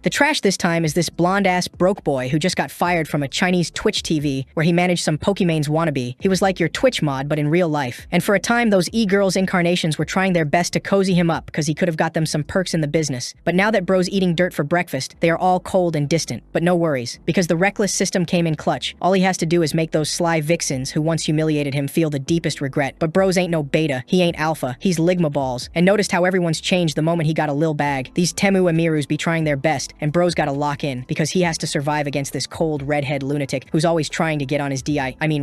The trash this time is this blonde-ass broke boy who just got fired from a Chinese Twitch TV where he managed some Pokemon's wannabe. He was like your Twitch mod, but in real life. And for a time, those e-girls incarnations were trying their best to cozy him up because he could have got them some perks in the business. But now that bro's eating dirt for breakfast, they are all cold and distant. But no worries, because the reckless system came in clutch. All he has to do is make those sly vixens who once humiliated him feel the deepest regret. But bros ain't no beta, he ain't alpha, he's Ligma balls. And noticed how everyone's changed the moment he got a lil bag. These Temu Amirus be trying their best, and bro's gotta lock in, because he has to survive against this cold redhead lunatic who's always trying to get on his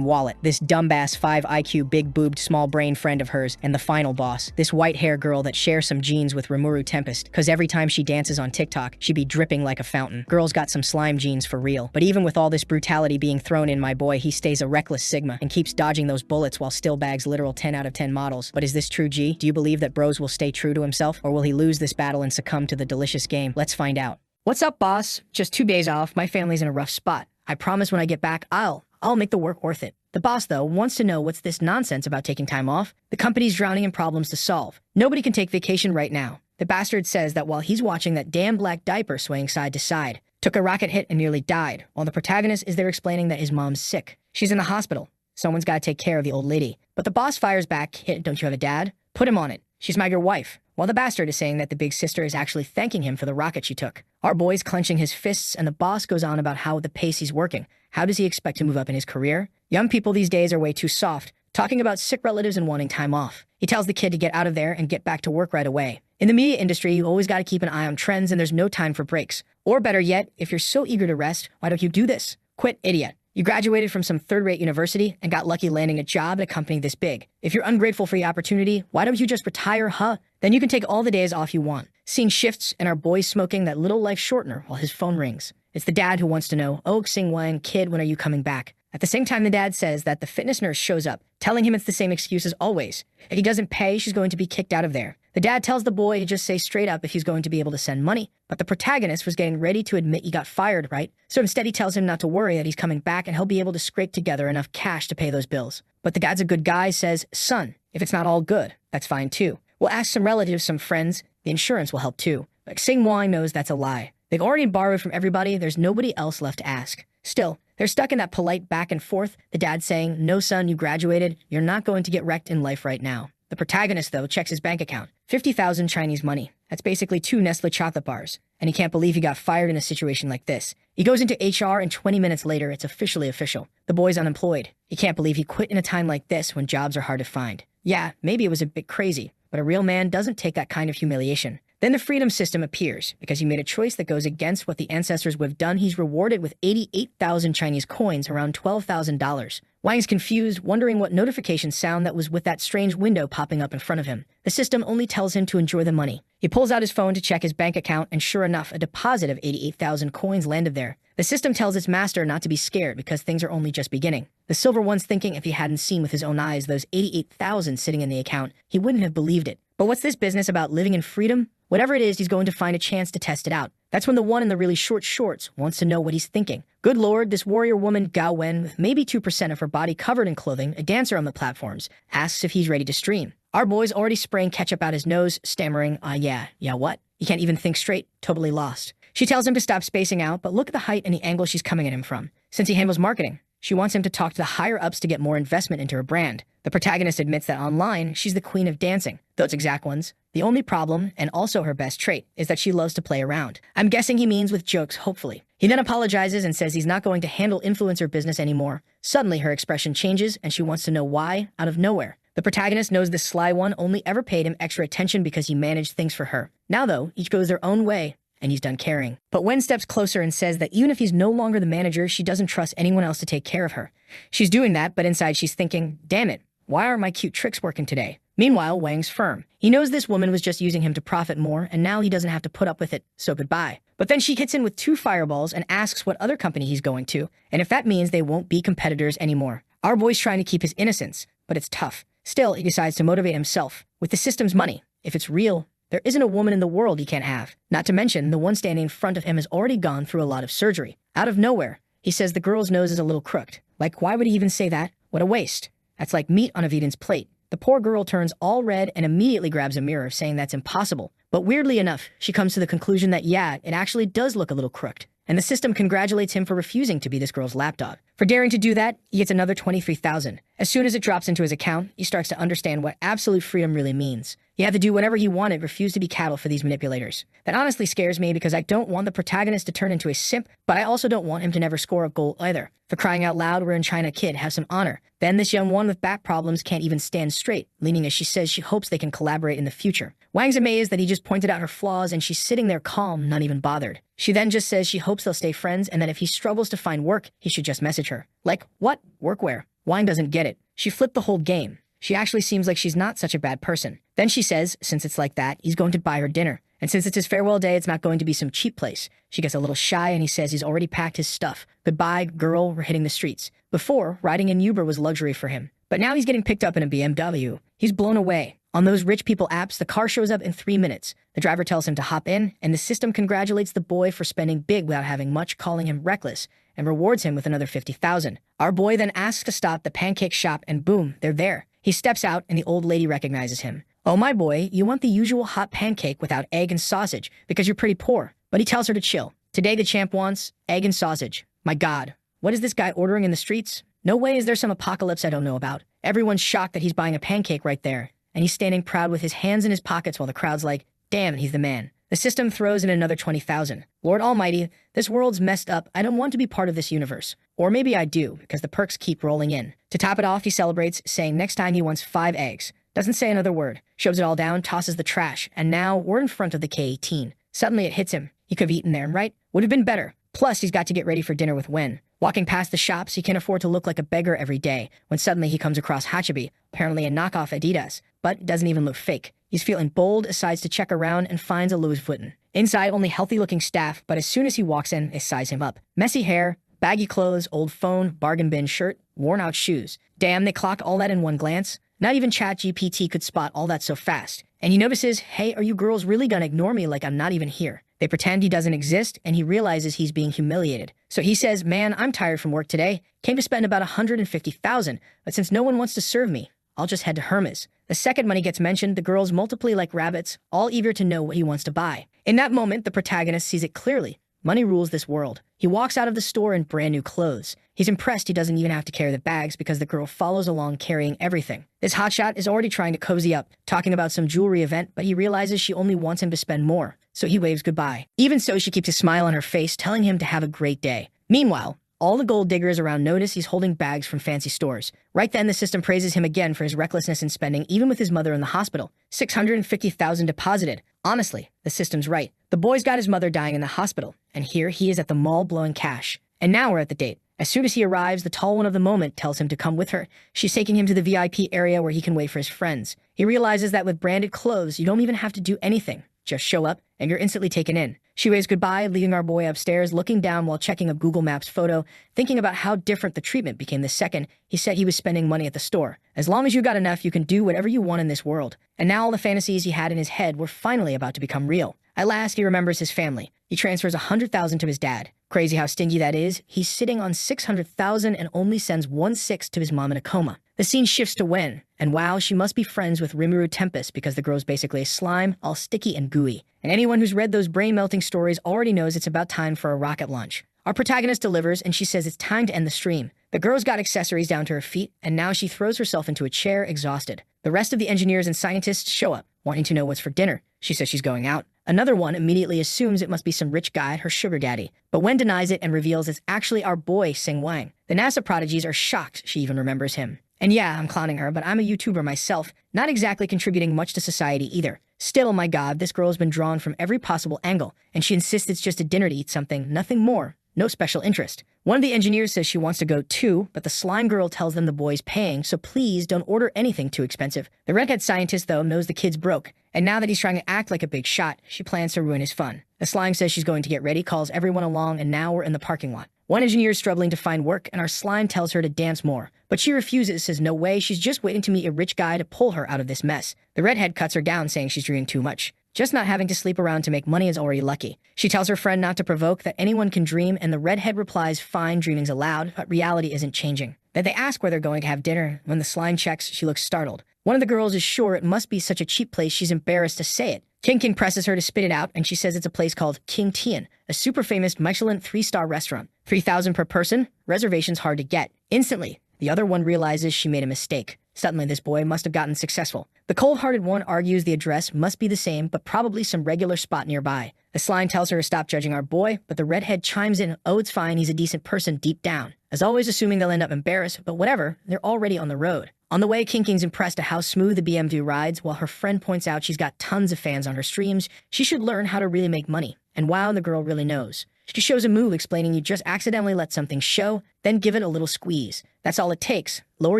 wallet. This dumbass 5 IQ big boobed small brain friend of hers, and the final boss, this white hair girl that shares some genes with Rimuru Tempest, cause every time she dances on TikTok, she be dripping like a fountain. Girl's got some slime genes for real. But even with all this brutality being thrown in, my boy, he stays a reckless Sigma and keeps dodging those bullets while still bags literal 10 out of 10 models. But is this true, G? Do you believe that bros will stay true to himself, or will he lose this battle and succumb to the delicious game? Let's find out. What's up, boss? Just 2 days off. My family's in a rough spot. I promise when I get back, I'll make the work worth it. The boss, though, wants to know what's this nonsense about taking time off. The company's drowning in problems to solve. Nobody can take vacation right now. The bastard says that while he's watching that damn black diaper swaying side to side, took a rocket hit and nearly died, while the protagonist is there explaining that his mom's sick. She's in the hospital. Someone's gotta take care of the old lady. But the boss fires back, "Hit, don't you have a dad? Put him on it. She's my your wife." While the bastard is saying that the big sister is actually thanking him for the rocket she took. Our boy's clenching his fists, and the boss goes on about how at the pace he's working. How does he expect to move up in his career? Young people these days are way too soft, talking about sick relatives and wanting time off. He tells the kid to get out of there and get back to work right away. In the media industry, you always gotta keep an eye on trends, and there's no time for breaks. Or better yet, if you're so eager to rest, why don't you do this? Quit, idiot. You graduated from some third-rate university and got lucky landing a job at a company this big. If you're ungrateful for the opportunity, why don't you just retire, huh? Then you can take all the days off you want. Seeing shifts and our boy smoking that little life shortener while his phone rings. It's the dad who wants to know, "Oh, Xing Wang, kid, when are you coming back?" At the same time, the dad says that the fitness nurse shows up, telling him it's the same excuse as always. If he doesn't pay, she's going to be kicked out of there. The dad tells the boy to just say straight up if he's going to be able to send money. But the protagonist was getting ready to admit he got fired, right? So instead he tells him not to worry, that he's coming back and he'll be able to scrape together enough cash to pay those bills. But the dad's a good guy, says, "Son, if it's not all good, that's fine too. We'll ask some relatives, some friends. The insurance will help too." But Xing Wang knows that's a lie. They've already borrowed from everybody, there's nobody else left to ask. Still, they're stuck in that polite back and forth, the dad saying, "No son, you graduated, you're not going to get wrecked in life right now." The protagonist, though, checks his bank account. 50,000 Chinese money. That's basically 2 Nestle chocolate bars. And he can't believe he got fired in a situation like this. He goes into HR, and 20 minutes later, it's officially official. The boy's unemployed. He can't believe he quit in a time like this when jobs are hard to find. Yeah, maybe it was a bit crazy, but a real man doesn't take that kind of humiliation. Then the freedom system appears. Because he made a choice that goes against what the ancestors would have done, he's rewarded with 88,000 Chinese coins, around $12,000. Wang's confused, wondering what notification sound that was with that strange window popping up in front of him. The system only tells him to enjoy the money. He pulls out his phone to check his bank account, and sure enough, a deposit of 88,000 coins landed there. The system tells its master not to be scared because things are only just beginning. The silver one's thinking if he hadn't seen with his own eyes those 88,000 sitting in the account, he wouldn't have believed it. But what's this business about living in freedom? Whatever it is, he's going to find a chance to test it out. That's when the one in the really short shorts wants to know what he's thinking. Good lord, this warrior woman, Gao Wen, with maybe 2% of her body covered in clothing, a dancer on the platforms, asks if he's ready to stream. Our boy's already spraying ketchup out his nose, stammering, yeah, what? He can't even think straight, totally lost. She tells him to stop spacing out, but look at the height and the angle she's coming at him from. Since he handles marketing, she wants him to talk to the higher-ups to get more investment into her brand. The protagonist admits that online, she's the queen of dancing. Those exact ones. The only problem, and also her best trait, is that she loves to play around. I'm guessing he means with jokes, hopefully. He then apologizes and says he's not going to handle influencer business anymore. Suddenly, her expression changes, and she wants to know why, out of nowhere. The protagonist knows this sly one only ever paid him extra attention because he managed things for her. Now, though, each goes their own way, and he's done caring. But Wen steps closer and says that even if he's no longer the manager, she doesn't trust anyone else to take care of her. She's doing that, but inside she's thinking, damn it, why aren't my cute tricks working today? Meanwhile, Wang's firm. He knows this woman was just using him to profit more, and now he doesn't have to put up with it, so goodbye. But then she hits in with 2 fireballs and asks what other company he's going to, and if that means they won't be competitors anymore. Our boy's trying to keep his innocence, but it's tough. Still, he decides to motivate himself with the system's money. If it's real, there isn't a woman in the world he can't have. Not to mention, the one standing in front of him has already gone through a lot of surgery. Out of nowhere, he says the girl's nose is a little crooked. Like, why would he even say that? What a waste. That's like meat on a vegan's plate. The poor girl turns all red and immediately grabs a mirror, saying that's impossible. But weirdly enough, she comes to the conclusion that yeah, it actually does look a little crooked. And the system congratulates him for refusing to be this girl's lapdog. For daring to do that, he gets another 23,000. As soon as it drops into his account, he starts to understand what absolute freedom really means. He had to do whatever he wanted, refused to be cattle for these manipulators. That honestly scares me because I don't want the protagonist to turn into a simp, but I also don't want him to never score a goal either. For crying out loud, we're in China, kid, have some honor. Then this young one with back problems can't even stand straight, leaning as she says she hopes they can collaborate in the future. Wang's amazed that he just pointed out her flaws and she's sitting there calm, not even bothered. She then just says she hopes they'll stay friends and that if he struggles to find work, he should just message her. Like, what? Work where? Wang doesn't get it. She flipped the whole game. She actually seems like she's not such a bad person. Then she says, since it's like that, he's going to buy her dinner. And since it's his farewell day, it's not going to be some cheap place. She gets a little shy and he says he's already packed his stuff. Goodbye, girl, we're hitting the streets. Before, riding in Uber was luxury for him. But now he's getting picked up in a BMW. He's blown away. On those rich people apps, the car shows up in 3 minutes. The driver tells him to hop in, and the system congratulates the boy for spending big without having much, calling him reckless, and rewards him with another 50,000. Our boy then asks to stop the pancake shop, and boom, they're there. He steps out, and the old lady recognizes him. Oh, my boy, you want the usual hot pancake without egg and sausage, because you're pretty poor. But he tells her to chill. Today the champ wants egg and sausage. My God, what is this guy ordering in the streets? No way is there some apocalypse I don't know about. Everyone's shocked that he's buying a pancake right there. And he's standing proud with his hands in his pockets while the crowd's like, damn, he's the man. The system throws in another 20,000. Lord Almighty, this world's messed up. I don't want to be part of this universe. Or maybe I do, because the perks keep rolling in. To top it off, he celebrates, saying next time he wants 5 eggs. Doesn't say another word. Shoves it all down, tosses the trash, and now we're in front of the K-18. Suddenly it hits him. He could have eaten there, right? Would have been better. Plus, he's got to get ready for dinner with Wen. Walking past the shops, he can afford to look like a beggar every day, when suddenly he comes across Hachibi, apparently a knockoff Adidas, but doesn't even look fake. He's feeling bold, decides to check around, and finds a Louis Vuitton. Inside, only healthy-looking staff, but as soon as he walks in, they size him up. Messy hair, baggy clothes, old phone, bargain bin shirt, worn-out shoes. Damn, they clock all that in one glance? Not even ChatGPT could spot all that so fast. And he notices, hey, are you girls really gonna ignore me like I'm not even here? They pretend he doesn't exist, and he realizes he's being humiliated. So he says, man, I'm tired from work today. Came to spend about 150,000, but since no one wants to serve me, I'll just head to Hermes. The second money gets mentioned, the girls multiply like rabbits, all eager to know what he wants to buy. In that moment, the protagonist sees it clearly. Money rules this world. He walks out of the store in brand new clothes. He's impressed he doesn't even have to carry the bags because the girl follows along carrying everything. This hotshot is already trying to cozy up, talking about some jewelry event, but he realizes she only wants him to spend more. So he waves goodbye. Even so, she keeps a smile on her face, telling him to have a great day. Meanwhile, all the gold diggers around notice he's holding bags from fancy stores. Right then, the system praises him again for his recklessness in spending, even with his mother in the hospital. 650,000 deposited. Honestly, the system's right. The boy's got his mother dying in the hospital, and here he is at the mall blowing cash. And now we're at the date. As soon as he arrives, the tall one of the moment tells him to come with her. She's taking him to the VIP area where he can wait for his friends. He realizes that with branded clothes, you don't even have to do anything. Just show up, and you're instantly taken in. She waves goodbye, leaving our boy upstairs, looking down while checking a Google Maps photo, thinking about how different the treatment became the second he said he was spending money at the store. As long as you got enough, you can do whatever you want in this world. And now all the fantasies he had in his head were finally about to become real. At last, he remembers his family. He transfers 100,000 to his dad. Crazy how stingy that is. He's sitting on 600,000 and only sends 1/6 to his mom in a coma. The scene shifts to Wen, and wow, she must be friends with Rimuru Tempest because the girl's basically a slime, all sticky and gooey. And anyone who's read those brain-melting stories already knows it's about time for a rocket launch. Our protagonist delivers, and she says it's time to end the stream. The girl's got accessories down to her feet, and now she throws herself into a chair, exhausted. The rest of the engineers and scientists show up, wanting to know what's for dinner. She says she's going out. Another one immediately assumes it must be some rich guy, her sugar daddy. But Wen denies it and reveals it's actually our boy, Sing Wang. The NASA prodigies are shocked she even remembers him. And yeah, I'm clowning her, but I'm a YouTuber myself, not exactly contributing much to society either. Still, my God, this girl's been drawn from every possible angle, and she insists it's just a dinner to eat something, nothing more, no special interest. One of the engineers says she wants to go too, but the slime girl tells them the boy's paying, so please don't order anything too expensive. The redhead scientist, though, knows the kid's broke, and now that he's trying to act like a big shot, she plans to ruin his fun. The slime says she's going to get ready, calls everyone along, and now we're in the parking lot. One engineer is struggling to find work, and our slime tells her to dance more. But she refuses, says no way, she's just waiting to meet a rich guy to pull her out of this mess. The redhead cuts her down, saying she's dreaming too much. Just not having to sleep around to make money is already lucky. She tells her friend not to provoke, that anyone can dream, and the redhead replies, fine, dreaming's allowed, but reality isn't changing. Then they ask where they're going to have dinner. When the slime checks, she looks startled. One of the girls is sure it must be such a cheap place she's embarrassed to say it. King presses her to spit it out, and she says it's a place called King Tian, a super famous Michelin 3-star restaurant. 3,000 per person? Reservations hard to get. Instantly, the other one realizes she made a mistake. Suddenly, this boy must have gotten successful. The cold-hearted one argues the address must be the same, but probably some regular spot nearby. The slime tells her to stop judging our boy, but the redhead chimes in, oh, it's fine, he's a decent person deep down. As always, assuming they'll end up embarrassed, but whatever, they're already on the road. On the way, King's impressed at how smooth the BMW rides, while her friend points out she's got tons of fans on her streams. She should learn how to really make money. And wow, the girl really knows. She shows a move explaining you just accidentally let something show, then give it a little squeeze. That's all it takes. Lower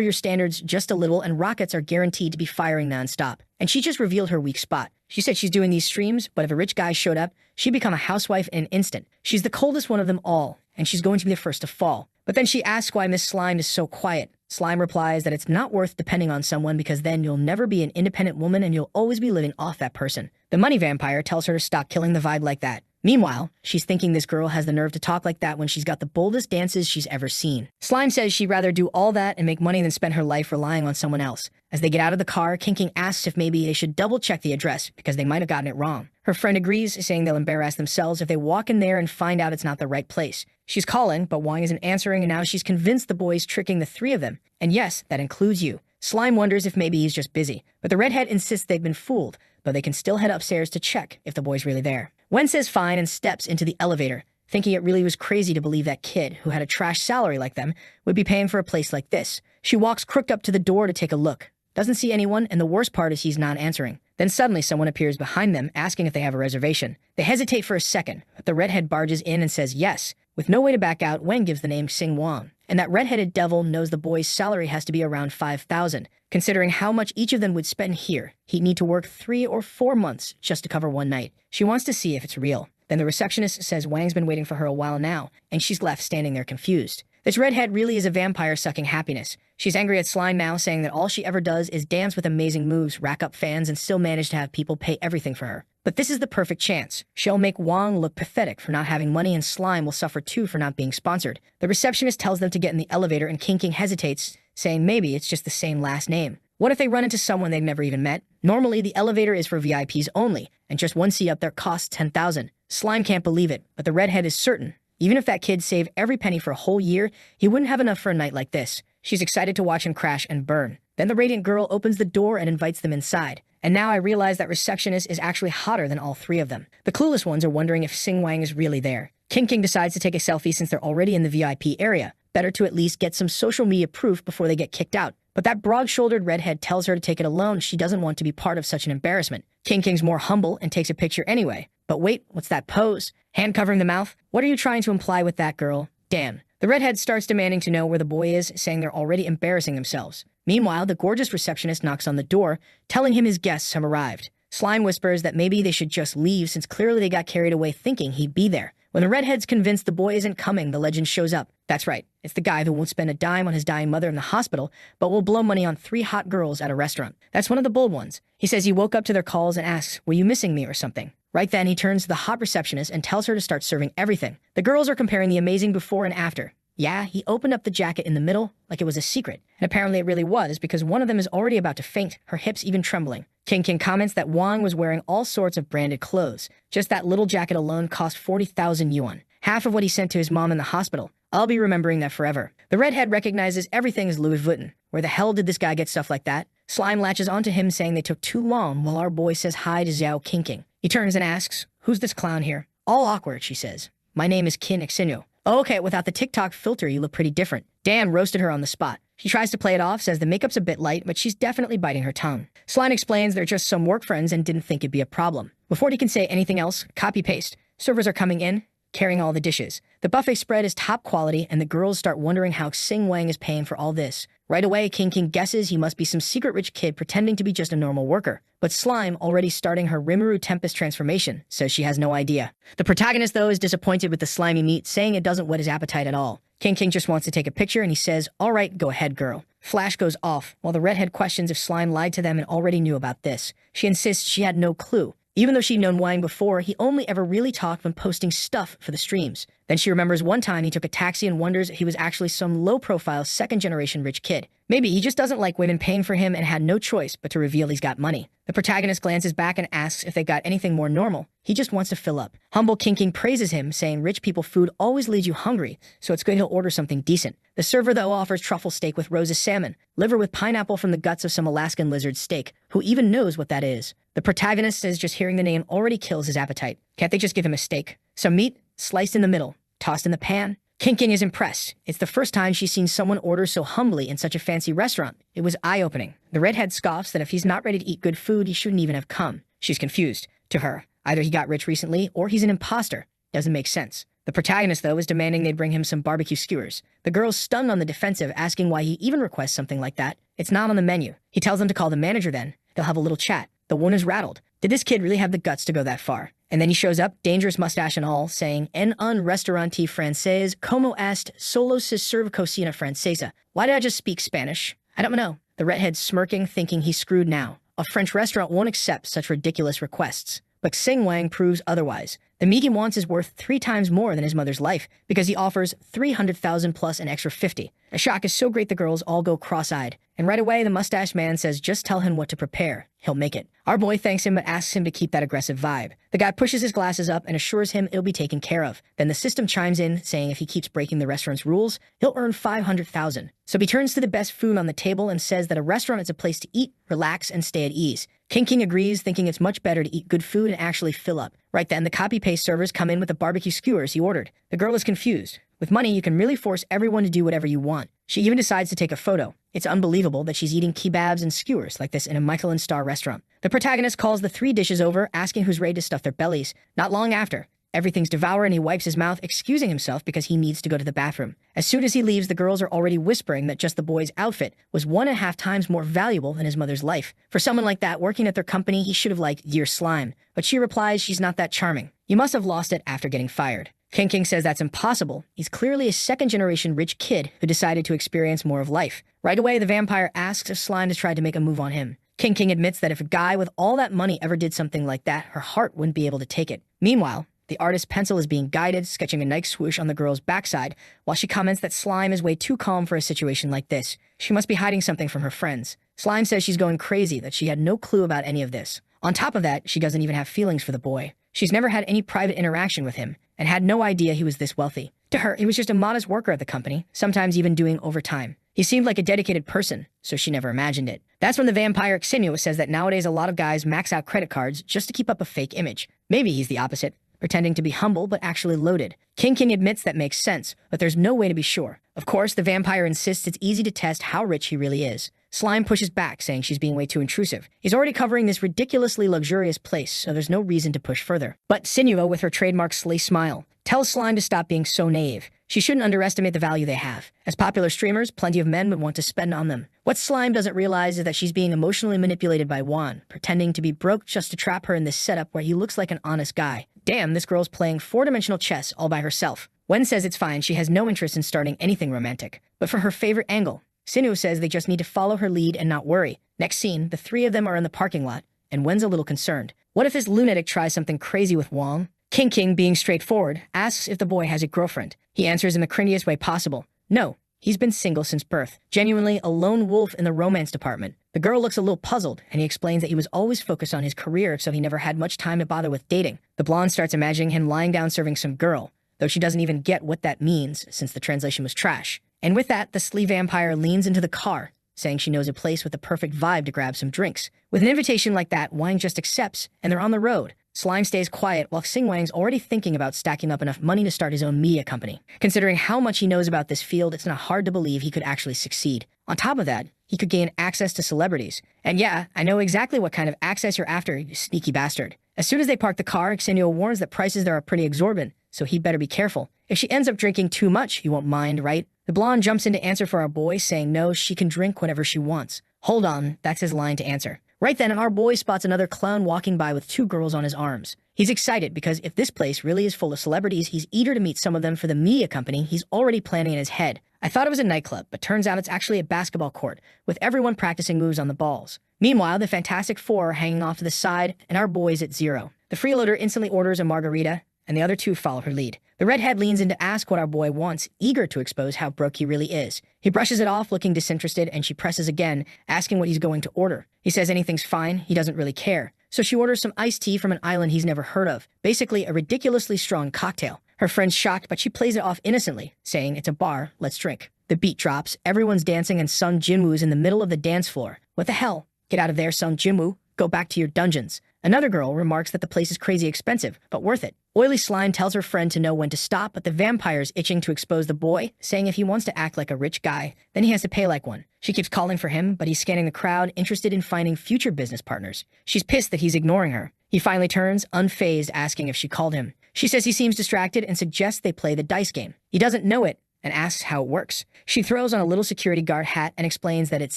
your standards just a little and rockets are guaranteed to be firing nonstop. And she just revealed her weak spot. She said she's doing these streams, but if a rich guy showed up, she'd become a housewife in an instant. She's the coldest one of them all, and she's going to be the first to fall. But then she asks why Miss Slime is so quiet. Slime replies that it's not worth depending on someone because then you'll never be an independent woman and you'll always be living off that person. The money vampire tells her to stop killing the vibe like that. Meanwhile, she's thinking this girl has the nerve to talk like that when she's got the boldest dances she's ever seen. Slime says she'd rather do all that and make money than spend her life relying on someone else. As they get out of the car, King asks if maybe they should double-check the address because they might have gotten it wrong. Her friend agrees, saying they'll embarrass themselves if they walk in there and find out it's not the right place. She's calling, but Wang isn't answering, and now she's convinced the boy's tricking the three of them. And yes, that includes you. Slime wonders if maybe he's just busy, but the redhead insists they've been fooled, but they can still head upstairs to check if the boy's really there. Wen says fine and steps into the elevator, thinking it really was crazy to believe that kid, who had a trash salary like them, would be paying for a place like this. She walks crooked up to the door to take a look. Doesn't see anyone, and the worst part is he's not answering. Then suddenly someone appears behind them, asking if they have a reservation. They hesitate for a second, but the redhead barges in and says yes. With no way to back out, Wen gives the name Xing Wang, and that redheaded devil knows the boy's salary has to be around 5,000. Considering how much each of them would spend here, he'd need to work 3 or 4 months just to cover one night. She wants to see if it's real. Then the receptionist says Wang's been waiting for her a while now, and she's left standing there confused. This redhead really is a vampire sucking happiness. She's angry at Slime now, saying that all she ever does is dance with amazing moves, rack up fans, and still manage to have people pay everything for her. But this is the perfect chance. She'll make Wang look pathetic for not having money, and Slime will suffer too for not being sponsored. The receptionist tells them to get in the elevator, and King hesitates, saying maybe it's just the same last name. What if they run into someone they've never even met? Normally, the elevator is for VIPs only, and just one seat up there costs 10,000. Slime can't believe it, but the redhead is certain. Even if that kid saved every penny for a whole year, he wouldn't have enough for a night like this. She's excited to watch him crash and burn. Then the radiant girl opens the door and invites them inside. And now I realize that receptionist is actually hotter than all three of them. The clueless ones are wondering if Xing Wang is really there. King decides to take a selfie since they're already in the VIP area. Better to at least get some social media proof before they get kicked out. But that broad-shouldered redhead tells her to take it alone. She doesn't want to be part of such an embarrassment. King's more humble and takes a picture anyway. But wait, what's that pose? Hand covering the mouth? What are you trying to imply with that, girl? Damn. The redhead starts demanding to know where the boy is, saying they're already embarrassing themselves. Meanwhile, the gorgeous receptionist knocks on the door, telling him his guests have arrived. Slime whispers that maybe they should just leave since clearly they got carried away thinking he'd be there. When the redhead's convinced the boy isn't coming, the legend shows up. That's right, it's the guy who won't spend a dime on his dying mother in the hospital, but will blow money on 3 hot girls at a restaurant. That's one of the bold ones. He says he woke up to their calls and asks, were you missing me or something? Right then, he turns to the hot receptionist and tells her to start serving everything. The girls are comparing the amazing before and after. Yeah, he opened up the jacket in the middle like it was a secret. And apparently it really was, because one of them is already about to faint, her hips even trembling. King comments that Wang was wearing all sorts of branded clothes. Just that little jacket alone cost 40,000 yuan, half of what he sent to his mom in the hospital. I'll be remembering that forever. The redhead recognizes everything as Louis Vuitton. Where the hell did this guy get stuff like that? Slime latches onto him, saying they took too long, while our boy says hi to Xiao King. He turns and asks, who's this clown here? All awkward, she says. My name is Qin Xinyu. Oh, okay, without the TikTok filter, you look pretty different. Dan roasted her on the spot. She tries to play it off, says the makeup's a bit light, but she's definitely biting her tongue. Slime explains they're just some work friends and didn't think it'd be a problem. Before he can say anything else, copy-paste. Servers are coming in, carrying all the dishes. The buffet spread is top quality, and the girls start wondering how Xing Wang is paying for all this. Right away, King guesses he must be some secret rich kid pretending to be just a normal worker. But Slime, already starting her Rimuru Tempest transformation, says she has no idea. The protagonist, though, is disappointed with the slimy meat, saying it doesn't whet his appetite at all. King just wants to take a picture, and he says, all right, go ahead, girl. Flash goes off, while the redhead questions if Slime lied to them and already knew about this. She insists she had no clue. Even though she'd known Wang before, he only ever really talked when posting stuff for the streams. Then she remembers one time he took a taxi and wonders if he was actually some low-profile second-generation rich kid. Maybe he just doesn't like women paying for him and had no choice but to reveal he's got money. The protagonist glances back and asks if they got anything more normal. He just wants to fill up. Humble King praises him, saying rich people food always leaves you hungry, so it's good he'll order something decent. The server, though, offers truffle steak with roast salmon, liver with pineapple from the guts of some Alaskan lizard steak. Who even knows what that is? The protagonist says just hearing the name already kills his appetite. Can't they just give him a steak? Some meat, sliced in the middle, tossed in the pan? King is impressed. It's the first time she's seen someone order so humbly in such a fancy restaurant. It was eye-opening. The redhead scoffs that if he's not ready to eat good food, he shouldn't even have come. She's confused. To her, either he got rich recently or he's an imposter. Doesn't make sense. The protagonist, though, is demanding they bring him some barbecue skewers. The girl's stunned on the defensive, asking why he even requests something like that. It's not on the menu. He tells them to call the manager then. They'll have a little chat. The woman is rattled. Did this kid really have the guts to go that far? And then he shows up, dangerous mustache and all, saying, "En un restaurante francés, como est, solo se serve cocina francesa." Why did I just speak Spanish? I don't know. The redhead's smirking, thinking he's screwed now. A French restaurant won't accept such ridiculous requests. But Xing Wang proves otherwise. The meat he wants is worth 3 times more than his mother's life, because he offers 300,000 plus an extra 50. The shock is so great the girls all go cross-eyed. And right away, the mustache man says just tell him what to prepare. He'll make it. Our boy thanks him but asks him to keep that aggressive vibe. The guy pushes his glasses up and assures him it'll be taken care of. Then the system chimes in, saying if he keeps breaking the restaurant's rules, he'll earn 500,000. So he turns to the best food on the table and says that a restaurant is a place to eat, relax, and stay at ease. King agrees, thinking it's much better to eat good food and actually fill up. Right then, the copy-paste servers come in with the barbecue skewers he ordered. The girl is confused. With money, you can really force everyone to do whatever you want. She even decides to take a photo. It's unbelievable that she's eating kebabs and skewers like this in a Michelin-star restaurant. The protagonist calls the 3 dishes over, asking who's ready to stuff their bellies. Not long after, everything's devoured and he wipes his mouth, excusing himself because he needs to go to the bathroom. As soon as he leaves, the girls are already whispering that just the boy's outfit was 1.5 times more valuable than his mother's life. For someone like that working at their company, he should have liked Dear Slime. But she replies she's not that charming. You must have lost it after getting fired. King says that's impossible. He's clearly a second-generation rich kid who decided to experience more of life. Right away, the vampire asks if Slime has tried to make a move on him. King admits that if a guy with all that money ever did something like that, her heart wouldn't be able to take it. Meanwhile, the artist's pencil is being guided, sketching a nice swoosh on the girl's backside, while she comments that Slime is way too calm for a situation like this. She must be hiding something from her friends. Slime says she's going crazy, that she had no clue about any of this. On top of that, she doesn't even have feelings for the boy. She's never had any private interaction with him, and had no idea he was this wealthy. To her, he was just a modest worker at the company, sometimes even doing overtime. He seemed like a dedicated person, so she never imagined it. That's when the vampire Xinyu says that nowadays a lot of guys max out credit cards just to keep up a fake image. Maybe he's the opposite, pretending to be humble but actually loaded. King admits that makes sense, but there's no way to be sure. Of course, the vampire insists it's easy to test how rich he really is. Slime pushes back, saying she's being way too intrusive. He's already covering this ridiculously luxurious place, so there's no reason to push further. But Xinyu, with her trademark slay smile, tells Slime to stop being so naive. She shouldn't underestimate the value they have. As popular streamers, plenty of men would want to spend on them. What Slime doesn't realize is that she's being emotionally manipulated by Juan, pretending to be broke just to trap her in this setup where he looks like an honest guy. Damn, this girl's playing 4-dimensional chess all by herself. Wen says it's fine, she has no interest in starting anything romantic. But for her favorite angle, Xinyu says they just need to follow her lead and not worry. Next scene, the 3 of them are in the parking lot, and Wen's a little concerned. What if this lunatic tries something crazy with Wang? King, being straightforward, asks if the boy has a girlfriend. He answers in the cringiest way possible. No, he's been single since birth. Genuinely a lone wolf in the romance department. The girl looks a little puzzled, and he explains that he was always focused on his career, so he never had much time to bother with dating. The blonde starts imagining him lying down serving some girl, though she doesn't even get what that means, since the translation was trash. And with that, the sleeve vampire leans into the car, saying she knows a place with the perfect vibe to grab some drinks. With an invitation like that, Wang just accepts, and they're on the road. Slime stays quiet while Xing Wang's already thinking about stacking up enough money to start his own media company. Considering how much he knows about this field, it's not hard to believe he could actually succeed. On top of that, he could gain access to celebrities. And yeah, I know exactly what kind of access you're after, you sneaky bastard. As soon as they park the car, Xinyu warns that prices there are pretty exorbitant, so he'd better be careful. If she ends up drinking too much, he won't mind, right? The blonde jumps in to answer for our boy, saying no, she can drink whenever she wants. Hold on, that's his line to answer. Right then, our boy spots another clown walking by with 2 girls on his arms. He's excited because if this place really is full of celebrities, he's eager to meet some of them for the media company he's already planning in his head. I thought it was a nightclub, but turns out it's actually a basketball court, with everyone practicing moves on the balls. Meanwhile, the Fantastic Four are hanging off to the side, and our boy's at zero. The freeloader instantly orders a margarita, and the other two follow her lead. The redhead leans in to ask what our boy wants, eager to expose how broke he really is. He brushes it off, looking disinterested, and she presses again, asking what he's going to order. He says anything's fine, he doesn't really care. So she orders some iced tea from an island he's never heard of, basically a ridiculously strong cocktail. Her friend's shocked, but she plays it off innocently, saying, "It's a bar, let's drink." The beat drops, everyone's dancing, and Sung Jinwoo's in the middle of the dance floor. What the hell? Get out of there, Sung Jinwoo. Go back to your dungeons. Another girl remarks that the place is crazy expensive, but worth it. Oily Slime tells her friend to know when to stop, but the vampire's itching to expose the boy, saying if he wants to act like a rich guy, then he has to pay like one. She keeps calling for him, but he's scanning the crowd, interested in finding future business partners. She's pissed that he's ignoring her. He finally turns, unfazed, asking if she called him. She says he seems distracted and suggests they play the dice game. He doesn't know it and asks how it works. She throws on a little security guard hat and explains that it's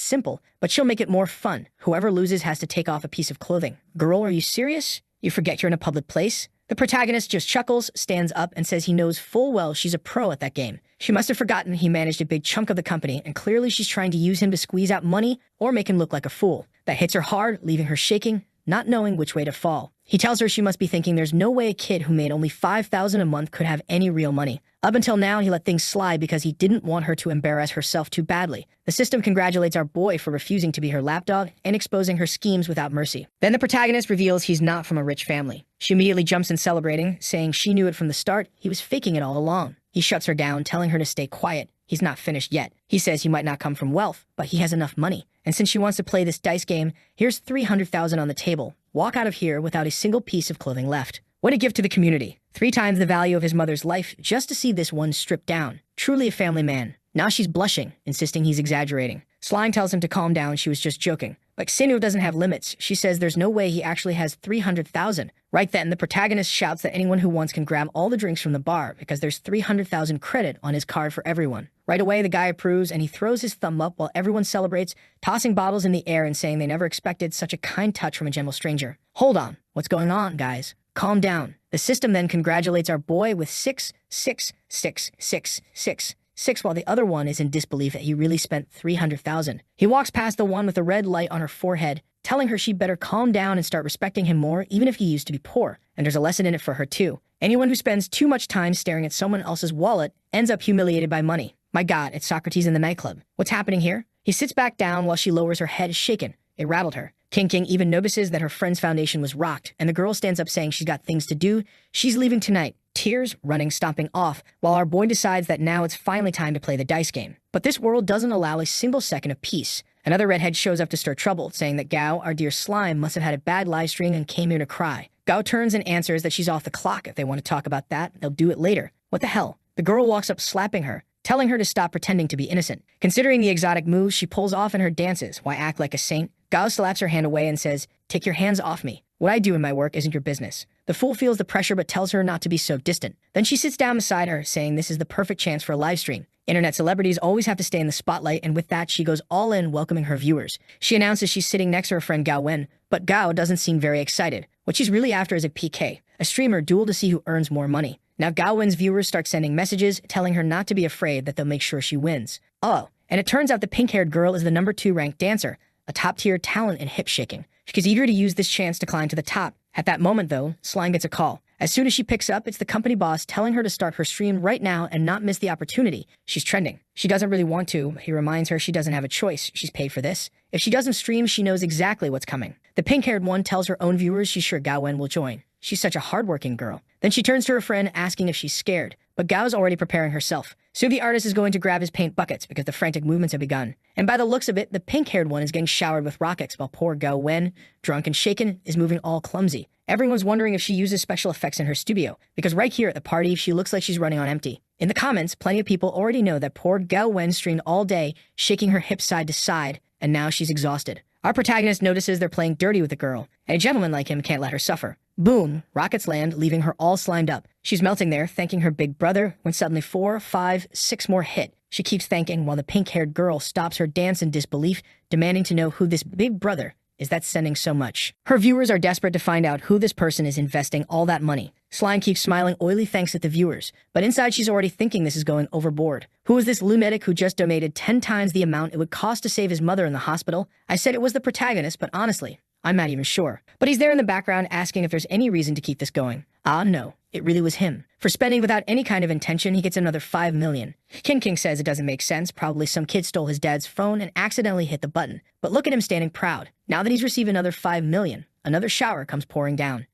simple, but she'll make it more fun. Whoever loses has to take off a piece of clothing. Girl, are you serious? You forget you're in a public place? The protagonist just chuckles, stands up, and says he knows full well she's a pro at that game. She must have forgotten he managed a big chunk of the company, and clearly she's trying to use him to squeeze out money or make him look like a fool. That hits her hard, leaving her shaking, not knowing which way to fall. He tells her she must be thinking there's no way a kid who made only $5,000 a month could have any real money. Up until now, he let things slide because he didn't want her to embarrass herself too badly. The system congratulates our boy for refusing to be her lapdog and exposing her schemes without mercy. Then the protagonist reveals he's not from a rich family. She immediately jumps in celebrating, saying she knew it from the start, he was faking it all along. He shuts her down, telling her to stay quiet. He's not finished yet. He says he might not come from wealth, but he has enough money. And since she wants to play this dice game, here's $300,000 on the table. Walk out of here without a single piece of clothing left. What a gift to the community. 3 times the value of his mother's life just to see this one stripped down. Truly a family man. Now she's blushing, insisting he's exaggerating. Slime tells him to calm down, she was just joking. Like Sinu doesn't have limits. She says there's no way he actually has 300,000. Right then, the protagonist shouts that anyone who wants can grab all the drinks from the bar because there's 300,000 credit on his card for everyone. Right away, the guy approves and he throws his thumb up while everyone celebrates, tossing bottles in the air and saying they never expected such a kind touch from a gentle stranger. Hold on. What's going on, guys? Calm down. The system then congratulates our boy with 6, 6, 6, 6, 6. 6, while the other one is in disbelief that he really spent 300,000. He walks past the one with the red light on her forehead, telling her she'd better calm down and start respecting him more, even if he used to be poor. And there's a lesson in it for her too. Anyone who spends too much time staring at someone else's wallet ends up humiliated by money. My God, it's Socrates in the nightclub. What's happening here? He sits back down while she lowers her head, shaken. It rattled her. King King even notices that her friend's foundation was rocked, and the girl stands up saying she's got things to do. She's leaving tonight. Tears running, stomping off, while our boy decides that now it's finally time to play the dice game. But this world doesn't allow a single second of peace. Another redhead shows up to stir trouble, saying that Gao, our dear slime, must have had a bad live stream and came here to cry. Gao turns and answers that she's off the clock. If they want to talk about that, they'll do it later. What the hell? The girl walks up slapping her, telling her to stop pretending to be innocent. Considering the exotic moves she pulls off in her dances, why act like a saint? Gao slaps her hand away and says, "Take your hands off me. What I do in my work isn't your business." The fool feels the pressure but tells her not to be so distant. Then she sits down beside her, saying this is the perfect chance for a live stream. Internet celebrities always have to stay in the spotlight, and with that, she goes all in, welcoming her viewers. She announces she's sitting next to her friend Gao Wen, but Gao doesn't seem very excited. What she's really after is a PK, a streamer duel to see who earns more money. Now Gao Wen's viewers start sending messages, telling her not to be afraid, that they'll make sure she wins. Oh, and it turns out the pink-haired girl is the number 2 ranked dancer, a top-tier talent in hip shaking. She's eager to use this chance to climb to the top. At that moment, though, Slime gets a call. As soon as she picks up, it's the company boss telling her to start her stream right now and not miss the opportunity. She's trending. She doesn't really want to. He reminds her she doesn't have a choice. She's paid for this. If she doesn't stream, she knows exactly what's coming. The pink-haired one tells her own viewers she's sure Gao Wen will join. She's such a hardworking girl. Then she turns to her friend, asking if she's scared. But Gao's already preparing herself. Soon the artist is going to grab his paint buckets because the frantic movements have begun. And by the looks of it, the pink-haired one is getting showered with rockets while poor Gao Wen, drunk and shaken, is moving all clumsy. Everyone's wondering if she uses special effects in her studio, because right here at the party, she looks like she's running on empty. In the comments, plenty of people already know that poor Gao Wen streamed all day, shaking her hips side to side, and now she's exhausted. Our protagonist notices they're playing dirty with the girl, and a gentleman like him can't let her suffer. Boom! Rockets land, leaving her all slimed up. She's melting there, thanking her big brother, when suddenly 4, 5, 6 more hit. She keeps thanking while the pink-haired girl stops her dance in disbelief, demanding to know who this big brother Is that sending so much? Her viewers are desperate to find out who this person is investing all that money. Slime keeps smiling oily thanks at the viewers, but inside she's already thinking this is going overboard. Who is this lunatic who just donated 10 times the amount it would cost to save his mother in the hospital? I said it was the protagonist, but honestly, I'm not even sure. But he's there in the background asking if there's any reason to keep this going. Ah, no, it really was him. For spending without any kind of intention, he gets another 5 million. King says it doesn't make sense. Probably some kid stole his dad's phone and accidentally hit the button. But look at him standing proud. Now that he's received another 5 million, another shower comes pouring down.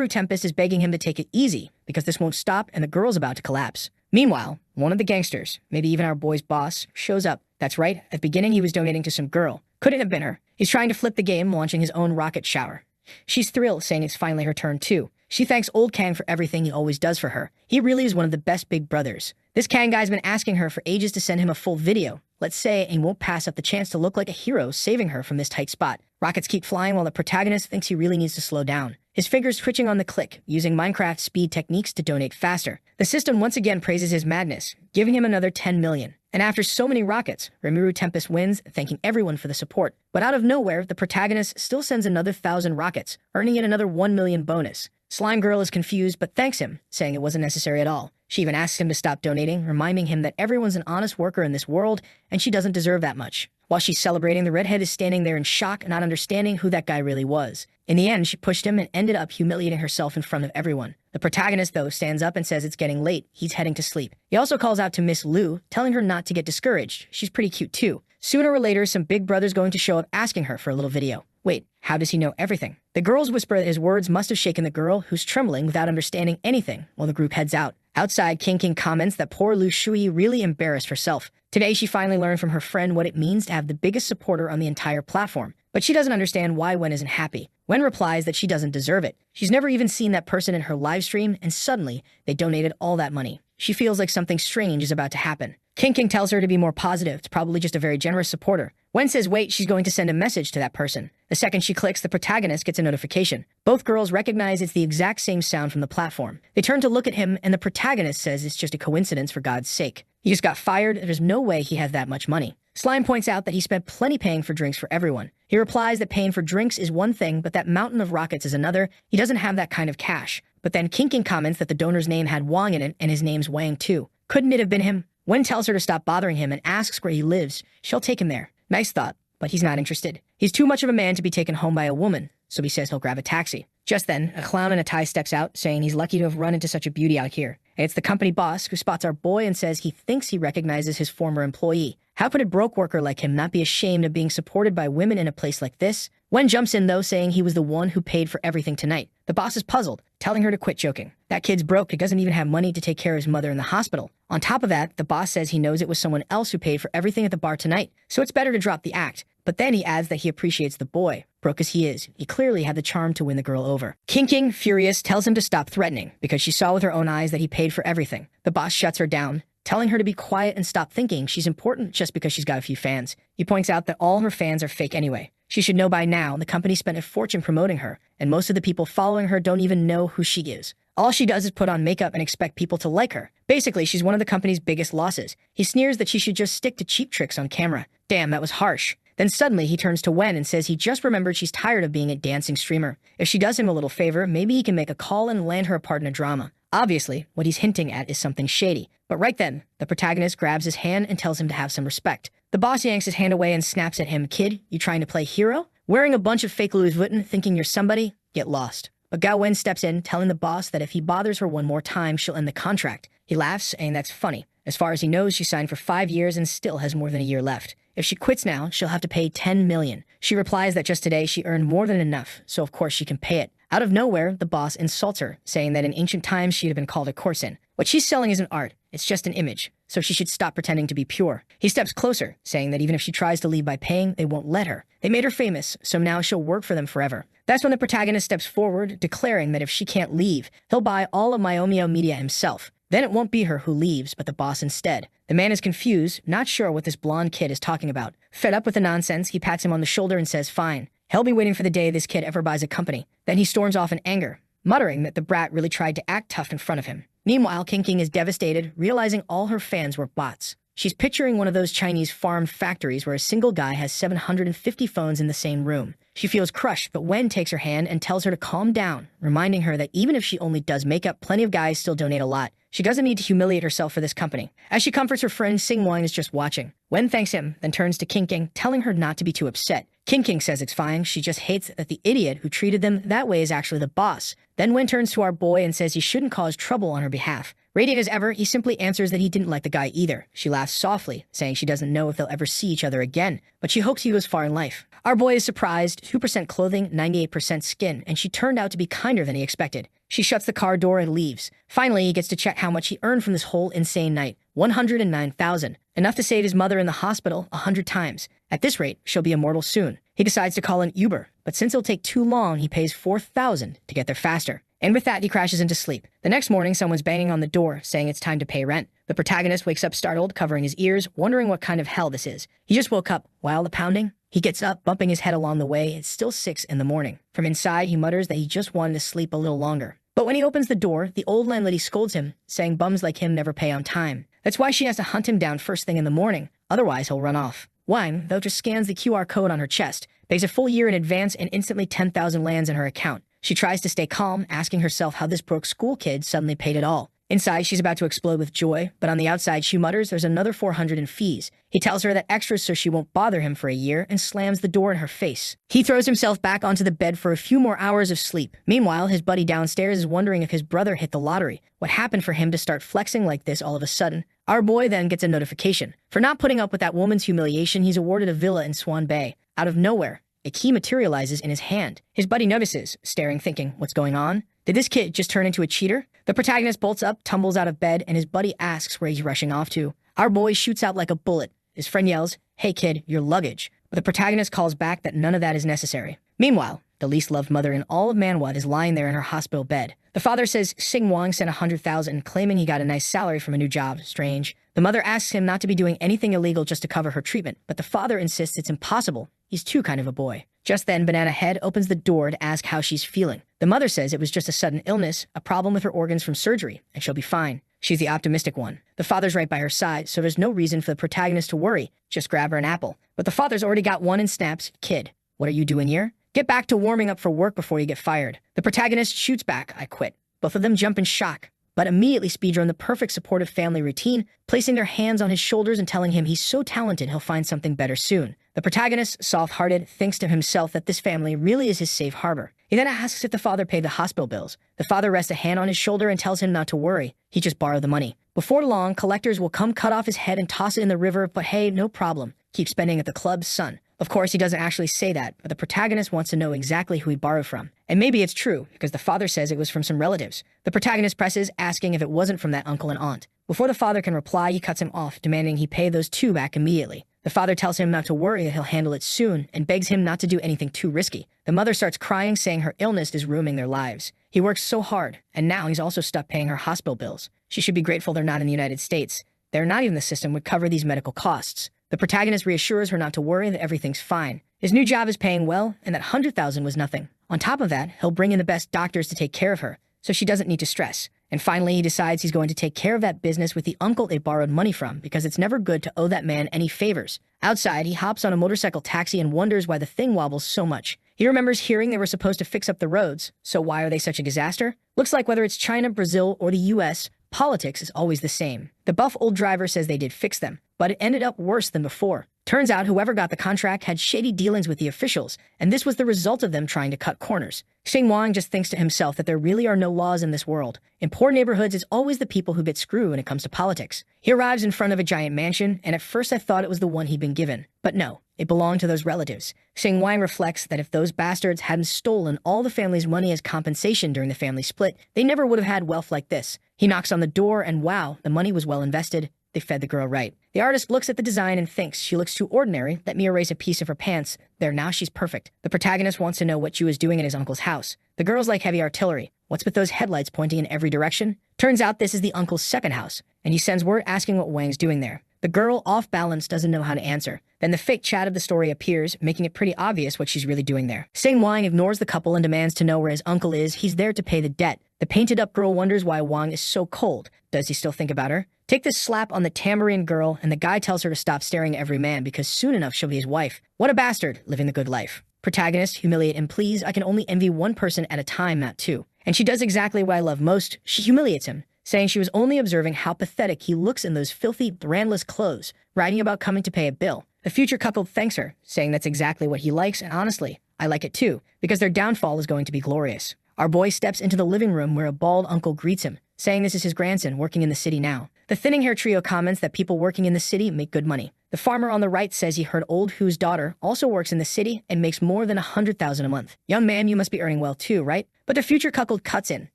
Tempest is begging him to take it easy because this won't stop and the girl's about to collapse. Meanwhile, one of the gangsters, maybe even our boy's boss, shows up. That's right, at the beginning he was donating to some girl. Couldn't have been her. He's trying to flip the game, launching his own rocket shower. She's thrilled, saying it's finally her turn too. She thanks old Kang for everything he always does for her. He really is one of the best big brothers. This Kang guy's been asking her for ages to send him a full video, let's say, and won't pass up the chance to look like a hero saving her from this tight spot. Rockets keep flying while the protagonist thinks he really needs to slow down. His fingers twitching on the click, using Minecraft speed techniques to donate faster. The system once again praises his madness, giving him another 10 million. And after so many rockets, Tempest wins, thanking everyone for the support. But out of nowhere, the protagonist still sends another 1,000 rockets, earning yet another 1 million bonus. Slime Girl is confused but thanks him, saying it wasn't necessary at all. She even asks him to stop donating, reminding him that everyone's an honest worker in this world and she doesn't deserve that much. While she's celebrating, the redhead is standing there in shock, not understanding who that guy really was. In the end, she pushed him and ended up humiliating herself in front of everyone. The protagonist, though, stands up and says it's getting late. He's heading to sleep. He also calls out to Miss Lu, telling her not to get discouraged. She's pretty cute, too. Sooner or later, some big brother's going to show up asking her for a little video. Wait, how does he know everything? The girls whisper that his words must have shaken the girl, who's trembling without understanding anything, while the group heads out. Outside, King comments that poor Lu Shui really embarrassed herself. Today, she finally learned from her friend what it means to have the biggest supporter on the entire platform. But she doesn't understand why Wen isn't happy. Wen replies that she doesn't deserve it. She's never even seen that person in her live stream, and suddenly, they donated all that money. She feels like something strange is about to happen. King tells her to be more positive. It's probably just a very generous supporter. Wen says wait, she's going to send a message to that person. The second she clicks, the protagonist gets a notification. Both girls recognize it's the exact same sound from the platform. They turn to look at him, and the protagonist says it's just a coincidence, for God's sake. He just got fired, and there's no way he has that much money. Slime points out that he spent plenty paying for drinks for everyone. He replies that paying for drinks is one thing, but that mountain of rockets is another. He doesn't have that kind of cash. But then King comments that the donor's name had Wang in it, and his name's Wang too. Couldn't it have been him? Wen tells her to stop bothering him and asks where he lives. She'll take him there. Nice thought, but he's not interested. He's too much of a man to be taken home by a woman, so he says he'll grab a taxi. Just then, a clown in a tie steps out, saying he's lucky to have run into such a beauty out here. And it's the company boss who spots our boy and says he thinks he recognizes his former employee. How could a broke worker like him not be ashamed of being supported by women in a place like this? Wen jumps in, though, saying he was the one who paid for everything tonight. The boss is puzzled, telling her to quit joking. That kid's broke. He doesn't even have money to take care of his mother in the hospital. On top of that, the boss says he knows it was someone else who paid for everything at the bar tonight, so it's better to drop the act. But then he adds that he appreciates the boy. Broke as he is, he clearly had the charm to win the girl over. King, furious, tells him to stop threatening, because she saw with her own eyes that he paid for everything. The boss shuts her down, telling her to be quiet and stop thinking she's important just because she's got a few fans. He points out that all her fans are fake anyway. She should know by now the company spent a fortune promoting her, and most of the people following her don't even know who she is. All she does is put on makeup and expect people to like her. Basically, she's one of the company's biggest losses. He sneers that she should just stick to cheap tricks on camera. Damn, that was harsh. Then suddenly he turns to Wen and says he just remembered she's tired of being a dancing streamer. If she does him a little favor, maybe he can make a call and land her a part in a drama. Obviously, what he's hinting at is something shady. But right then, the protagonist grabs his hand and tells him to have some respect. The boss yanks his hand away and snaps at him. Kid, you trying to play hero? Wearing a bunch of fake Louis Vuitton, thinking you're somebody? Get lost. But Gao Wen steps in, telling the boss that if he bothers her one more time, she'll end the contract. He laughs, saying that's funny. As far as he knows, she signed for 5 years and still has more than a year left. If she quits now, she'll have to pay 10 million. She replies that just today she earned more than enough, so of course she can pay it. Out of nowhere, the boss insults her, saying that in ancient times she'd have been called a courtesan. What she's selling isn't art, it's just an image, so she should stop pretending to be pure. He steps closer, saying that even if she tries to leave by paying, they won't let her. They made her famous, so now she'll work for them forever. That's when the protagonist steps forward, declaring that if she can't leave, he'll buy all of Myomio Media himself. Then it won't be her who leaves, but the boss instead. The man is confused, not sure what this blonde kid is talking about. Fed up with the nonsense, he pats him on the shoulder and says, fine. He'll be waiting for the day this kid ever buys a company. Then he storms off in anger, muttering that the brat really tried to act tough in front of him. Meanwhile, King is devastated, realizing all her fans were bots. She's picturing one of those Chinese farm factories where a single guy has 750 phones in the same room. She feels crushed, but Wen takes her hand and tells her to calm down, reminding her that even if she only does makeup, plenty of guys still donate a lot. She doesn't need to humiliate herself for this company. As she comforts her friend, Sing-Wang is just watching. Wen thanks him, then turns to King, telling her not to be too upset. King says it's fine, she just hates that the idiot who treated them that way is actually the boss. Then Wen turns to our boy and says he shouldn't cause trouble on her behalf. Radiant as ever, he simply answers that he didn't like the guy either. She laughs softly, saying she doesn't know if they'll ever see each other again, but she hopes he goes far in life. Our boy is surprised, 2% clothing, 98% skin, and she turned out to be kinder than he expected. She shuts the car door and leaves. Finally, he gets to check how much he earned from this whole insane night. 109,000. Enough to save his mother in the hospital 100 times. At this rate, she'll be immortal soon. He decides to call an Uber, but since it'll take too long, he pays 4,000 to get there faster. And with that, he crashes into sleep. The next morning, someone's banging on the door, saying it's time to pay rent. The protagonist wakes up startled, covering his ears, wondering what kind of hell this is. He just woke up. While the pounding, he gets up, bumping his head along the way. It's still 6 in the morning. From inside, he mutters that he just wanted to sleep a little longer. But when he opens the door, the old landlady scolds him, saying bums like him never pay on time. That's why she has to hunt him down first thing in the morning, otherwise he'll run off. Wang, though, just scans the QR code on her chest, pays a full year in advance, and instantly 10,000 lands in her account. She tries to stay calm, asking herself how this broke school kid suddenly paid it all. Inside, she's about to explode with joy, but on the outside, she mutters there's another 400 in fees. He tells her that extras so she won't bother him for a year and slams the door in her face. He throws himself back onto the bed for a few more hours of sleep. Meanwhile, his buddy downstairs is wondering if his brother hit the lottery. What happened for him to start flexing like this all of a sudden? Our boy then gets a notification. For not putting up with that woman's humiliation, he's awarded a villa in Swan Bay. Out of nowhere, a key materializes in his hand. His buddy notices, staring, thinking, what's going on? Did this kid just turn into a cheater? The protagonist bolts up, tumbles out of bed, and his buddy asks where he's rushing off to. Our boy shoots out like a bullet. His friend yells, "Hey kid, your luggage." But the protagonist calls back that none of that is necessary. Meanwhile, the least loved mother in all of Manhwa is lying there in her hospital bed. The father says Sing-Wang sent 100,000, claiming he got a nice salary from a new job. Strange. The mother asks him not to be doing anything illegal just to cover her treatment, but the father insists it's impossible. He's too kind of a boy. Just then, Banana Head opens the door to ask how she's feeling. The mother says it was just a sudden illness, a problem with her organs from surgery, and she'll be fine. She's the optimistic one. The father's right by her side, so there's no reason for the protagonist to worry. Just grab her an apple. But the father's already got one and snaps, "Kid, what are you doing here? Get back to warming up for work before you get fired." The protagonist shoots back, "I quit." Both of them jump in shock, but immediately speedrun the perfect supportive family routine, placing their hands on his shoulders and telling him he's so talented he'll find something better soon. The protagonist, soft-hearted, thinks to himself that this family really is his safe harbor. He then asks if the father paid the hospital bills. The father rests a hand on his shoulder and tells him not to worry. He just borrowed the money. Before long, collectors will come cut off his head and toss it in the river, but hey, no problem. Keep spending at the club, son. Of course, he doesn't actually say that, but the protagonist wants to know exactly who he borrowed from. And maybe it's true, because the father says it was from some relatives. The protagonist presses, asking if it wasn't from that uncle and aunt. Before the father can reply, he cuts him off, demanding he pay those two back immediately. The father tells him not to worry, that he'll handle it soon, and begs him not to do anything too risky. The mother starts crying, saying her illness is ruining their lives. He works so hard, and now he's also stuck paying her hospital bills. She should be grateful they're not in the United States. They're not even the system would cover these medical costs. The protagonist reassures her not to worry, that everything's fine. His new job is paying well, and that 100,000 was nothing. On top of that, he'll bring in the best doctors to take care of her, so she doesn't need to stress. And finally, he decides he's going to take care of that business with the uncle they borrowed money from, because it's never good to owe that man any favors. Outside, he hops on a motorcycle taxi and wonders why the thing wobbles so much. He remembers hearing they were supposed to fix up the roads, so why are they such a disaster? Looks like whether it's China, Brazil, or the US, politics is always the same. The buff old driver says they did fix them, but it ended up worse than before. Turns out whoever got the contract had shady dealings with the officials, and this was the result of them trying to cut corners. Sing-Wang just thinks to himself that there really are no laws in this world. In poor neighborhoods, it's always the people who get screwed when it comes to politics. He arrives in front of a giant mansion, and at first I thought it was the one he'd been given. But no, it belonged to those relatives. Sing-Wang reflects that if those bastards hadn't stolen all the family's money as compensation during the family split, they never would have had wealth like this. He knocks on the door, and wow, the money was well invested. They fed the girl right. The artist looks at the design and thinks she looks too ordinary. Let me erase a piece of her pants. There, now she's perfect. The protagonist wants to know what she was doing in his uncle's house. The girl's like heavy artillery. What's with those headlights pointing in every direction? Turns out this is the uncle's second house, and he sends word asking what Wang's doing there. The girl, off balance, doesn't know how to answer. Then the fake chat of the story appears, making it pretty obvious what she's really doing there. Sing-Wang ignores the couple and demands to know where his uncle is. He's there to pay the debt. The painted-up girl wonders why Wang is so cold. Does he still think about her? Take this slap on the tambourine girl, and the guy tells her to stop staring at every man because soon enough she'll be his wife. What a bastard, living the good life. Protagonist, humiliate him please, I can only envy one person at a time, not two. And she does exactly what I love most, she humiliates him, saying she was only observing how pathetic he looks in those filthy, brandless clothes, writing about coming to pay a bill. The future couple thanks her, saying that's exactly what he likes, and honestly, I like it too, because their downfall is going to be glorious. Our boy steps into the living room where a bald uncle greets him, saying this is his grandson working in the city now. The thinning hair trio comments that people working in the city make good money. The farmer on the right says he heard old Hu's daughter also works in the city and makes more than $100,000 a month. Young man, you must be earning well too, right? But the future couple cuts in,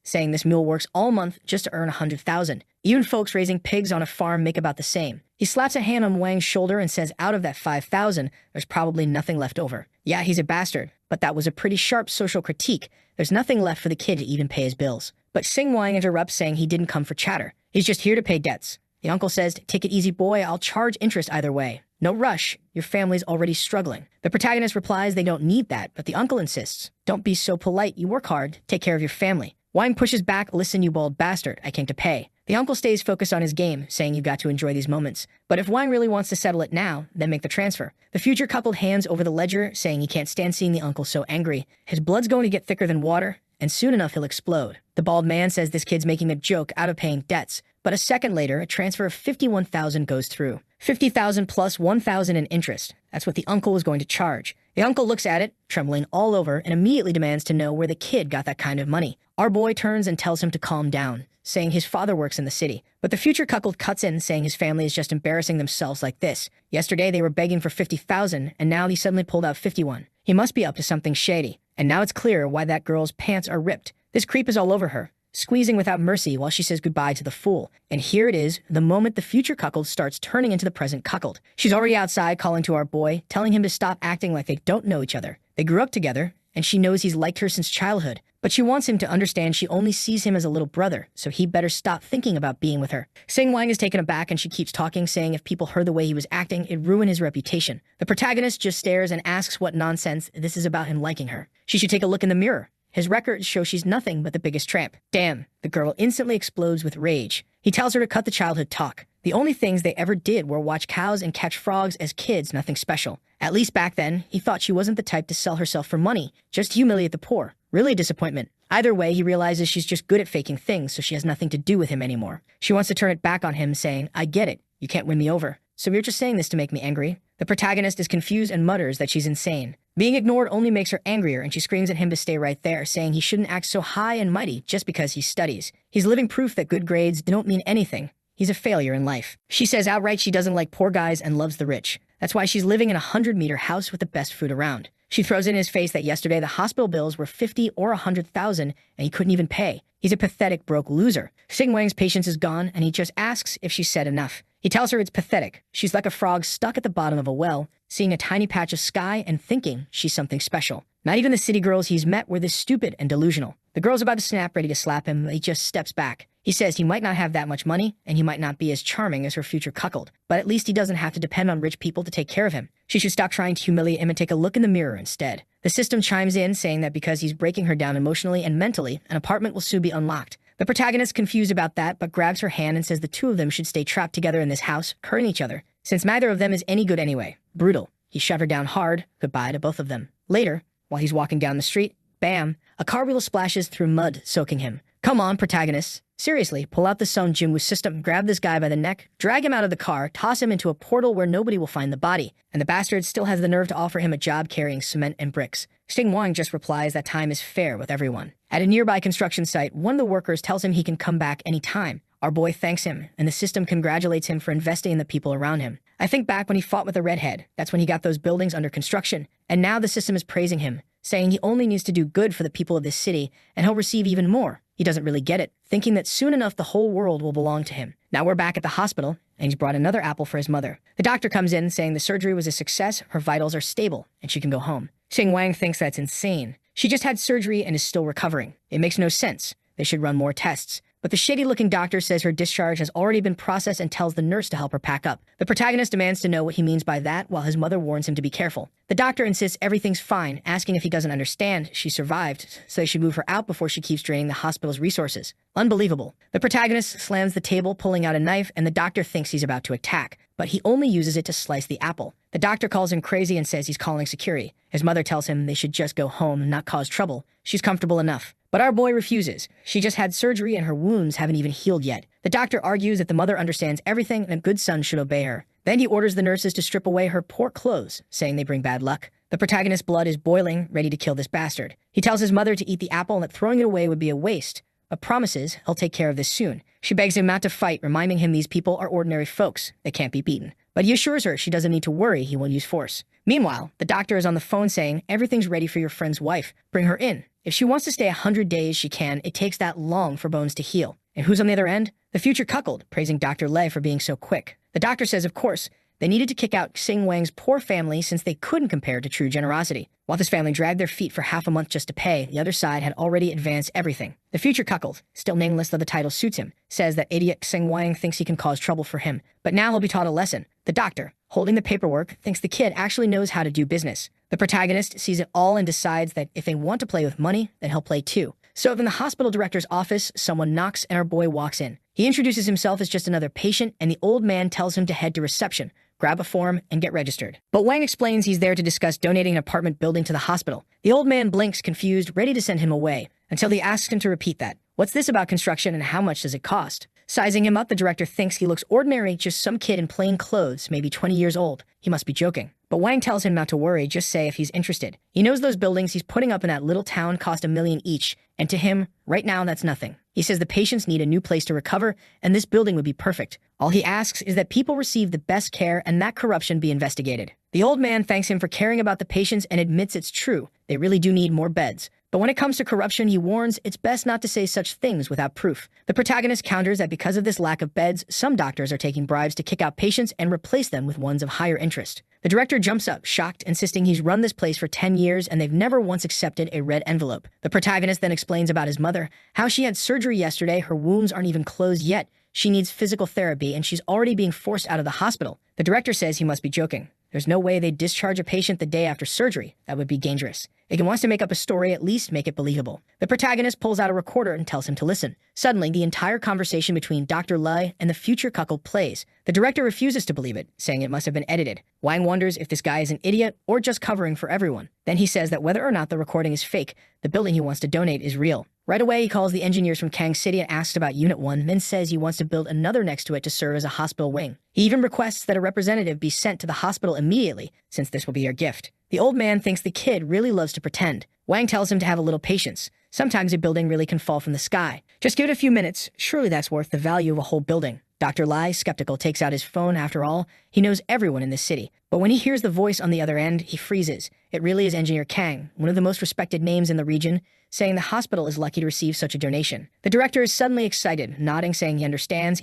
saying this mule works all month just to earn $100,000. Even folks raising pigs on a farm make about the same. He slaps a hand on Wang's shoulder and says out of that $5,000, there's probably nothing left over. Yeah, he's a bastard, but that was a pretty sharp social critique. There's nothing left for the kid to even pay his bills. But Sing Wang interrupts, saying he didn't come for chatter. He's just here to pay debts. The uncle says, take it easy, boy, I'll charge interest either way. No rush, your family's already struggling. The protagonist replies they don't need that, but the uncle insists. Don't be so polite, you work hard, take care of your family. Wang pushes back, listen you bald bastard, I came to pay. The uncle stays focused on his game, saying you've got to enjoy these moments. But if Wang really wants to settle it now, then make the transfer. The future couple hands over the ledger, saying he can't stand seeing the uncle so angry. His blood's going to get thicker than water, and soon enough he'll explode. The bald man says this kid's making a joke out of paying debts, but a second later, a transfer of $51,000 goes through. $50,000 plus $1,000 in interest. That's what the uncle was going to charge. The uncle looks at it, trembling all over, and immediately demands to know where the kid got that kind of money. Our boy turns and tells him to calm down, saying his father works in the city. But the future couple cuts in, saying his family is just embarrassing themselves like this. Yesterday they were begging for $50,000, and now he suddenly pulled out $51,000. He must be up to something shady. And now it's clear why that girl's pants are ripped. This creep is all over her, squeezing without mercy while she says goodbye to the fool. And here it is, the moment the future cuckold starts turning into the present cuckold. She's already outside calling to our boy, telling him to stop acting like they don't know each other. They grew up together, and she knows he's liked her since childhood. But she wants him to understand she only sees him as a little brother, so he better stop thinking about being with her. Sing Wang is taken aback and she keeps talking, saying if people heard the way he was acting, it'd ruin his reputation. The protagonist just stares and asks what nonsense this is about him liking her. She should take a look in the mirror. His records show she's nothing but the biggest tramp. Damn, the girl instantly explodes with rage. He tells her to cut the childhood talk. The only things they ever did were watch cows and catch frogs as kids, nothing special. At least back then, he thought she wasn't the type to sell herself for money, just to humiliate the poor. Really a disappointment. Either way, he realizes she's just good at faking things, so she has nothing to do with him anymore. She wants to turn it back on him, saying, I get it, you can't win me over. So you're just saying this to make me angry? The protagonist is confused and mutters that she's insane. Being ignored only makes her angrier, and she screams at him to stay right there, saying he shouldn't act so high and mighty just because he studies. He's living proof that good grades don't mean anything. He's a failure in life. She says outright she doesn't like poor guys and loves the rich. That's why she's living in a 100-meter house with the best food around. She throws in his face that yesterday the hospital bills were $50,000 or $100,000 and he couldn't even pay. He's a pathetic, broke loser. Sing Wang's patience is gone and he just asks if she said enough. He tells her it's pathetic. She's like a frog stuck at the bottom of a well, seeing a tiny patch of sky and thinking she's something special. Not even the city girls he's met were this stupid and delusional. The girl's about to snap, ready to slap him, but he just steps back. He says he might not have that much money, and he might not be as charming as her future cuckold, but at least he doesn't have to depend on rich people to take care of him. She should stop trying to humiliate him and take a look in the mirror instead. The system chimes in, saying that because he's breaking her down emotionally and mentally, an apartment will soon be unlocked. The protagonist confused about that, but grabs her hand and says the two of them should stay trapped together in this house, hurting each other, since neither of them is any good anyway. Brutal. He shoved her down hard, goodbye to both of them. Later, while he's walking down the street, bam, a car wheel splashes through mud, soaking him. Come on, protagonist. Seriously, pull out the Song Jinwoo system, grab this guy by the neck, drag him out of the car, toss him into a portal where nobody will find the body, and the bastard still has the nerve to offer him a job carrying cement and bricks. Sing Wang just replies that time is fair with everyone. At a nearby construction site, one of the workers tells him he can come back any time. Our boy thanks him, and the system congratulates him for investing in the people around him. I think back when he fought with a redhead. That's when he got those buildings under construction, and now the system is praising him, saying he only needs to do good for the people of this city, and he'll receive even more. He doesn't really get it, thinking that soon enough the whole world will belong to him. Now we're back at the hospital, and he's brought another apple for his mother. The doctor comes in, saying the surgery was a success, her vitals are stable, and she can go home. Sing Wang thinks that's insane. She just had surgery and is still recovering. It makes no sense. They should run more tests. but the shady-looking doctor says her discharge has already been processed and tells the nurse to help her pack up. The protagonist demands to know what he means by that, while his mother warns him to be careful. The doctor insists everything's fine, asking if he doesn't understand she survived, so they should move her out before she keeps draining the hospital's resources. Unbelievable. The protagonist slams the table, pulling out a knife, and the doctor thinks he's about to attack, but he only uses it to slice the apple. The doctor calls him crazy and says he's calling security. His mother tells him they should just go home and not cause trouble. She's comfortable enough. But our boy refuses. She just had surgery and her wounds haven't even healed yet. The doctor argues that the mother understands everything and a good son should obey her. Then he orders the nurses to strip away her poor clothes, saying they bring bad luck. The protagonist's blood is boiling, ready to kill this bastard. He tells his mother to eat the apple and that throwing it away would be a waste, but promises he'll take care of this soon. She begs him not to fight, reminding him these people are ordinary folks. They can't be beaten. But he assures her she doesn't need to worry, he won't use force. Meanwhile, the doctor is on the phone saying, everything's ready for your friend's wife. Bring her in. If she wants to stay 100 days, she can. It takes that long for bones to heal. And who's on the other end? The future cuckold, praising Dr. Lei for being so quick. The doctor says, of course, they needed to kick out Xing Wang's poor family since they couldn't compare to true generosity. While this family dragged their feet for half a month just to pay, the other side had already advanced everything. The future cuckold, still nameless though the title suits him, says that idiot Xing Wang thinks he can cause trouble for him, but now he'll be taught a lesson. The doctor, holding the paperwork, thinks the kid actually knows how to do business. The protagonist sees it all and decides that if they want to play with money, then he'll play too. So in the hospital director's office, someone knocks and our boy walks in. He introduces himself as just another patient, and the old man tells him to head to reception, grab a form, and get registered. But Wang explains he's there to discuss donating an apartment building to the hospital. The old man blinks, confused, ready to send him away, until he asks him to repeat that. What's this about construction and how much does it cost? Sizing him up, the director thinks he looks ordinary, just some kid in plain clothes, maybe 20 years old. He must be joking. But Wang tells him not to worry, just say if he's interested. He knows those buildings he's putting up in that little town cost $1 million each, and to him, right now, that's nothing. He says the patients need a new place to recover, and this building would be perfect. All he asks is that people receive the best care and that corruption be investigated. The old man thanks him for caring about the patients and admits it's true. They really do need more beds. But when it comes to corruption, he warns it's best not to say such things without proof. The protagonist counters that because of this lack of beds, some doctors are taking bribes to kick out patients and replace them with ones of higher interest. The director jumps up, shocked, insisting he's run this place for 10 years and they've never once accepted a red envelope. The protagonist then explains about his mother, how she had surgery yesterday, her wounds aren't even closed yet, she needs physical therapy, and she's already being forced out of the hospital. The director says he must be joking. There's no way they'd discharge a patient the day after surgery. That would be dangerous. If he wants to make up a story, at least make it believable. The protagonist pulls out a recorder and tells him to listen. Suddenly, the entire conversation between Dr. Lei and the future cuckold plays. The director refuses to believe it, saying it must have been edited. Wang wonders if this guy is an idiot or just covering for everyone. Then he says that whether or not the recording is fake, the building he wants to donate is real. Right away, he calls the engineers from Kang City and asks about Unit 1, then says he wants to build another next to it to serve as a hospital wing. He even requests that a representative be sent to the hospital immediately, since this will be their gift. The old man thinks the kid really loves to pretend. Wang tells him to have a little patience. Sometimes a building really can fall from the sky. Just give it a few minutes. Surely that's worth the value of a whole building. Dr. Lai, skeptical, takes out his phone. After all, he knows everyone in this city. But when he hears the voice on the other end, he freezes. It really is Engineer Kang, one of the most respected names in the region, saying the hospital is lucky to receive such a donation. The director is suddenly excited, nodding, saying he understands,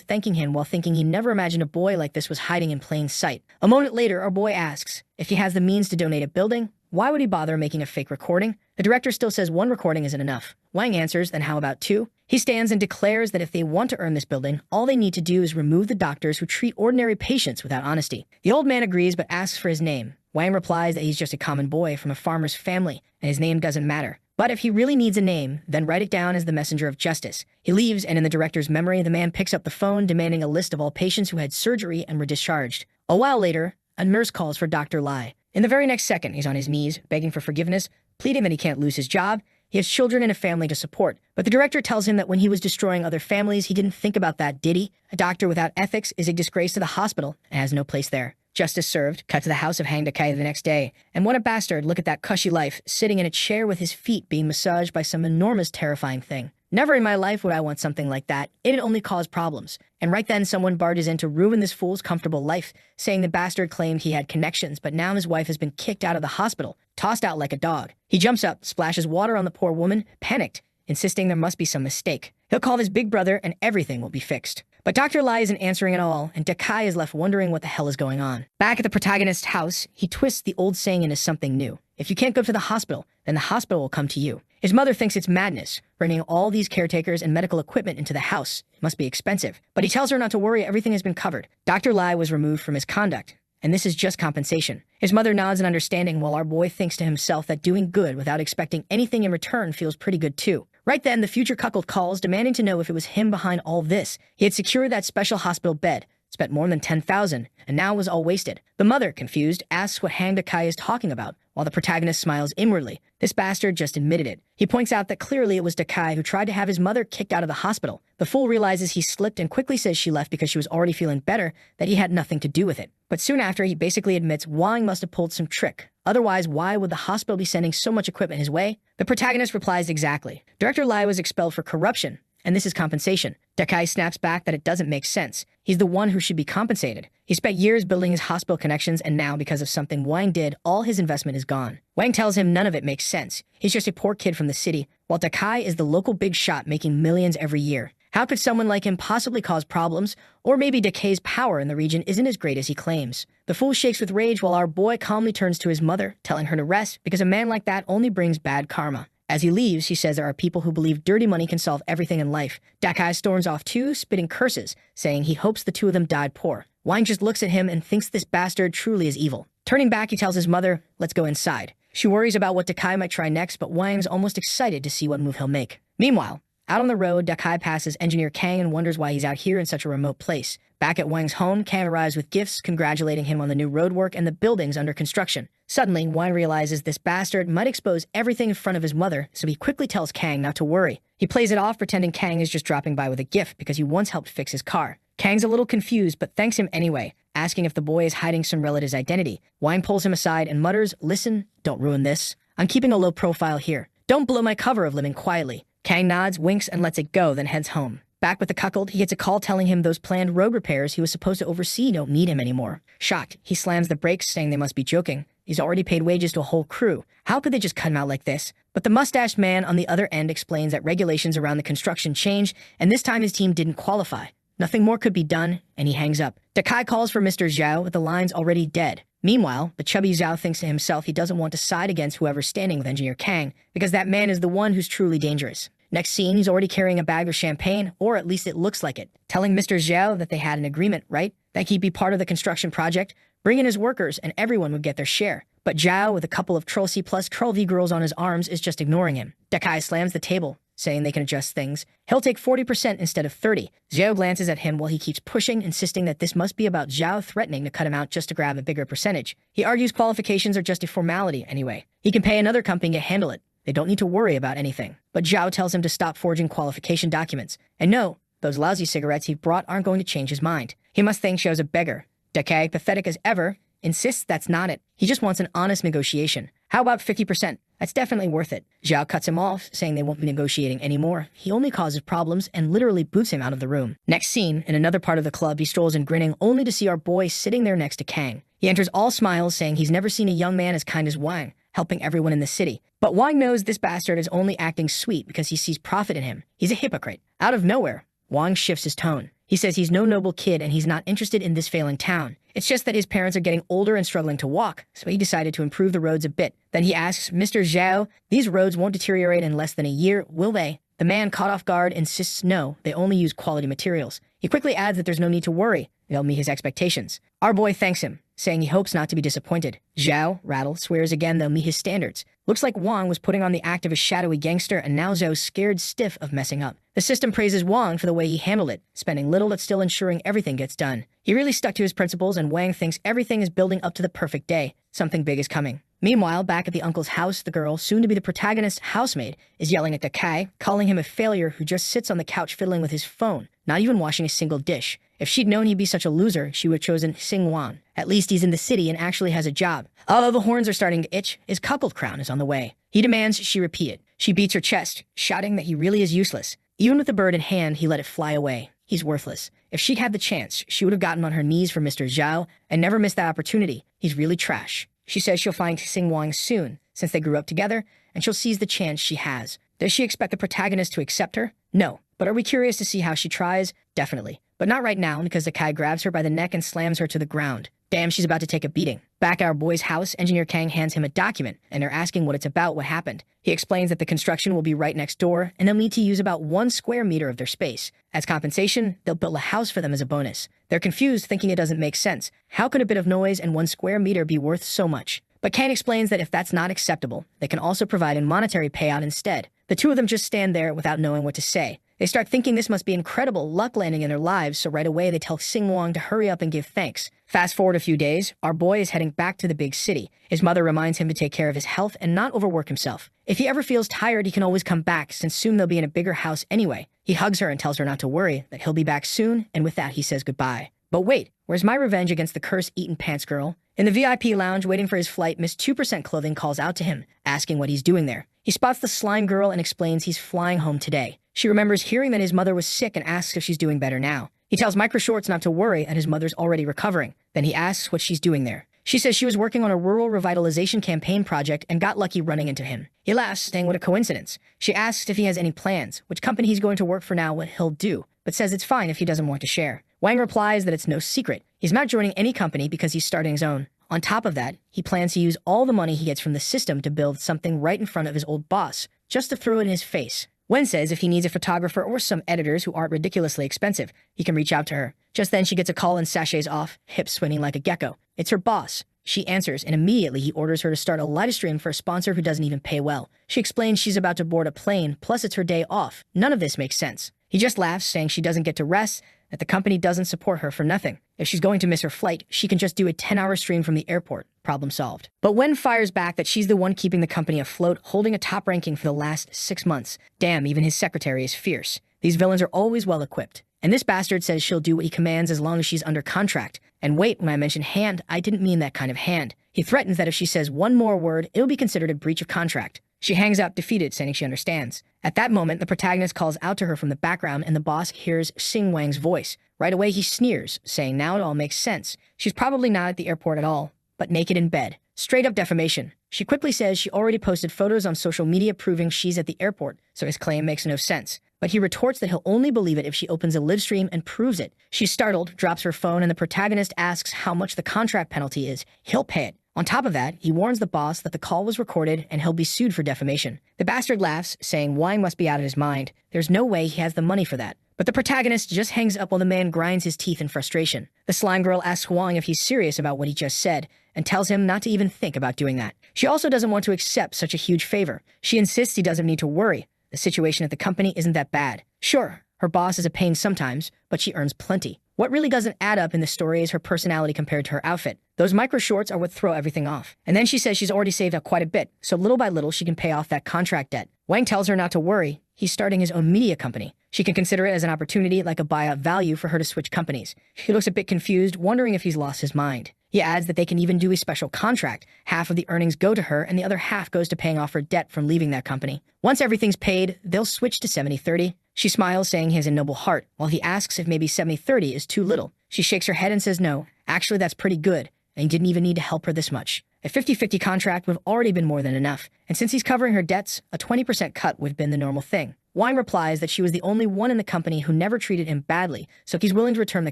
thanking him while thinking he never imagined a boy like this was hiding in plain sight. A moment later, our boy asks if he has the means to donate a building. Why would he bother making a fake recording? The director still says one recording isn't enough. Wang answers, then how about two? He stands and declares that if they want to earn this building, all they need to do is remove the doctors who treat ordinary patients without honesty. The old man agrees but asks for his name. Wang replies that he's just a common boy from a farmer's family, and his name doesn't matter. But if he really needs a name, then write it down as the messenger of justice. He leaves, and in the director's memory, the man picks up the phone, demanding a list of all patients who had surgery and were discharged. A while later, a nurse calls for Dr. Lai. In the very next second, he's on his knees, begging for forgiveness, pleading that he can't lose his job. He has children and a family to support. But the director tells him that when he was destroying other families, he didn't think about that, did he? A doctor without ethics is a disgrace to the hospital and has no place there. Justice served, cut to the house of Hang Dakai the next day. And what a bastard, look at that cushy life, sitting in a chair with his feet being massaged by some enormous terrifying thing. Never in my life would I want something like that. It'd only cause problems. And right then someone barges in to ruin this fool's comfortable life, saying the bastard claimed he had connections, but now his wife has been kicked out of the hospital, tossed out like a dog. He jumps up, splashes water on the poor woman, panicked, insisting there must be some mistake. He'll call his big brother and everything will be fixed. But Dr. Lai isn't answering at all, and Dakai is left wondering what the hell is going on. Back at the protagonist's house, he twists the old saying into something new. If you can't go to the hospital, then the hospital will come to you. His mother thinks it's madness, bringing all these caretakers and medical equipment into the house. It must be expensive. But he tells her not to worry, everything has been covered. Dr. Lai was removed from his conduct, and this is just compensation. His mother nods in understanding while our boy thinks to himself that doing good without expecting anything in return feels pretty good too. Right then, the future cuckold calls, demanding to know if it was him behind all this. He had secured that special hospital bed, spent more than 10,000, and now was all wasted. The mother, confused, asks what Hang Dakai is talking about, while the protagonist smiles inwardly. This bastard just admitted it. He points out that clearly it was Dakai who tried to have his mother kicked out of the hospital. The fool realizes he slipped and quickly says she left because she was already feeling better, that he had nothing to do with it. But soon after, he basically admits Wang must have pulled some trick. Otherwise, why would the hospital be sending so much equipment his way? The protagonist replies exactly. Director Lai was expelled for corruption, and this is compensation. Dakai snaps back that it doesn't make sense. He's the one who should be compensated. He spent years building his hospital connections, and now, because of something Wang did, all his investment is gone. Wang tells him none of it makes sense. He's just a poor kid from the city, while Dakai is the local big shot making millions every year. How could someone like him possibly cause problems? Or maybe Dakai's power in the region isn't as great as he claims. The fool shakes with rage while our boy calmly turns to his mother, telling her to rest because a man like that only brings bad karma. As he leaves, he says there are people who believe dirty money can solve everything in life. Dakai storms off too, spitting curses, saying he hopes the two of them died poor. Wang just looks at him and thinks this bastard truly is evil. Turning back, he tells his mother, let's go inside. She worries about what Dakai might try next, but Wang's almost excited to see what move he'll make. Meanwhile, out on the road, Dakai passes Engineer Kang and wonders why he's out here in such a remote place. Back at Wang's home, Kang arrives with gifts, congratulating him on the new roadwork and the buildings under construction. Suddenly, Wang realizes this bastard might expose everything in front of his mother, so he quickly tells Kang not to worry. He plays it off, pretending Kang is just dropping by with a gift because he once helped fix his car. Kang's a little confused, but thanks him anyway, asking if the boy is hiding some relative's identity. Wang pulls him aside and mutters, listen, don't ruin this. I'm keeping a low profile here. Don't blow my cover of living quietly. Kang nods, winks, and lets it go, then heads home. Back with the cuckold, he gets a call telling him those planned road repairs he was supposed to oversee don't need him anymore. Shocked, he slams the brakes, saying they must be joking. He's already paid wages to a whole crew. How could they just cut him out like this? But the mustached man on the other end explains that regulations around the construction changed, and this time his team didn't qualify. Nothing more could be done, and he hangs up. Dakai calls for Mr. Zhao, with the lines already dead. Meanwhile, the chubby Zhao thinks to himself he doesn't want to side against whoever's standing with Engineer Kang, because that man is the one who's truly dangerous. Next scene, he's already carrying a bag of champagne, or at least it looks like it, telling Mr. Zhao that they had an agreement, right? That he'd be part of the construction project, bring in his workers, and everyone would get their share. But Zhao, with a couple of Troll C plus Troll V girls on his arms, is just ignoring him. Dakai slams the table, saying they can adjust things. He'll take 40% instead of 30%. Zhao glances at him while he keeps pushing, insisting that this must be about Zhao threatening to cut him out just to grab a bigger percentage. He argues qualifications are just a formality anyway. He can pay another company to handle it. They don't need to worry about anything. But Zhao tells him to stop forging qualification documents. And no, those lousy cigarettes he brought aren't going to change his mind. He must think Zhao's a beggar. Dakai, pathetic as ever, insists that's not it. He just wants an honest negotiation. How about 50%? That's definitely worth it. Zhao cuts him off, saying they won't be negotiating anymore. He only causes problems and literally boots him out of the room. Next scene, in another part of the club, he strolls in grinning, only to see our boy sitting there next to Kang. He enters all smiles, saying he's never seen a young man as kind as Wang, helping everyone in the city. But Wang knows this bastard is only acting sweet because he sees profit in him. He's a hypocrite. Out of nowhere, Wang shifts his tone. He says he's no noble kid and he's not interested in this failing town. It's just that his parents are getting older and struggling to walk, so he decided to improve the roads a bit. Then he asks, Mr. Zhao, these roads won't deteriorate in less than a year, will they? The man, caught off guard, insists no, they only use quality materials. He quickly adds that there's no need to worry. They'll meet his expectations. Our boy thanks him, saying he hopes not to be disappointed. Zhao, rattled, swears again they'll meet his standards. Looks like Wang was putting on the act of a shadowy gangster, and now Zhou's scared stiff of messing up. The system praises Wang for the way he handled it, spending little but still ensuring everything gets done. He really stuck to his principles, and Wang thinks everything is building up to the perfect day. Something big is coming. Meanwhile, back at the uncle's house, the girl, soon to be the protagonist's housemaid, is yelling at Dakai, calling him a failure who just sits on the couch fiddling with his phone, not even washing a single dish. If she'd known he'd be such a loser, she would have chosen Xingwan. At least he's in the city and actually has a job. Although the horns are starting to itch, his cuckold crown is on the way. He demands she repeat it. She beats her chest, shouting that he really is useless. Even with the bird in hand, he let it fly away. He's worthless. If she'd had the chance, she would have gotten on her knees for Mr. Zhao and never missed that opportunity. He's really trash. She says she'll find Xingwang soon, since they grew up together, and she'll seize the chance she has. Does she expect the protagonist to accept her? No. But are we curious to see how she tries? Definitely. But not right now, because the Kai grabs her by the neck and slams her to the ground. Damn, she's about to take a beating. Back at our boy's house, Engineer Kang hands him a document, and they're asking what it's about, what happened. He explains that the construction will be right next door, and they'll need to use about 1 square meter of their space. As compensation, they'll build a house for them as a bonus. They're confused, thinking it doesn't make sense. How could a bit of noise and 1 square meter be worth so much? But Kang explains that if that's not acceptable, they can also provide a monetary payout instead. The two of them just stand there without knowing what to say. They start thinking this must be incredible luck landing in their lives, so right away they tell Sing Wong to hurry up and give thanks. Fast forward a few days, our boy is heading back to the big city. His mother reminds him to take care of his health and not overwork himself. If he ever feels tired, he can always come back, since soon they'll be in a bigger house anyway. He hugs her and tells her not to worry, that he'll be back soon, and with that he says goodbye. But wait, where's my revenge against the curse-eaten pants girl? In the VIP lounge waiting for his flight, Miss 2% Clothing calls out to him, asking what he's doing there. He spots the slime girl and explains he's flying home today. She remembers hearing that his mother was sick and asks if she's doing better now. He tells Micro Shorts not to worry and his mother's already recovering. Then he asks what she's doing there. She says she was working on a rural revitalization campaign project and got lucky running into him. He laughs, saying what a coincidence. She asks if he has any plans, which company he's going to work for now, what he'll do, but says it's fine if he doesn't want to share. Wang replies that it's no secret. He's not joining any company because he's starting his own. On top of that, he plans to use all the money he gets from the system to build something right in front of his old boss, just to throw it in his face. Wen says if he needs a photographer or some editors who aren't ridiculously expensive, he can reach out to her. Just then she gets a call and sachets off, hips swinging like a gecko. It's her boss. She answers, and immediately he orders her to start a live stream for a sponsor who doesn't even pay well. She explains she's about to board a plane, plus it's her day off. None of this makes sense. He just laughs, saying she doesn't get to rest, that the company doesn't support her for nothing. If she's going to miss her flight, she can just do a 10-hour stream from the airport. Problem solved. But Wen fires back that she's the one keeping the company afloat, holding a top ranking for the last 6 months. Damn, even his secretary is fierce. These villains are always well equipped. And this bastard says she'll do what he commands as long as she's under contract. And wait, when I mentioned hand, I didn't mean that kind of hand. He threatens that if she says one more word, it'll be considered a breach of contract. She hangs up, defeated, saying she understands. At that moment, the protagonist calls out to her from the background, and the boss hears Sing Wang's voice. Right away, he sneers, saying now it all makes sense. She's probably not at the airport at all, but naked in bed. Straight up defamation. She quickly says she already posted photos on social media proving she's at the airport, so his claim makes no sense. But he retorts that he'll only believe it if she opens a live stream and proves it. She's startled, drops her phone, and the protagonist asks how much the contract penalty is. He'll pay it. On top of that, he warns the boss that the call was recorded and he'll be sued for defamation. The bastard laughs, saying Wang must be out of his mind. There's no way he has the money for that. But the protagonist just hangs up while the man grinds his teeth in frustration. The slime girl asks Wang if he's serious about what he just said, and tells him not to even think about doing that. She also doesn't want to accept such a huge favor. She insists he doesn't need to worry. The situation at the company isn't that bad. Sure, her boss is a pain sometimes, but she earns plenty. What really doesn't add up in the story is her personality compared to her outfit. Those micro shorts are what throw everything off. And then she says she's already saved up quite a bit, so little by little she can pay off that contract debt. Wang tells her not to worry. He's starting his own media company. She can consider it as an opportunity, like a buyout value for her to switch companies. She looks a bit confused, wondering if he's lost his mind. He adds that they can even do a special contract. Half of the earnings go to her, and the other half goes to paying off her debt from leaving that company. Once everything's paid, they'll switch to 70-30. She smiles, saying he has a noble heart, while he asks if maybe 70-30 is too little. She shakes her head and says no. Actually, that's pretty good, and he didn't even need to help her this much. A 50-50 contract would have already been more than enough, and since he's covering her debts, a 20% cut would have been the normal thing. Wang replies that she was the only one in the company who never treated him badly, so he's willing to return the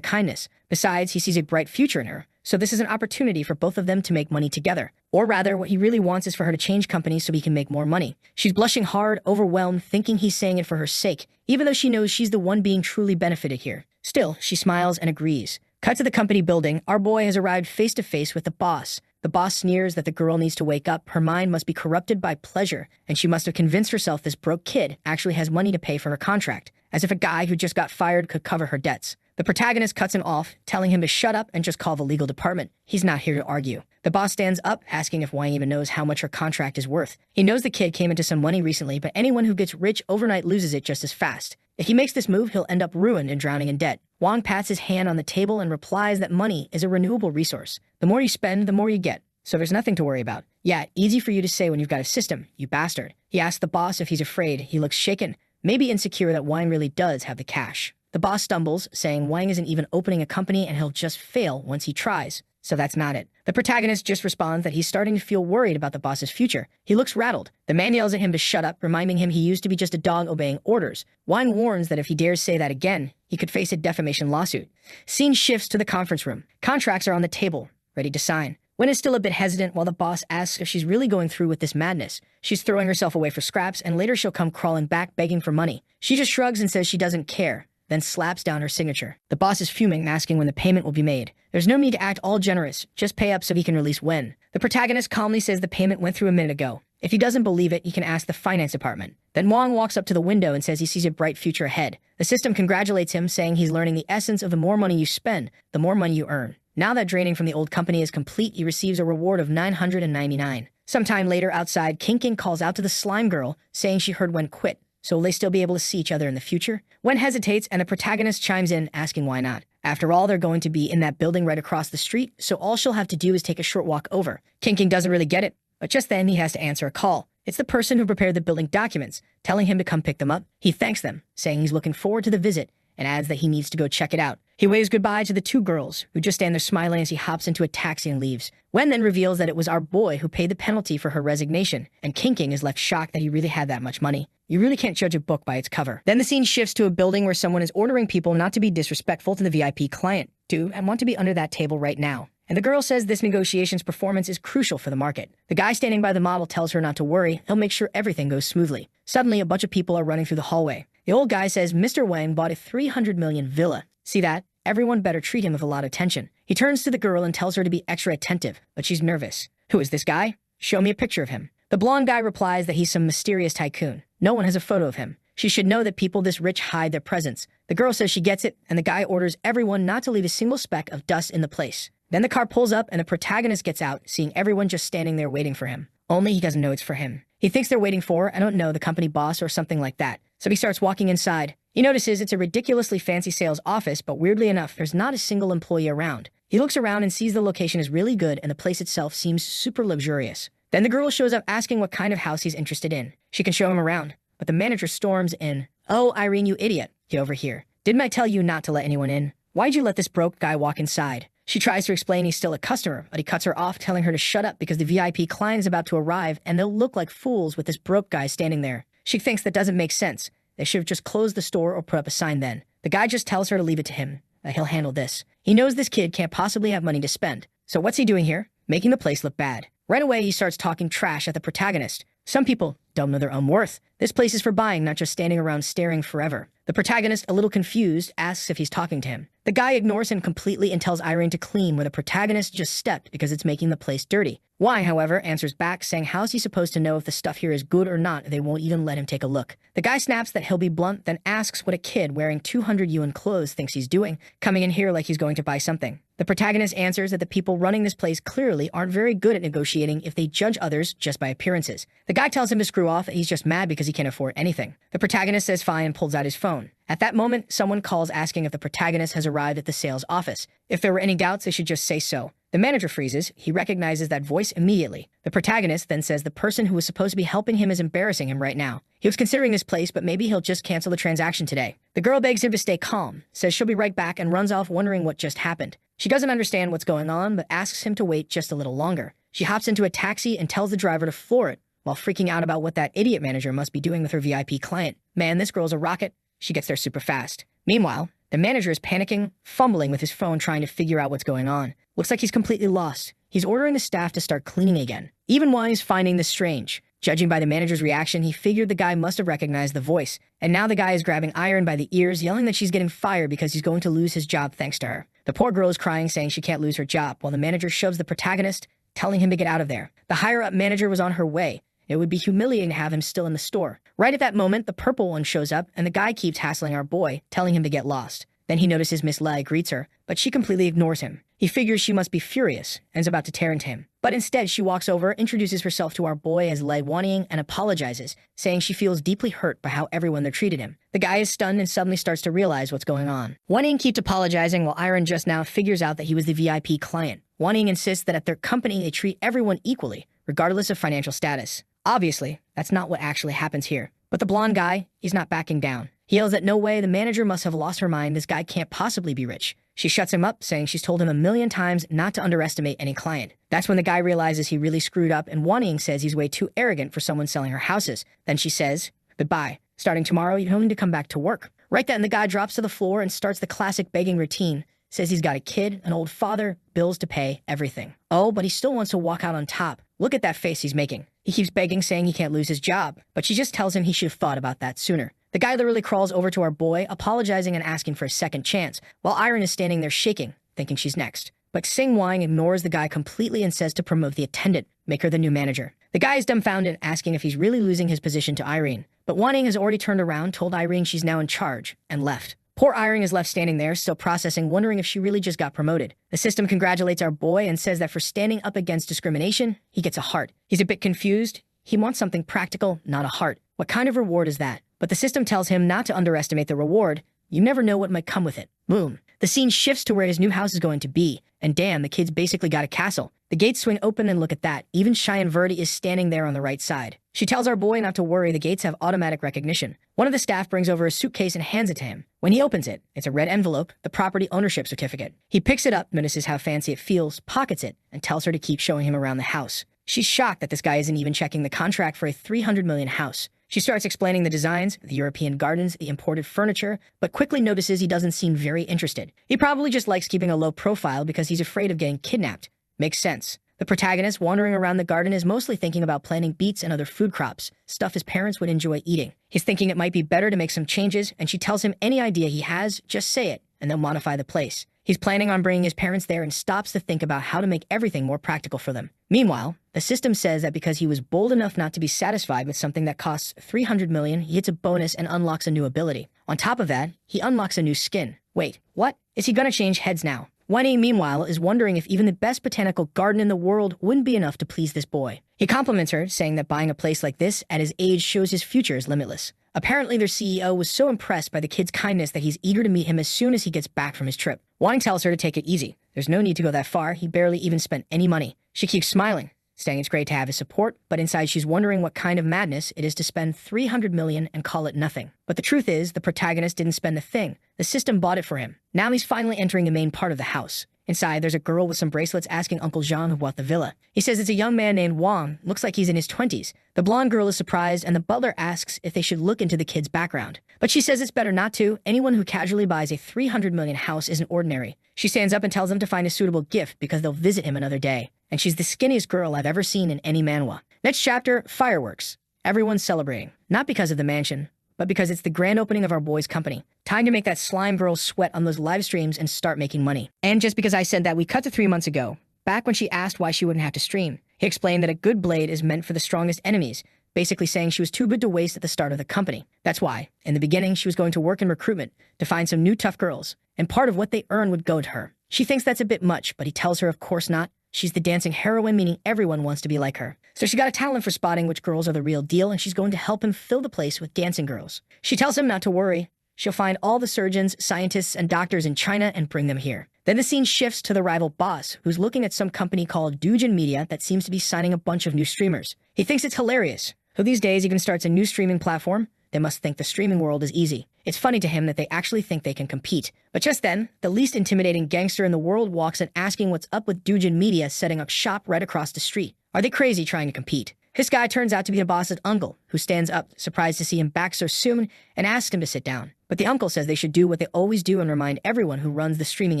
kindness. Besides, he sees a bright future in her, so this is an opportunity for both of them to make money together. Or rather, what he really wants is for her to change companies so he can make more money. She's blushing hard, overwhelmed, thinking he's saying it for her sake, even though she knows she's the one being truly benefited here. Still, she smiles and agrees. Cut to the company building, our boy has arrived face to face with the boss. The boss sneers that the girl needs to wake up, her mind must be corrupted by pleasure, and she must have convinced herself this broke kid actually has money to pay for her contract, as if a guy who just got fired could cover her debts. The protagonist cuts him off, telling him to shut up and just call the legal department. He's not here to argue. The boss stands up, asking if Wang even knows how much her contract is worth. He knows the kid came into some money recently, but anyone who gets rich overnight loses it just as fast. If he makes this move, he'll end up ruined and drowning in debt. Wang pats his hand on the table and replies that money is a renewable resource. The more you spend, the more you get. So there's nothing to worry about. Yeah, easy for you to say when you've got a system, you bastard. He asks the boss if he's afraid. He looks shaken, maybe insecure that Wang really does have the cash. The boss stumbles, saying Wang isn't even opening a company and he'll just fail once he tries. So that's not it. The protagonist just responds that he's starting to feel worried about the boss's future. He looks rattled. The man yells at him to shut up, reminding him he used to be just a dog obeying orders. Wang warns that if he dares say that again, he could face a defamation lawsuit. Scene shifts to the conference room. Contracts are on the table, ready to sign. Wen is still a bit hesitant while the boss asks if she's really going through with this madness. She's throwing herself away for scraps, and later she'll come crawling back begging for money. She just shrugs and says she doesn't care, then slaps down her signature. The boss is fuming, asking when the payment will be made. There's no need to act all generous, just pay up so he can release Wen. The protagonist calmly says the payment went through a minute ago. If he doesn't believe it, he can ask the finance department. Then Wang walks up to the window and says he sees a bright future ahead. The system congratulates him, saying he's learning the essence of the more money you spend, the more money you earn. Now that draining from the old company is complete, he receives a reward of 999. Sometime later outside, King calls out to the slime girl, saying she heard Wen quit. So will they still be able to see each other in the future? Wen hesitates, and the protagonist chimes in, asking why not. After all, they're going to be in that building right across the street, so all she'll have to do is take a short walk over. King doesn't really get it, but just then he has to answer a call. It's the person who prepared the building documents, telling him to come pick them up. He thanks them, saying he's looking forward to the visit, and adds that he needs to go check it out. He waves goodbye to the two girls, who just stand there smiling as he hops into a taxi and leaves. Wen then reveals that it was our boy who paid the penalty for her resignation, and King is left shocked that he really had that much money. You really can't judge a book by its cover. Then the scene shifts to a building where someone is ordering people not to be disrespectful to the VIP client, and want to be under that table right now. And the girl says this negotiation's performance is crucial for the market. The guy standing by the model tells her not to worry, he'll make sure everything goes smoothly. Suddenly, a bunch of people are running through the hallway. The old guy says Mr. Wang bought a 300 million villa. See that? Everyone better treat him with a lot of attention. He turns to the girl and tells her to be extra attentive, but she's nervous. Who is this guy? Show me a picture of him. The blonde guy replies that he's some mysterious tycoon. No one has a photo of him. She should know that people this rich hide their presence. The girl says she gets it, and the guy orders everyone not to leave a single speck of dust in the place. Then the car pulls up, and the protagonist gets out, seeing everyone just standing there waiting for him. Only he doesn't know it's for him. He thinks they're waiting for, I don't know, the company boss or something like that. So he starts walking inside. He notices it's a ridiculously fancy sales office, but weirdly enough, there's not a single employee around. He looks around and sees the location is really good, and the place itself seems super luxurious. Then the girl shows up asking what kind of house he's interested in. She can show him around, but the manager storms in. Oh, Irene, you idiot. Get over here. Didn't I tell you not to let anyone in? Why'd you let this broke guy walk inside? She tries to explain he's still a customer, but he cuts her off, telling her to shut up because the VIP client is about to arrive and they'll look like fools with this broke guy standing there. She thinks that doesn't make sense. They should have just closed the store or put up a sign then. The guy just tells her to leave it to him, that he'll handle this. He knows this kid can't possibly have money to spend. So what's he doing here? Making the place look bad. Right away, he starts talking trash at the protagonist. Some people don't know their own worth. This place is for buying, not just standing around staring forever. The protagonist, a little confused, asks if he's talking to him. The guy ignores him completely and tells Irene to clean where the protagonist just stepped because it's making the place dirty. Why, however, answers back, saying how's he supposed to know if the stuff here is good or not if they won't even let him take a look. The guy snaps that he'll be blunt, then asks what a kid wearing 200 yuan clothes thinks he's doing, coming in here like he's going to buy something. The protagonist answers that the people running this place clearly aren't very good at negotiating if they judge others just by appearances. The guy tells him to screw off, and he's just mad because he can't afford anything. The protagonist says fine and pulls out his phone. At that moment, someone calls asking if the protagonist has arrived at the sales office. If there were any doubts, they should just say so. The manager freezes. He recognizes that voice immediately. The protagonist then says the person who was supposed to be helping him is embarrassing him right now. He was considering this place, but maybe he'll just cancel the transaction today. The girl begs him to stay calm, says she'll be right back, and runs off wondering what just happened. She doesn't understand what's going on, but asks him to wait just a little longer. She hops into a taxi and tells the driver to floor it, while freaking out about what that idiot manager must be doing with her VIP client. Man, this girl's a rocket. She gets there super fast. Meanwhile, the manager is panicking, fumbling with his phone trying to figure out what's going on. Looks like he's completely lost. He's ordering the staff to start cleaning again. Even Wang is finding this strange. Judging by the manager's reaction, he figured the guy must have recognized the voice. And now the guy is grabbing Irene by the ears, yelling that she's getting fired because he's going to lose his job thanks to her. The poor girl is crying, saying she can't lose her job, while the manager shoves the protagonist, telling him to get out of there. The higher-up manager was on her way. It would be humiliating to have him still in the store. Right at that moment, the purple one shows up, and the guy keeps hassling our boy, telling him to get lost. Then he notices Miss Lai greets her, but she completely ignores him. He figures she must be furious and is about to tear into him. But instead, she walks over, introduces herself to our boy as Lai Wanying, and apologizes, saying she feels deeply hurt by how everyone there treated him. The guy is stunned and suddenly starts to realize what's going on. Wanying keeps apologizing while Irene just now figures out that he was the VIP client. Wanying insists that at their company they treat everyone equally, regardless of financial status. Obviously, that's not what actually happens here. But the blonde guy, he's not backing down. He yells that no way, the manager must have lost her mind, this guy can't possibly be rich. She shuts him up, saying she's told him 1,000,000 times not to underestimate any client. That's when the guy realizes he really screwed up, and Wanying says he's way too arrogant for someone selling her houses. Then she says, goodbye. Starting tomorrow, you don't need to come back to work. Right then, the guy drops to the floor and starts the classic begging routine. Says he's got a kid, an old father, bills to pay, everything. Oh, but he still wants to walk out on top. Look at that face he's making. He keeps begging, saying he can't lose his job, but she just tells him he should have thought about that sooner. The guy literally crawls over to our boy, apologizing and asking for a second chance, while Irene is standing there shaking, thinking she's next. But Sing Wang ignores the guy completely and says to promote the attendant, make her the new manager. The guy is dumbfounded, asking if he's really losing his position to Irene. But Wanning has already turned around, told Irene she's now in charge, and left. Poor Irene is left standing there, still processing, wondering if she really just got promoted. The system congratulates our boy and says that for standing up against discrimination, he gets a heart. He's a bit confused. He wants something practical, not a heart. What kind of reward is that? But the system tells him not to underestimate the reward. You never know what might come with it. Boom. The scene shifts to where his new house is going to be. And damn, the kid's basically got a castle. The gates swing open and look at that. Even Cheyenne Verdi is standing there on the right side. She tells our boy not to worry, the gates have automatic recognition. One of the staff brings over a suitcase and hands it to him. When he opens it, it's a red envelope, the property ownership certificate. He picks it up, notices how fancy it feels, pockets it, and tells her to keep showing him around the house. She's shocked that this guy isn't even checking the contract for a 300 million house. She starts explaining the designs, the European gardens, the imported furniture, but quickly notices he doesn't seem very interested. He probably just likes keeping a low profile because he's afraid of getting kidnapped. Makes sense. The protagonist, wandering around the garden, is mostly thinking about planting beets and other food crops, stuff his parents would enjoy eating. He's thinking it might be better to make some changes, and she tells him any idea he has, just say it, and they'll modify the place. He's planning on bringing his parents there and stops to think about how to make everything more practical for them. Meanwhile, the system says that because he was bold enough not to be satisfied with something that costs 300 million, he hits a bonus and unlocks a new ability. On top of that, he unlocks a new skin. Wait, what? Is he gonna change heads now? Winnie, meanwhile, is wondering if even the best botanical garden in the world wouldn't be enough to please this boy. He compliments her, saying that buying a place like this at his age shows his future is limitless. Apparently, their CEO was so impressed by the kid's kindness that he's eager to meet him as soon as he gets back from his trip. Wang tells her to take it easy. There's no need to go that far. He barely even spent any money. She keeps smiling, saying it's great to have his support, but inside she's wondering what kind of madness it is to spend 300 million and call it nothing. But the truth is, the protagonist didn't spend a thing. The system bought it for him. Now he's finally entering the main part of the house. Inside, there's a girl with some bracelets asking Uncle Jean who bought the villa. He says it's a young man named Wang, looks like he's in his 20s. The blonde girl is surprised, and the butler asks if they should look into the kid's background. But she says it's better not to. Anyone who casually buys a 300 million house isn't ordinary. She stands up and tells them to find a suitable gift because they'll visit him another day. And she's the skinniest girl I've ever seen in any manhwa. Next chapter, fireworks. Everyone's celebrating. Not because of the mansion, but because it's the grand opening of our boy's company. Time to make that slime girl sweat on those live streams and start making money. And just because I said that, we cut to 3 months ago, back when she asked why she wouldn't have to stream. He explained that a good blade is meant for the strongest enemies, basically saying she was too good to waste at the start of the company. That's why, in the beginning, she was going to work in recruitment to find some new tough girls, and part of what they earn would go to her. She thinks that's a bit much, but he tells her of course not. She's the dancing heroine, meaning everyone wants to be like her. So she got a talent for spotting which girls are the real deal, and she's going to help him fill the place with dancing girls. She tells him not to worry. She'll find all the surgeons, scientists, and doctors in China and bring them here. Then the scene shifts to the rival boss, who's looking at some company called Dujin Media that seems to be signing a bunch of new streamers. He thinks it's hilarious. Who these days even starts a new streaming platform? They must think the streaming world is easy. It's funny to him that they actually think they can compete. But just then, the least intimidating gangster in the world walks in asking what's up with Dujin Media setting up shop right across the street. Are they crazy trying to compete? This guy turns out to be the boss's uncle, who stands up, surprised to see him back so soon, and asks him to sit down. But the uncle says they should do what they always do and remind everyone who runs the streaming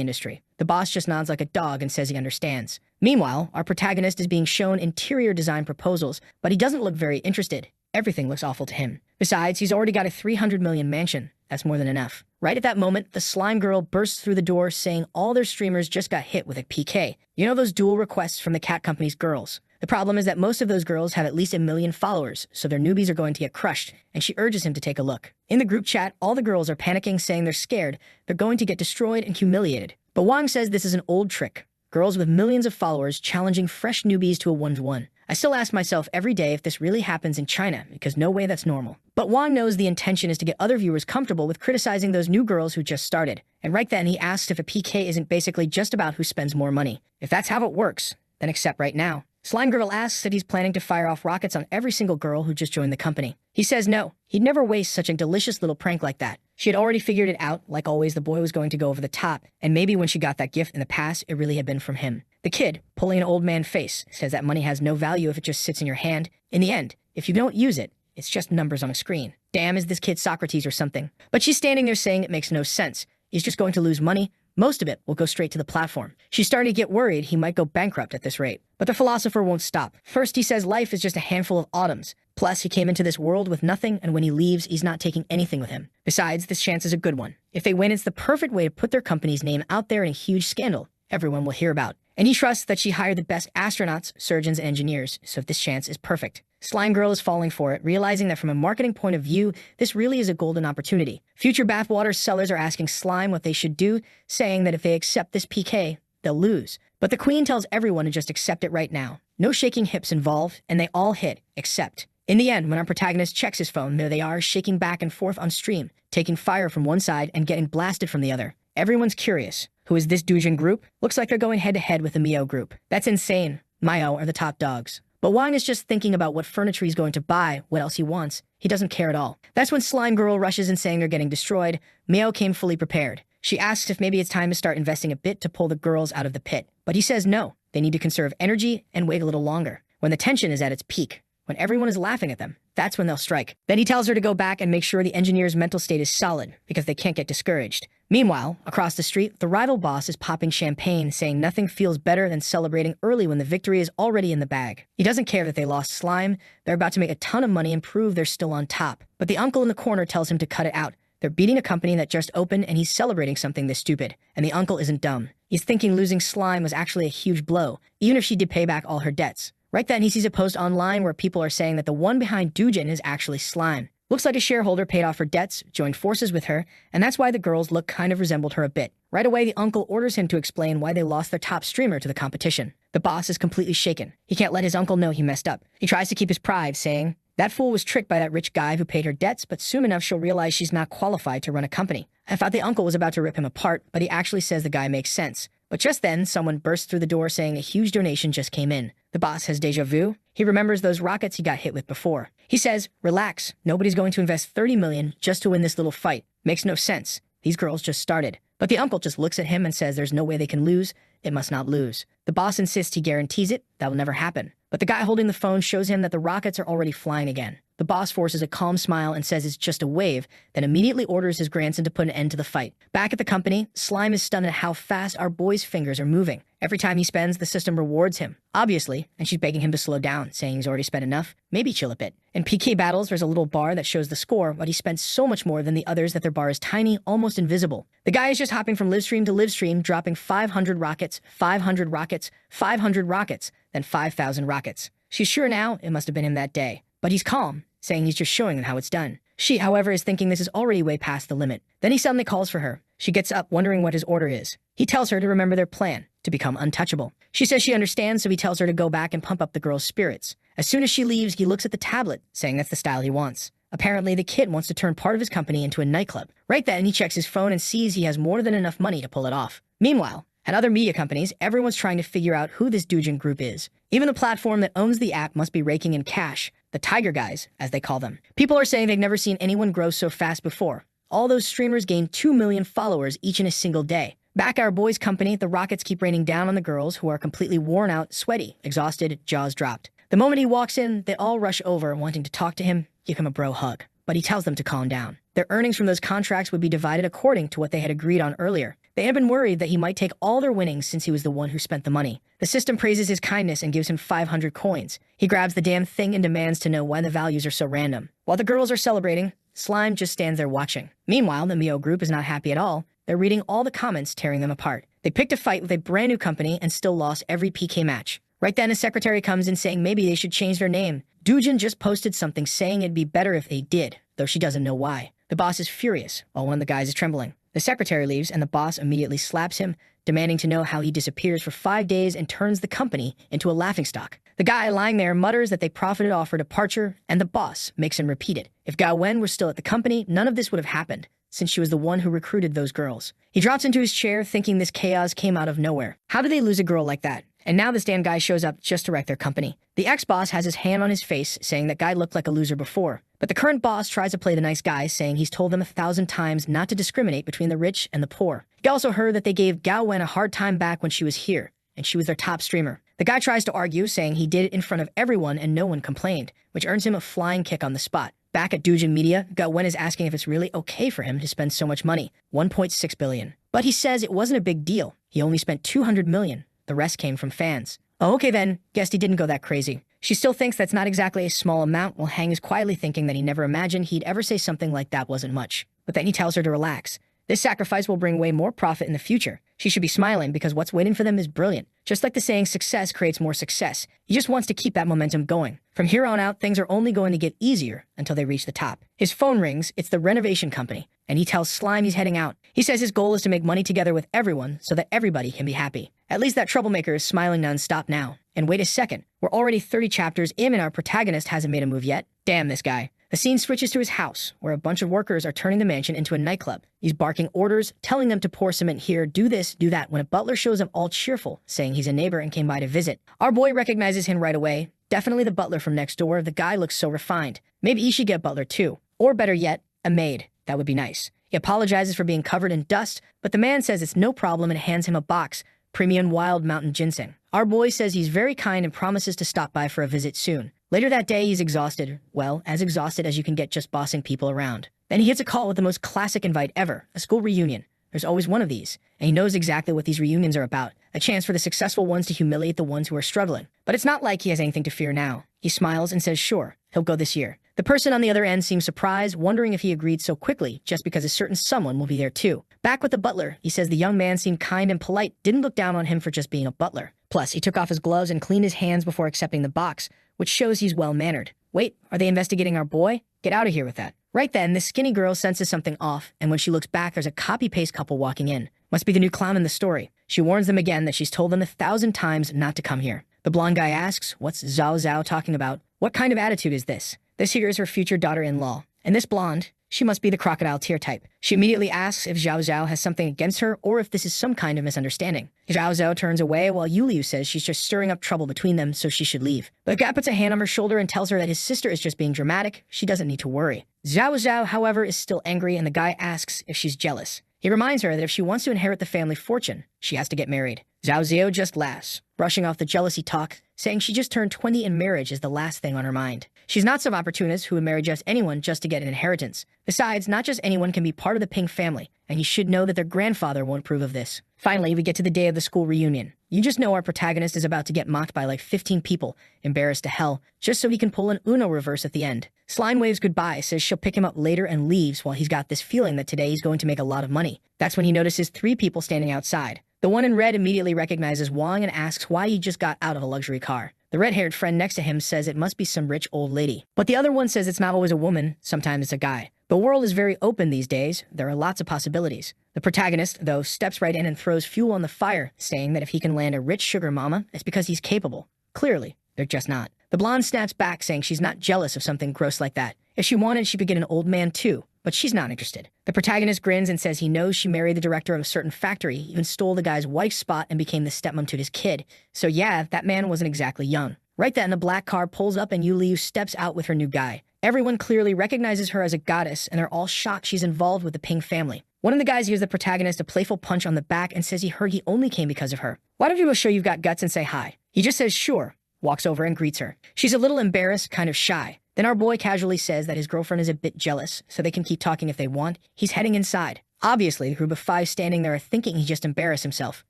industry. The boss just nods like a dog and says he understands. Meanwhile, our protagonist is being shown interior design proposals, but he doesn't look very interested. Everything looks awful to him. Besides, he's already got a 300 million mansion. That's more than enough. Right at that moment, the slime girl bursts through the door saying all their streamers just got hit with a PK. You know those dual requests from the cat company's girls. The problem is that most of those girls have at least 1 million followers, so their newbies are going to get crushed, and she urges him to take a look. In the group chat, all the girls are panicking, saying they're scared. They're going to get destroyed and humiliated. But Wang says this is an old trick. Girls with millions of followers challenging fresh newbies to a 1-to-1. I still ask myself every day if this really happens in China, because no way that's normal. But Wang knows the intention is to get other viewers comfortable with criticizing those new girls who just started. And right then he asks if a PK isn't basically just about who spends more money. If that's how it works, then accept right now. Slime Girl asks if he's planning to fire off rockets on every single girl who just joined the company. He says no, he'd never waste such a delicious little prank like that. She had already figured it out, like always the boy was going to go over the top, and maybe when she got that gift in the past, it really had been from him. The kid, pulling an old man face, says that money has no value if it just sits in your hand. In the end, if you don't use it, It's just numbers on a screen. Damn, is this kid Socrates or something? But she's standing there saying it makes no sense. He's just going to lose money. Most of it will go straight to the platform. She's starting to get worried he might go bankrupt at this rate. But the philosopher won't stop. First, he says life is just a handful of autumns. Plus, he came into this world with nothing, and when he leaves, he's not taking anything with him. Besides, this chance is a good one. If they win, it's the perfect way to put their company's name out there in a huge scandal everyone will hear about. And he trusts that she hired the best astronauts, surgeons, and engineers, so this chance is perfect. Slime Girl is falling for it, realizing that from a marketing point of view, this really is a golden opportunity. Future bathwater sellers are asking Slime what they should do, saying that if they accept this PK, they'll lose. But the queen tells everyone to just accept it right now. No shaking hips involved, and they all hit, accept. In the end, when our protagonist checks his phone, there they are, shaking back and forth on stream, taking fire from one side and getting blasted from the other. Everyone's curious. Who is this Doujin group? Looks like they're going head-to-head with the Mio group. That's insane. Mio are the top dogs. But Wang is just thinking about what furniture he's going to buy, what else he wants. He doesn't care at all. That's when Slime Girl rushes in saying they're getting destroyed. Mio came fully prepared. She asks if maybe it's time to start investing a bit to pull the girls out of the pit. But he says no. They need to conserve energy and wait a little longer. When the tension is at its peak, when everyone is laughing at them, that's when they'll strike. Then he tells her to go back and make sure the engineer's mental state is solid, because they can't get discouraged. Meanwhile, across the street, the rival boss is popping champagne, saying nothing feels better than celebrating early when the victory is already in the bag. He doesn't care that they lost Slime. They're about to make a ton of money and prove they're still on top. But the uncle in the corner tells him to cut it out. They're beating a company that just opened, and he's celebrating something this stupid. And the uncle isn't dumb. He's thinking losing Slime was actually a huge blow, even if she did pay back all her debts. Right then, he sees a post online where people are saying that the one behind Doujin is actually Slime. Looks like a shareholder paid off her debts, joined forces with her, and that's why the girls look kind of resembled her a bit. Right away, the uncle orders him to explain why they lost their top streamer to the competition. The boss is completely shaken. He can't let his uncle know he messed up. He tries to keep his pride, saying, "That fool was tricked by that rich guy who paid her debts, but soon enough she'll realize she's not qualified to run a company." I thought the uncle was about to rip him apart, but he actually says the guy makes sense. But just then, someone bursts through the door saying a huge donation just came in. The boss has déjà vu. He remembers those rockets he got hit with before. He says, "Relax, nobody's going to invest 30 million just to win this little fight. Makes no sense. These girls just started." But the uncle just looks at him and says there's no way they can lose. It must not lose. The boss insists he guarantees it. That will never happen. But the guy holding the phone shows him that the rockets are already flying again. The boss forces a calm smile and says it's just a wave, then immediately orders his grandson to put an end to the fight. Back at the company, Slime is stunned at how fast our boy's fingers are moving. Every time he spends, the system rewards him, obviously, and she's begging him to slow down, saying he's already spent enough, maybe chill a bit. In PK battles, there's a little bar that shows the score, but he spent so much more than the others that their bar is tiny, almost invisible. The guy is just hopping from live stream to live stream, dropping 500 rockets, 500 rockets, 500 rockets, then 5,000 rockets. She's sure now it must have been him that day. But he's calm, saying he's just showing them how it's done. She, however, is thinking this is already way past the limit. Then he suddenly calls for her. She gets up, wondering what his order is. He tells her to remember their plan, to become untouchable. She says she understands, so he tells her to go back and pump up the girl's spirits. As soon as she leaves, he looks at the tablet, saying that's the style he wants. Apparently, the kid wants to turn part of his company into a nightclub. Right then, he checks his phone and sees he has more than enough money to pull it off. Meanwhile, at other media companies, everyone's trying to figure out who this Doujin group is. Even the platform that owns the app must be raking in cash. The Tiger Guys, as they call them. People are saying they've never seen anyone grow so fast before. All those streamers gain 2 million followers each in a single day. Back at our boys' company, the rockets keep raining down on the girls, who are completely worn out, sweaty, exhausted, jaws dropped. The moment he walks in, they all rush over, wanting to talk to him, give him a bro hug. But he tells them to calm down. Their earnings from those contracts would be divided according to what they had agreed on earlier. They had been worried that he might take all their winnings since he was the one who spent the money. The system praises his kindness and gives him 500 coins. He grabs the damn thing and demands to know why the values are so random. While the girls are celebrating, Slime just stands there watching. Meanwhile, the Mio group is not happy at all. They're reading all the comments, tearing them apart. They picked a fight with a brand new company and still lost every PK match. Right then, a secretary comes in saying maybe they should change their name. Doujin just posted something saying it'd be better if they did, though she doesn't know why. The boss is furious, while one of the guys is trembling. The secretary leaves, and the boss immediately slaps him, demanding to know how he disappears for 5 days and turns the company into a laughingstock. The guy lying there mutters that they profited off her departure, and the boss makes him repeat it. If Gao Wen were still at the company, none of this would have happened, since she was the one who recruited those girls. He drops into his chair, thinking this chaos came out of nowhere. How did they lose a girl like that? And now this damn guy shows up just to wreck their company. The ex-boss has his hand on his face, saying that guy looked like a loser before. But the current boss tries to play the nice guy, saying he's told them 1,000 times not to discriminate between the rich and the poor. He also heard that they gave Gao Wen a hard time back when she was here, and she was their top streamer. The guy tries to argue, saying he did it in front of everyone and no one complained, which earns him a flying kick on the spot. Back at Doujin Media, Wen is asking if it's really okay for him to spend so much money, 1.6 billion. But he says it wasn't a big deal. He only spent 200 million. The rest came from fans. Oh, okay then. Guessed he didn't go that crazy. She still thinks that's not exactly a small amount, while Hang is quietly thinking that he never imagined he'd ever say something like that wasn't much. But then he tells her to relax. This sacrifice will bring way more profit in the future. She should be smiling because what's waiting for them is brilliant. Just like the saying, success creates more success. He just wants to keep that momentum going. From here on out, things are only going to get easier until they reach the top. His phone rings, it's the renovation company, and he tells Slime he's heading out. He says his goal is to make money together with everyone so that everybody can be happy. At least that troublemaker is smiling non-stop now. And wait a second, we're already 30 chapters in and our protagonist hasn't made a move yet. Damn this guy. The scene switches to his house, where a bunch of workers are turning the mansion into a nightclub. He's barking orders, telling them to pour cement here, do this, do that, when a butler shows up all cheerful, saying he's a neighbor and came by to visit. Our boy recognizes him right away. Definitely the butler from next door. The guy looks so refined. Maybe he should get butler too. Or better yet, a maid. That would be nice. He apologizes for being covered in dust, but the man says it's no problem and hands him a box, premium wild mountain ginseng. Our boy says he's very kind and promises to stop by for a visit soon. Later that day, he's exhausted. Well, as exhausted as you can get just bossing people around. Then he gets a call with the most classic invite ever, a school reunion. There's always one of these, and he knows exactly what these reunions are about, a chance for the successful ones to humiliate the ones who are struggling. But it's not like he has anything to fear now. He smiles and says sure, he'll go this year. The person on the other end seems surprised, wondering if he agreed so quickly just because a certain someone will be there too. Back with the butler, he says the young man seemed kind and polite, didn't look down on him for just being a butler. Plus, he took off his gloves and cleaned his hands before accepting the box, which shows he's well-mannered. Wait, are they investigating our boy? Get out of here with that. Right then, the skinny girl senses something off, and when she looks back, there's a copy-paste couple walking in. Must be the new clown in the story. She warns them again that she's told them 1,000 times not to come here. The blonde guy asks, what's Zhao Zhao talking about? What kind of attitude is this? This here is her future daughter-in-law. And this blonde, she must be the crocodile tear type. She immediately asks if Zhao Zhao has something against her or if this is some kind of misunderstanding. Zhao Zhao turns away while Yuliu says she's just stirring up trouble between them, so she should leave. But the guy puts a hand on her shoulder and tells her that his sister is just being dramatic. She doesn't need to worry. Zhao Zhao, however, is still angry, and the guy asks if she's jealous. He reminds her that if she wants to inherit the family fortune, she has to get married. Zhao Zhao just laughs, brushing off the jealousy talk, saying she just turned 20 and marriage is the last thing on her mind. She's not some opportunist who would marry just anyone just to get an inheritance. Besides, not just anyone can be part of the Ping family, and you should know that their grandfather won't approve of this. Finally, we get to the day of the school reunion. You just know our protagonist is about to get mocked by like 15 people, embarrassed to hell, just so he can pull an Uno reverse at the end. Slime waves goodbye, says she'll pick him up later and leaves while he's got this feeling that today he's going to make a lot of money. That's when he notices 3 people standing outside. The one in red immediately recognizes Wang and asks why he just got out of a luxury car. The red-haired friend next to him says it must be some rich old lady. But the other one says it's not always a woman, sometimes it's a guy. The world is very open these days. There are lots of possibilities. The protagonist, though, steps right in and throws fuel on the fire, saying that if he can land a rich sugar mama, it's because he's capable. Clearly, they're just not. The blonde snaps back, saying she's not jealous of something gross like that. If she wanted, she could get an old man too, but she's not interested. The protagonist grins and says he knows she married the director of a certain factory, even stole the guy's wife's spot and became the stepmom to his kid. So yeah, that man wasn't exactly young. Right then, the black car pulls up and Yu Liu steps out with her new guy. Everyone clearly recognizes her as a goddess, and they're all shocked she's involved with the Ping family. One of the guys gives the protagonist a playful punch on the back and says he heard he only came because of her. Why don't you go show you've got guts and say hi? He just says sure, walks over and greets her. She's a little embarrassed, kind of shy. Then our boy casually says that his girlfriend is a bit jealous, so they can keep talking if they want. He's heading inside. Obviously, the group of 5 standing there are thinking he just embarrassed himself.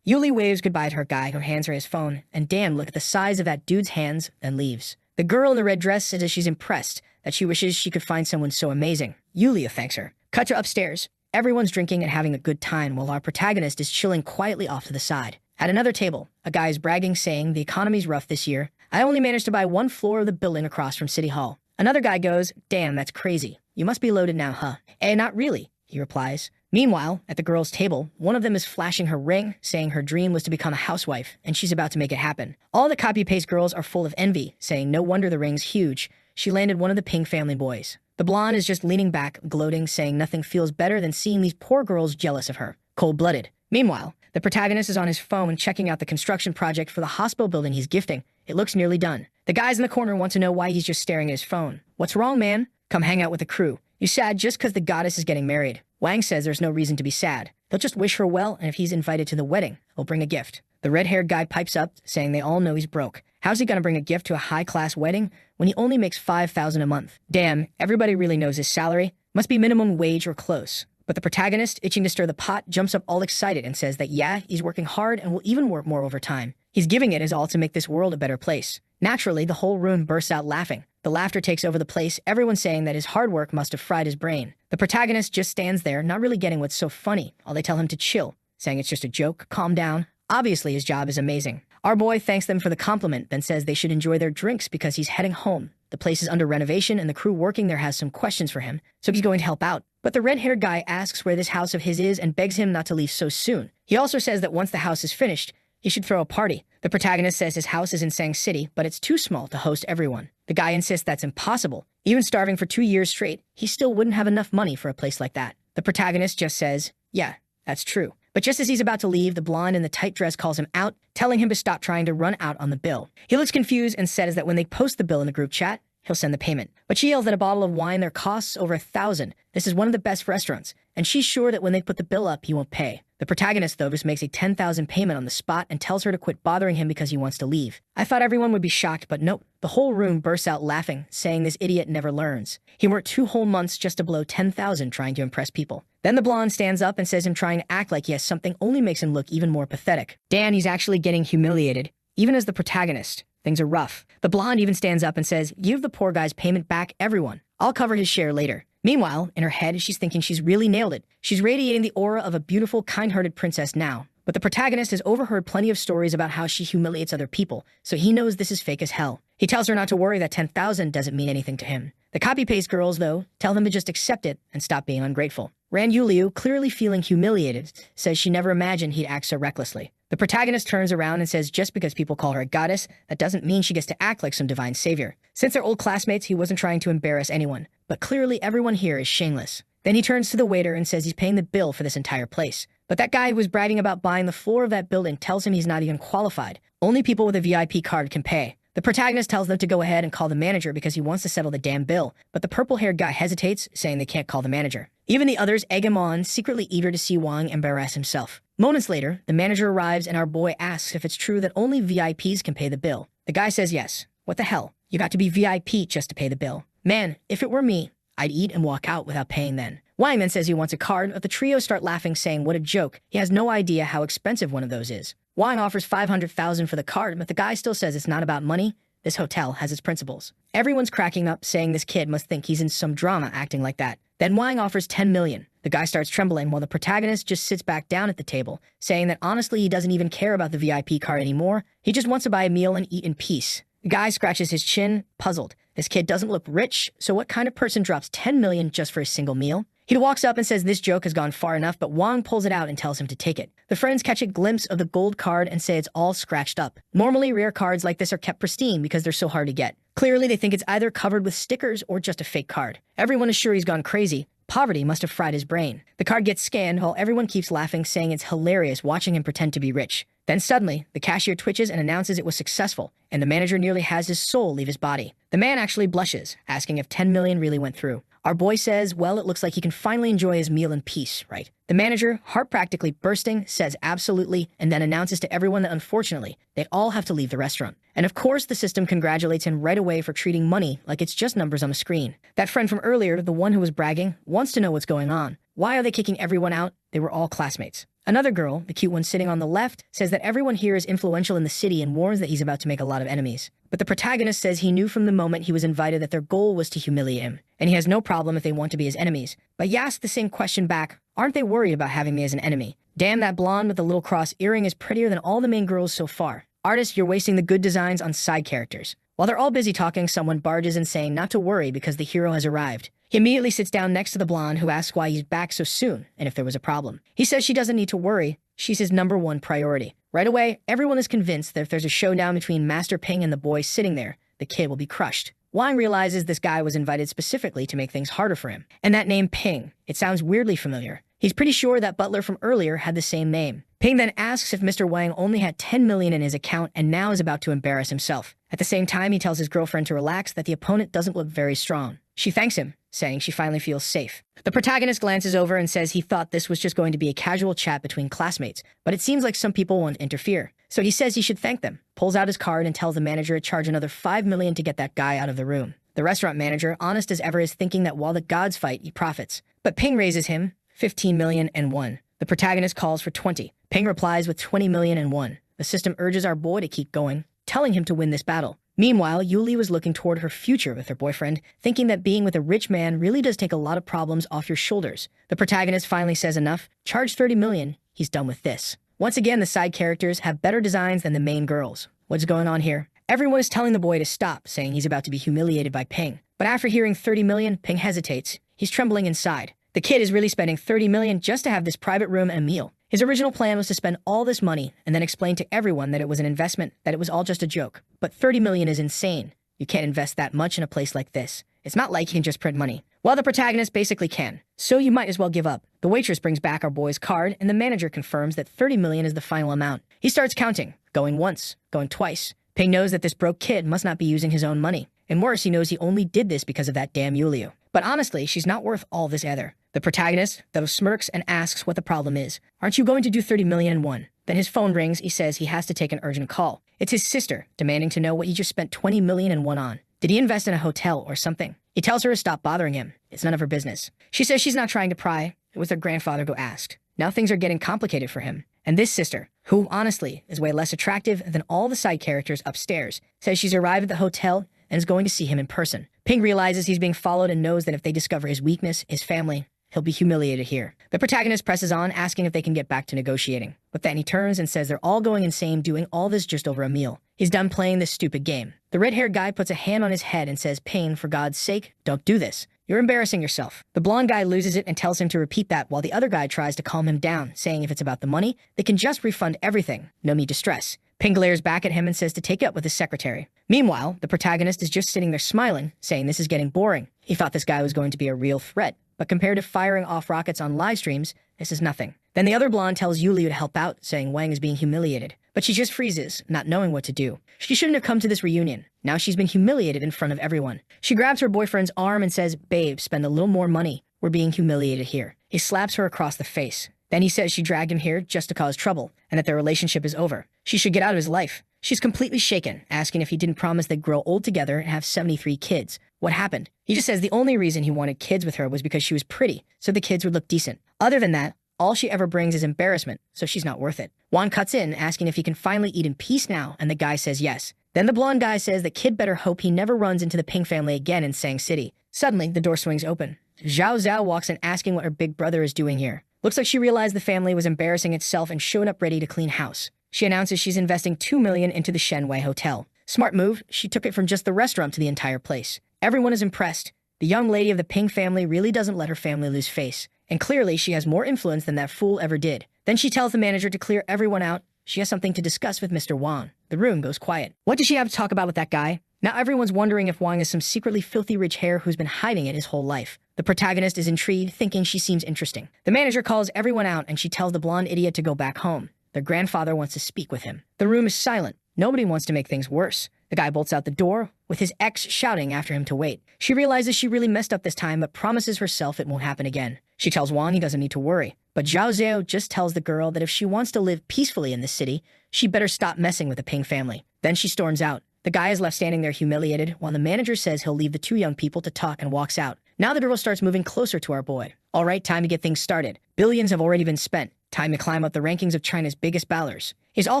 Yuli waves goodbye to her guy, who hands her his phone, and damn, look at the size of that dude's hands, and leaves. The girl in the red dress says that she's impressed, that she wishes she could find someone so amazing. Yulia thanks her. Cut to upstairs. Everyone's drinking and having a good time, while our protagonist is chilling quietly off to the side. At another table, a guy is bragging, saying the economy's rough this year. I only managed to buy 1 floor of the building across from City Hall. Another guy goes, damn, that's crazy. You must be loaded now, huh? Eh, not really, he replies. Meanwhile, at the girls' table, one of them is flashing her ring, saying her dream was to become a housewife, and she's about to make it happen. All the copy-paste girls are full of envy, saying no wonder the ring's huge. She landed one of the Ping family boys. The blonde is just leaning back, gloating, saying nothing feels better than seeing these poor girls jealous of her. Cold-blooded. Meanwhile, the protagonist is on his phone checking out the construction project for the hospital building he's gifting. It looks nearly done. The guys in the corner want to know why he's just staring at his phone. What's wrong, man? Come hang out with the crew. You sad just because the goddess is getting married. Wang says there's no reason to be sad. They'll just wish her well, and if he's invited to the wedding, he'll bring a gift. The The red-haired guy pipes up, saying they all know he's broke. How's he gonna bring a gift to a high-class wedding when he only makes $5,000 a month? Damn, everybody really knows his salary. Must be minimum wage or close. But the protagonist, itching to stir the pot, jumps up all excited and says that yeah, he's working hard and will even work more overtime. He's giving it his all to make this world a better place. Naturally, the whole room bursts out laughing. The laughter takes over the place, everyone saying that his hard work must have fried his brain. The protagonist just stands there, not really getting what's so funny, while they tell him to chill, saying it's just a joke, calm down. Obviously, his job is amazing. Our boy thanks them for the compliment, then says they should enjoy their drinks because he's heading home. The place is under renovation and the crew working there has some questions for him, so he's going to help out. But the red-haired guy asks where this house of his is and begs him not to leave so soon. He also says that once the house is finished, he should throw a party. The protagonist says his house is in Sang City, but it's too small to host everyone. The guy insists that's impossible. Even starving for 2 years straight, he still wouldn't have enough money for a place like that. The protagonist just says, yeah, that's true. But just as he's about to leave, the blonde in the tight dress calls him out, telling him to stop trying to run out on the bill. He looks confused and says that when they post the bill in the group chat, he'll send the payment. But she yells that a bottle of wine there costs over $1,000. This is one of the best restaurants, and she's sure that when they put the bill up, he won't pay. The protagonist, though, just makes a $10,000 payment on the spot and tells her to quit bothering him because he wants to leave. I thought everyone would be shocked, but nope. The whole room bursts out laughing, saying this idiot never learns. He worked 2 whole months just to blow $10,000 trying to impress people. Then the blonde stands up and says him trying to act like he has something only makes him look even more pathetic. Dan, he's actually getting humiliated, even as the protagonist. Things are rough. The blonde even stands up and says, give the poor guy's payment back, everyone. I'll cover his share later. Meanwhile, in her head, she's thinking she's really nailed it. She's radiating the aura of a beautiful, kind-hearted princess now. But the protagonist has overheard plenty of stories about how she humiliates other people, so he knows this is fake as hell. He tells her not to worry that $10,000 doesn't mean anything to him. The copy-paste girls, though, tell them to just accept it and stop being ungrateful. Ran Yuliu, clearly feeling humiliated, says she never imagined he'd act so recklessly. The protagonist turns around and says just because people call her a goddess, that doesn't mean she gets to act like some divine savior. Since they're old classmates, he wasn't trying to embarrass anyone, but clearly everyone here is shameless. Then he turns to the waiter and says he's paying the bill for this entire place. But that guy who was bragging about buying the floor of that building tells him he's not even qualified. Only people with a VIP card can pay. The protagonist tells them to go ahead and call the manager because he wants to settle the damn bill, but the purple-haired guy hesitates, saying they can't call the manager. Even the others egg him on, secretly eager to see Wang embarrass himself. Moments later, the manager arrives and our boy asks if it's true that only VIPs can pay the bill. The guy says yes. What the hell? You got to be VIP just to pay the bill. Man, if it were me, I'd eat and walk out without paying then. Wang then says he wants a card, but the trio start laughing, saying what a joke. He has no idea how expensive one of those is. Wang offers $500,000 for the card, but the guy still says it's not about money. This hotel has its principles. Everyone's cracking up, saying this kid must think he's in some drama acting like that. Then Wang offers $10 million. The guy starts trembling while the protagonist just sits back down at the table, saying that honestly he doesn't even care about the VIP card anymore. He just wants to buy a meal and eat in peace. The guy scratches his chin, puzzled. This kid doesn't look rich, so what kind of person drops $10 million just for a single meal? He walks up and says this joke has gone far enough, but Wang pulls it out and tells him to take it. The friends catch a glimpse of the gold card and say it's all scratched up. Normally, rare cards like this are kept pristine because they're so hard to get. Clearly, they think it's either covered with stickers or just a fake card. Everyone is sure he's gone crazy. Poverty must have fried his brain. The card gets scanned while everyone keeps laughing, saying it's hilarious watching him pretend to be rich. Then suddenly, the cashier twitches and announces it was successful, and the manager nearly has his soul leave his body. The man actually blushes, asking if $10 million really went through. Our boy says, well, it looks like he can finally enjoy his meal in peace, right? The manager, heart practically bursting, says absolutely, and then announces to everyone that unfortunately, they'd all have to leave the restaurant. And of course, the system congratulates him right away for treating money like it's just numbers on the screen. That friend from earlier, the one who was bragging, wants to know what's going on. Why are they kicking everyone out? They were all classmates. Another girl, the cute one sitting on the left, says that everyone here is influential in the city and warns that he's about to make a lot of enemies. But the protagonist says he knew from the moment he was invited that their goal was to humiliate him, and he has no problem if they want to be his enemies. But he asks the same question back, aren't they worried about having me as an enemy? Damn, that blonde with the little cross earring is prettier than all the main girls so far. Artists, you're wasting the good designs on side characters. While they're all busy talking, someone barges in saying not to worry because the hero has arrived. He immediately sits down next to the blonde who asks why he's back so soon and if there was a problem. He says she doesn't need to worry. She's his #1 priority. Right away, everyone is convinced that if there's a showdown between Master Ping and the boy sitting there, the kid will be crushed. Wang realizes this guy was invited specifically to make things harder for him. And that name Ping, it sounds weirdly familiar. He's pretty sure that butler from earlier had the same name. Ping then asks if Mr. Wang only had $10 million in his account and now is about to embarrass himself. At the same time, he tells his girlfriend to relax, that the opponent doesn't look very strong. She thanks him, saying she finally feels safe. The protagonist glances over and says he thought this was just going to be a casual chat between classmates, but it seems like some people won't interfere. So he says he should thank them, pulls out his card and tells the manager to charge another 5 million to get that guy out of the room. The restaurant manager, honest as ever, is thinking that while the gods fight, he profits. But Ping raises him 15 million and 1. The protagonist calls for 20. Ping replies with 20 million and 1. The system urges our boy to keep going, telling him to win this battle. Meanwhile, Yuli was looking toward her future with her boyfriend, thinking that being with a rich man really does take a lot of problems off your shoulders. The protagonist finally says enough, charge 30 million, he's done with this. Once again, the side characters have better designs than the main girls. What's going on here? Everyone is telling the boy to stop, saying he's about to be humiliated by Ping. But after hearing 30 million, Ping hesitates. He's trembling inside. The kid is really spending 30 million just to have this private room and a meal. His original plan was to spend all this money and then explain to everyone that it was an investment, that it was all just a joke. But 30 million is insane. You can't invest that much in a place like this. It's not like you can just print money. Well, the protagonist basically can. So you might as well give up. The waitress brings back our boy's card, and the manager confirms that 30 million is the final amount. He starts counting, going once, going twice. Ping knows that this broke kid must not be using his own money. And worse, he knows he only did this because of that damn Yuliu. But honestly, she's not worth all this either. The protagonist, though, smirks and asks what the problem is. Aren't you going to do 30 million and 1? Then his phone rings. He says he has to take an urgent call. It's his sister, demanding to know what he just spent 20 million and 1 on. Did he invest in a hotel or something? He tells her to stop bothering him. It's none of her business. She says she's not trying to pry. It was their grandfather who asked. Now things are getting complicated for him. And this sister, who honestly is way less attractive than all the side characters upstairs, says she's arrived at the hotel and is going to see him in person. Ping realizes he's being followed and knows that if they discover his weakness, his family, he'll be humiliated here. The protagonist presses on, asking if they can get back to negotiating. But then he turns and says they're all going insane doing all this just over a meal. He's done playing this stupid game. The red-haired guy puts a hand on his head and says, Ping, for God's sake, don't do this. You're embarrassing yourself. The blonde guy loses it and tells him to repeat that while the other guy tries to calm him down, saying if it's about the money, they can just refund everything. No need to stress. Ping glares back at him and says to take it up with his secretary. Meanwhile, the protagonist is just sitting there smiling, saying this is getting boring. He thought this guy was going to be a real threat, but compared to firing off rockets on live streams, this is nothing. Then the other blonde tells Yuliu to help out, saying Wang is being humiliated. But she just freezes, not knowing what to do. She shouldn't have come to this reunion. Now she's been humiliated in front of everyone. She grabs her boyfriend's arm and says, babe, spend a little more money. We're being humiliated here. He slaps her across the face. Then he says she dragged him here just to cause trouble, and that their relationship is over. She should get out of his life. She's completely shaken, asking if he didn't promise they'd grow old together and have 73 kids. What happened? He just says the only reason he wanted kids with her was because she was pretty, so the kids would look decent. Other than that, all she ever brings is embarrassment, so she's not worth it. Juan cuts in, asking if he can finally eat in peace now, and the guy says yes. Then the blonde guy says the kid better hope he never runs into the Ping family again in Sang City. Suddenly, the door swings open. Zhao Zhao walks in asking what her big brother is doing here. Looks like she realized the family was embarrassing itself and showed up ready to clean house. She announces she's investing 2 million into the Shenwei Hotel. Smart move, she took it from just the restaurant to the entire place. Everyone is impressed. The young lady of the Ping family really doesn't let her family lose face. And clearly, she has more influence than that fool ever did. Then she tells the manager to clear everyone out. She has something to discuss with Mr. Wang. The room goes quiet. What does she have to talk about with that guy? Now everyone's wondering if Wang is some secretly filthy rich hare who's been hiding it his whole life. The protagonist is intrigued, thinking she seems interesting. The manager calls everyone out and she tells the blonde idiot to go back home. Their grandfather wants to speak with him. The room is silent. Nobody wants to make things worse. The guy bolts out the door, with his ex shouting after him to wait. She realizes she really messed up this time, but promises herself it won't happen again. She tells Wang he doesn't need to worry. But Zhao Zhao just tells the girl that if she wants to live peacefully in this city, she better stop messing with the Ping family. Then she storms out. The guy is left standing there humiliated, while the manager says he'll leave the two young people to talk and walks out. Now the girl starts moving closer to our boy. All right, time to get things started. Billions have already been spent. Time to climb up the rankings of China's biggest ballers. He's all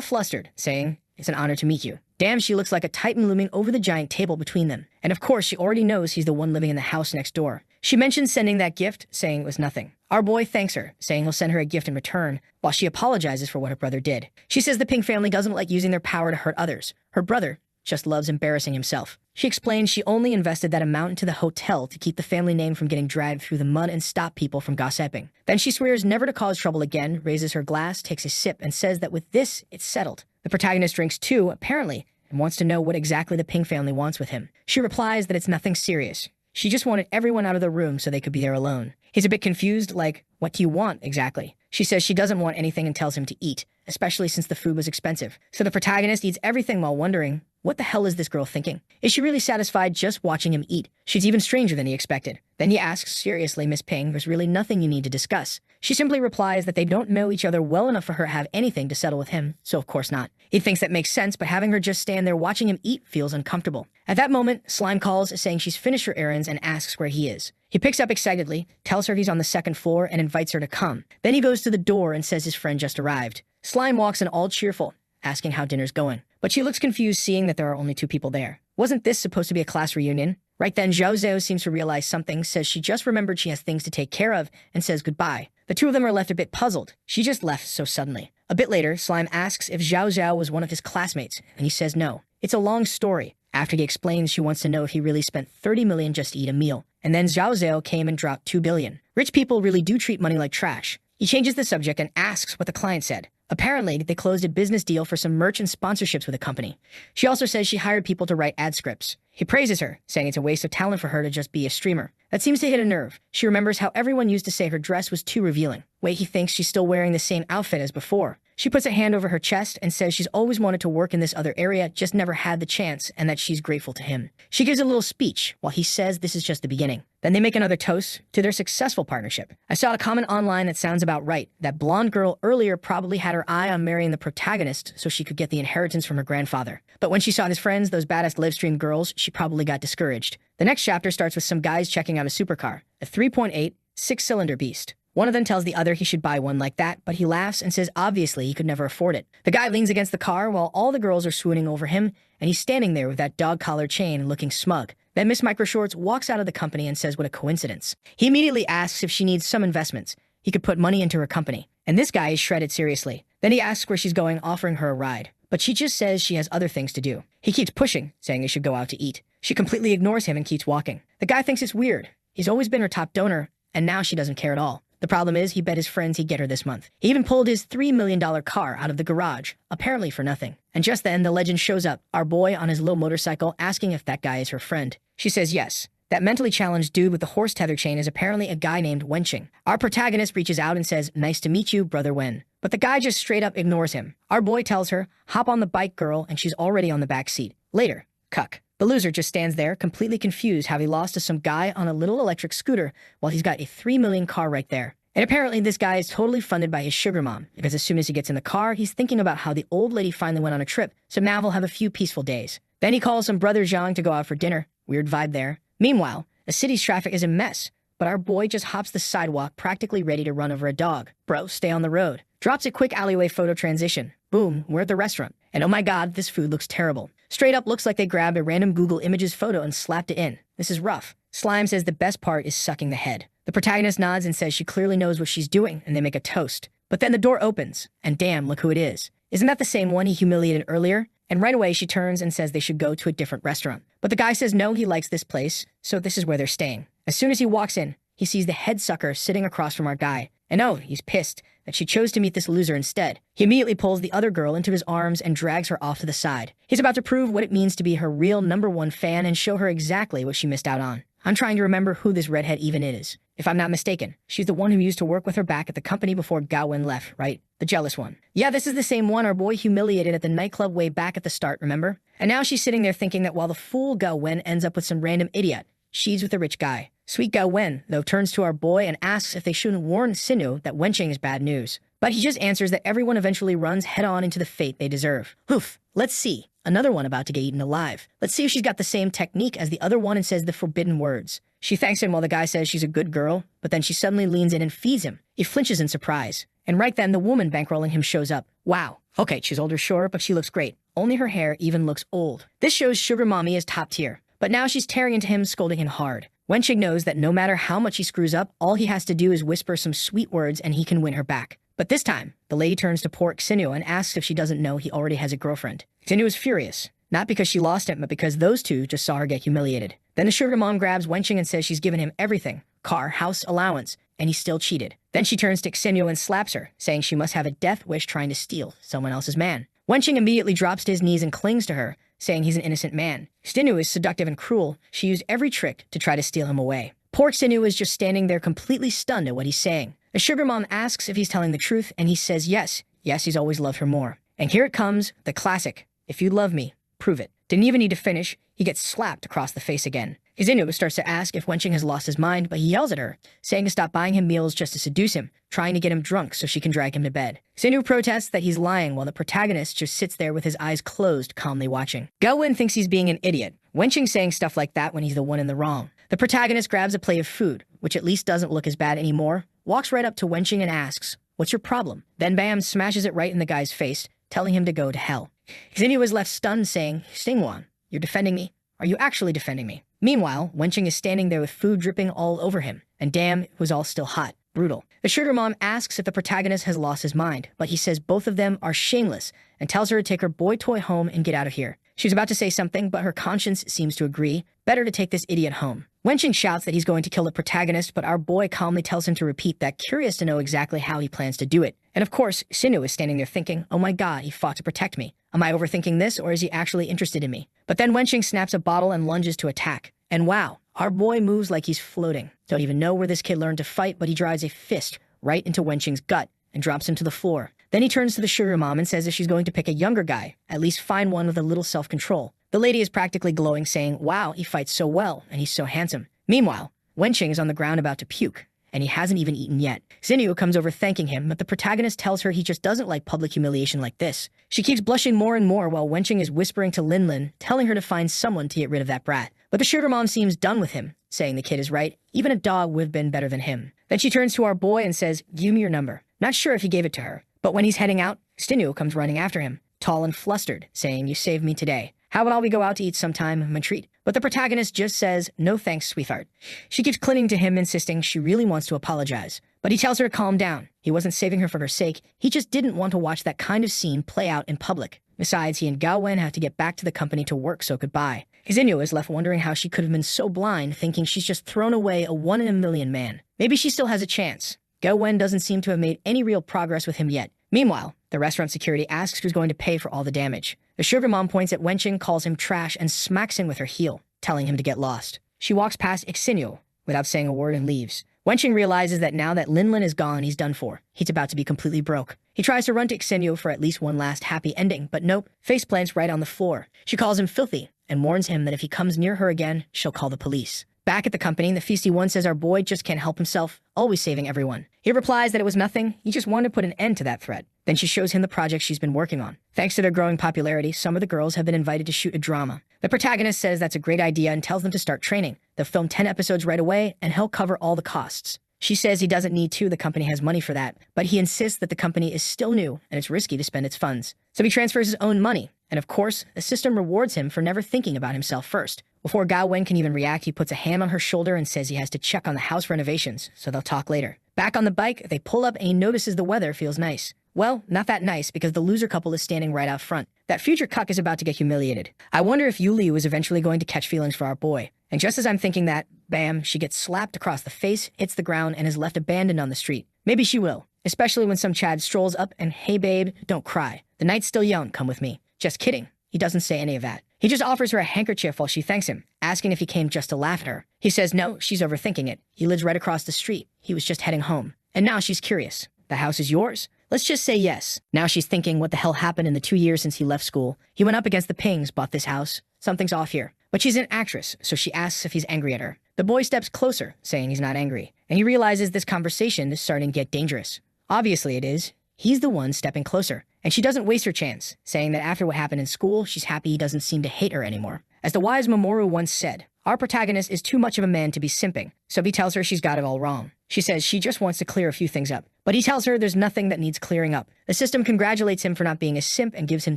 flustered, saying, it's an honor to meet you. Damn, she looks like a titan looming over the giant table between them. And of course, she already knows he's the one living in the house next door. She mentions sending that gift, saying it was nothing. Our boy thanks her, saying he'll send her a gift in return, while she apologizes for what her brother did. She says the Ping family doesn't like using their power to hurt others. Her brother just loves embarrassing himself. She explains she only invested that amount into the hotel to keep the family name from getting dragged through the mud and stop people from gossiping. Then she swears never to cause trouble again, raises her glass, takes a sip, and says that with this, it's settled. The protagonist drinks too, apparently, and wants to know what exactly the Ping family wants with him. She replies that it's nothing serious. She just wanted everyone out of the room so they could be there alone. He's a bit confused, like, what do you want exactly? She says she doesn't want anything and tells him to eat, especially since the food was expensive. So the protagonist eats everything while wondering, What the hell is this girl thinking? Is she really satisfied just watching him eat? She's even stranger than he expected. Then he asks, seriously, Miss Ping, there's really nothing you need to discuss. She simply replies that they don't know each other well enough for her to have anything to settle with him, so of course not. He thinks that makes sense, but having her just stand there watching him eat feels uncomfortable. At that moment, Slime calls, saying she's finished her errands and asks where he is. He picks up excitedly, tells her he's on the second floor, and invites her to come. Then he goes to the door and says his friend just arrived. Slime walks in all cheerful, asking how dinner's going. But she looks confused seeing that there are only 2 people there. Wasn't this supposed to be a class reunion? Right then, Zhao Zhao seems to realize something, says she just remembered she has things to take care of, and says goodbye. The 2 of them are left a bit puzzled. She just left so suddenly. A bit later, Slime asks if Zhao Zhao was one of his classmates, and he says no. It's a long story. After he explains, she wants to know if he really spent 30 million just to eat a meal. And then Zhao Zhao came and dropped 2 billion. Rich people really do treat money like trash. He changes the subject and asks what the client said. Apparently, they closed a business deal for some merch and sponsorships with a company. She also says she hired people to write ad scripts. He praises her, saying it's a waste of talent for her to just be a streamer. That seems to hit a nerve. She remembers how everyone used to say her dress was too revealing. Wait, he thinks she's still wearing the same outfit as before. She puts a hand over her chest and says she's always wanted to work in this other area, just never had the chance, and that she's grateful to him. She gives a little speech, while he says this is just the beginning. Then they make another toast to their successful partnership. I saw a comment online that sounds about right. That blonde girl earlier probably had her eye on marrying the protagonist so she could get the inheritance from her grandfather. But when she saw his friends, those badass livestream girls, she probably got discouraged. The next chapter starts with some guys checking out a supercar, a 3.8, 6-cylinder beast. One of them tells the other he should buy one like that, but he laughs and says obviously he could never afford it. The guy leans against the car while all the girls are swooning over him, and he's standing there with that dog collar chain looking smug. Then Miss Microshorts walks out of the company and says what a coincidence. He immediately asks if she needs some investments. He could put money into her company. And this guy is shredded seriously. Then he asks where she's going, offering her a ride. But she just says she has other things to do. He keeps pushing, saying they should go out to eat. She completely ignores him and keeps walking. The guy thinks it's weird. He's always been her top donor, and now she doesn't care at all. The problem is he bet his friends he'd get her this month. He even pulled his $3 million car out of the garage, apparently for nothing. And just then, the legend shows up, our boy on his little motorcycle, asking if that guy is her friend. She says yes. That mentally challenged dude with the horse tether chain is apparently a guy named Wenqing. Our protagonist reaches out and says, nice to meet you, brother Wen. But the guy just straight up ignores him. Our boy tells her, hop on the bike, girl, and she's already on the back seat. Later, cuck. The loser just stands there, completely confused how he lost to some guy on a little electric scooter while he's got a 3 million car right there. And apparently this guy is totally funded by his sugar mom, because as soon as he gets in the car, he's thinking about how the old lady finally went on a trip, so now they'll have a few peaceful days. Then he calls some brother Zhang to go out for dinner. Weird vibe there. Meanwhile, the city's traffic is a mess, but our boy just hops the sidewalk, practically ready to run over a dog. Bro, stay on the road. Drops a quick alleyway photo transition. Boom, we're at the restaurant. And oh my god, this food looks terrible. Straight up looks like they grabbed a random Google Images photo and slapped it in. This is rough. Slime says the best part is sucking the head. The protagonist nods and says she clearly knows what she's doing, and they make a toast. But then the door opens, and damn, look who it is. Isn't that the same one he humiliated earlier? And right away she turns and says they should go to a different restaurant. But the guy says no, he likes this place, so this is where they're staying. As soon as he walks in, he sees the head sucker sitting across from our guy. And oh, he's pissed that she chose to meet this loser instead. He immediately pulls the other girl into his arms and drags her off to the side. He's about to prove what it means to be her real #1 fan and show her exactly what she missed out on. I'm trying to remember who this redhead even is. If I'm not mistaken, she's the one who used to work with her back at the company before Gao Wen left, right? The jealous one. Yeah, this is the same one our boy humiliated at the nightclub way back at the start, remember? And now she's sitting there thinking that while the fool Gao Wen ends up with some random idiot, she's with a rich guy. Sweet Gao Wen, though, turns to our boy and asks if they shouldn't warn Sinu that Wenqing is bad news. But he just answers that everyone eventually runs head-on into the fate they deserve. Oof, let's see. Another one about to get eaten alive. Let's see if she's got the same technique as the other one and says the forbidden words. She thanks him while the guy says she's a good girl, but then she suddenly leans in and feeds him. He flinches in surprise. And right then, the woman bankrolling him shows up. Wow. Okay, she's older, sure, but she looks great. Only her hair even looks old. This shows Sugar Mommy is top tier. But now she's tearing into him, scolding him hard. Wenqing knows that no matter how much he screws up, all he has to do is whisper some sweet words and he can win her back. But this time, the lady turns to poor Xinu and asks if she doesn't know he already has a girlfriend. Xinu is furious. Not because she lost him, but because those two just saw her get humiliated. Then the sugar mom grabs Wenqing and says she's given him everything. Car, house, allowance. And he still cheated. Then she turns to Xinu and slaps her, saying she must have a death wish trying to steal someone else's man. Wenqing immediately drops to his knees and clings to her, saying he's an innocent man. Xinu is seductive and cruel. She used every trick to try to steal him away. Poor Xinu is just standing there completely stunned at what he's saying. The sugar mom asks if he's telling the truth, and he says yes. Yes, he's always loved her more. And here it comes, the classic. If you love me, prove it. Didn't even need to finish, he gets slapped across the face again. His Inu starts to ask if Wenching has lost his mind, but he yells at her, saying to stop buying him meals just to seduce him, trying to get him drunk so she can drag him to bed. Xinu protests that he's lying while the protagonist just sits there with his eyes closed, calmly watching. Gaowen thinks he's being an idiot, Wenching saying stuff like that when he's the one in the wrong. The protagonist grabs a plate of food, which at least doesn't look as bad anymore, walks right up to Wenching and asks, "What's your problem?" Then bam, smashes it right in the guy's face, telling him to go to hell. Xinu is left stunned, saying, "Xingwan, you're defending me? Are you actually defending me?" Meanwhile, Wenching is standing there with food dripping all over him, and damn, it was all still hot. Brutal. The sugar mom asks if the protagonist has lost his mind, but he says both of them are shameless and tells her to take her boy toy home and get out of here. She's about to say something, but her conscience seems to agree. Better to take this idiot home. Wenching shouts that he's going to kill the protagonist, but our boy calmly tells him to repeat that, curious to know exactly how he plans to do it. And of course, Xinu is standing there thinking, oh my god, he fought to protect me. Am I overthinking this, or is he actually interested in me? But then Wenching snaps a bottle and lunges to attack. And wow, our boy moves like he's floating. Don't even know where this kid learned to fight, but he drives a fist right into Wenching's gut and drops him to the floor. Then he turns to the sugar mom and says if she's going to pick a younger guy, at least find one with a little self-control. The lady is practically glowing, saying, wow, he fights so well, and he's so handsome. Meanwhile, Wenching is on the ground about to puke, and he hasn't even eaten yet. Xinu comes over thanking him, but the protagonist tells her he just doesn't like public humiliation like this. She keeps blushing more and more while Wenching is whispering to Lin, telling her to find someone to get rid of that brat. But the sugar mom seems done with him, saying the kid is right. Even a dog would have been better than him. Then she turns to our boy and says, give me your number. Not sure if he gave it to her, but when he's heading out, Xinu comes running after him, tall and flustered, saying, you saved me today. How about we go out to eat sometime, my treat? But the protagonist just says, no thanks, sweetheart. She keeps clinging to him, insisting she really wants to apologize. But he tells her to calm down. He wasn't saving her for her sake. He just didn't want to watch that kind of scene play out in public. Besides, he and Gaowen have to get back to the company to work, so goodbye. Xinu is left wondering how she could have been so blind, thinking she's just thrown away a 1 in a million man. Maybe she still has a chance. Gaowen doesn't seem to have made any real progress with him yet. Meanwhile, the restaurant security asks who's going to pay for all the damage. The sugar mom points at Wenching, calls him trash, and smacks him with her heel, telling him to get lost. She walks past Xinu without saying a word and leaves. Wenching realizes that now that Lin is gone, he's done for. He's about to be completely broke. He tries to run to Xinu for at least one last happy ending, but nope, face plants right on the floor. She calls him filthy and warns him that if he comes near her again, she'll call the police. Back at the company, the feisty one says our boy just can't help himself, always saving everyone. He replies that it was nothing, he just wanted to put an end to that threat. Then she shows him the project she's been working on. Thanks to their growing popularity, some of the girls have been invited to shoot a drama. The protagonist says that's a great idea and tells them to start training. They'll film 10 episodes right away, and he'll cover all the costs. She says he doesn't need to, the company has money for that, but he insists that the company is still new and it's risky to spend its funds. So he transfers his own money, and of course, the system rewards him for never thinking about himself first. Before Gaowen can even react, he puts a hand on her shoulder and says he has to check on the house renovations, so they'll talk later. Back on the bike, they pull up and he notices the weather feels nice. Well, not that nice, because the loser couple is standing right out front. That future cuck is about to get humiliated. I wonder if Yuli is eventually going to catch feelings for our boy. And just as I'm thinking that, bam, she gets slapped across the face, hits the ground, and is left abandoned on the street. Maybe she will, especially when some Chad strolls up and, hey babe, don't cry. The night's still young, come with me. Just kidding. He doesn't say any of that. He just offers her a handkerchief while she thanks him, asking if he came just to laugh at her. He says no, she's overthinking it. He lives right across the street. He was just heading home. And now she's curious. The house is yours? Let's just say yes. Now she's thinking what the hell happened in the 2 years since he left school. He went up against the Pings, bought this house. Something's off here. But she's an actress, so she asks if he's angry at her. The boy steps closer, saying he's not angry. And he realizes this conversation is starting to get dangerous. Obviously it is. He's the one stepping closer. And she doesn't waste her chance, saying that after what happened in school, she's happy he doesn't seem to hate her anymore. As the wise Mamoru once said, our protagonist is too much of a man to be simping, so he tells her she's got it all wrong. She says she just wants to clear a few things up, but he tells her there's nothing that needs clearing up. The system congratulates him for not being a simp and gives him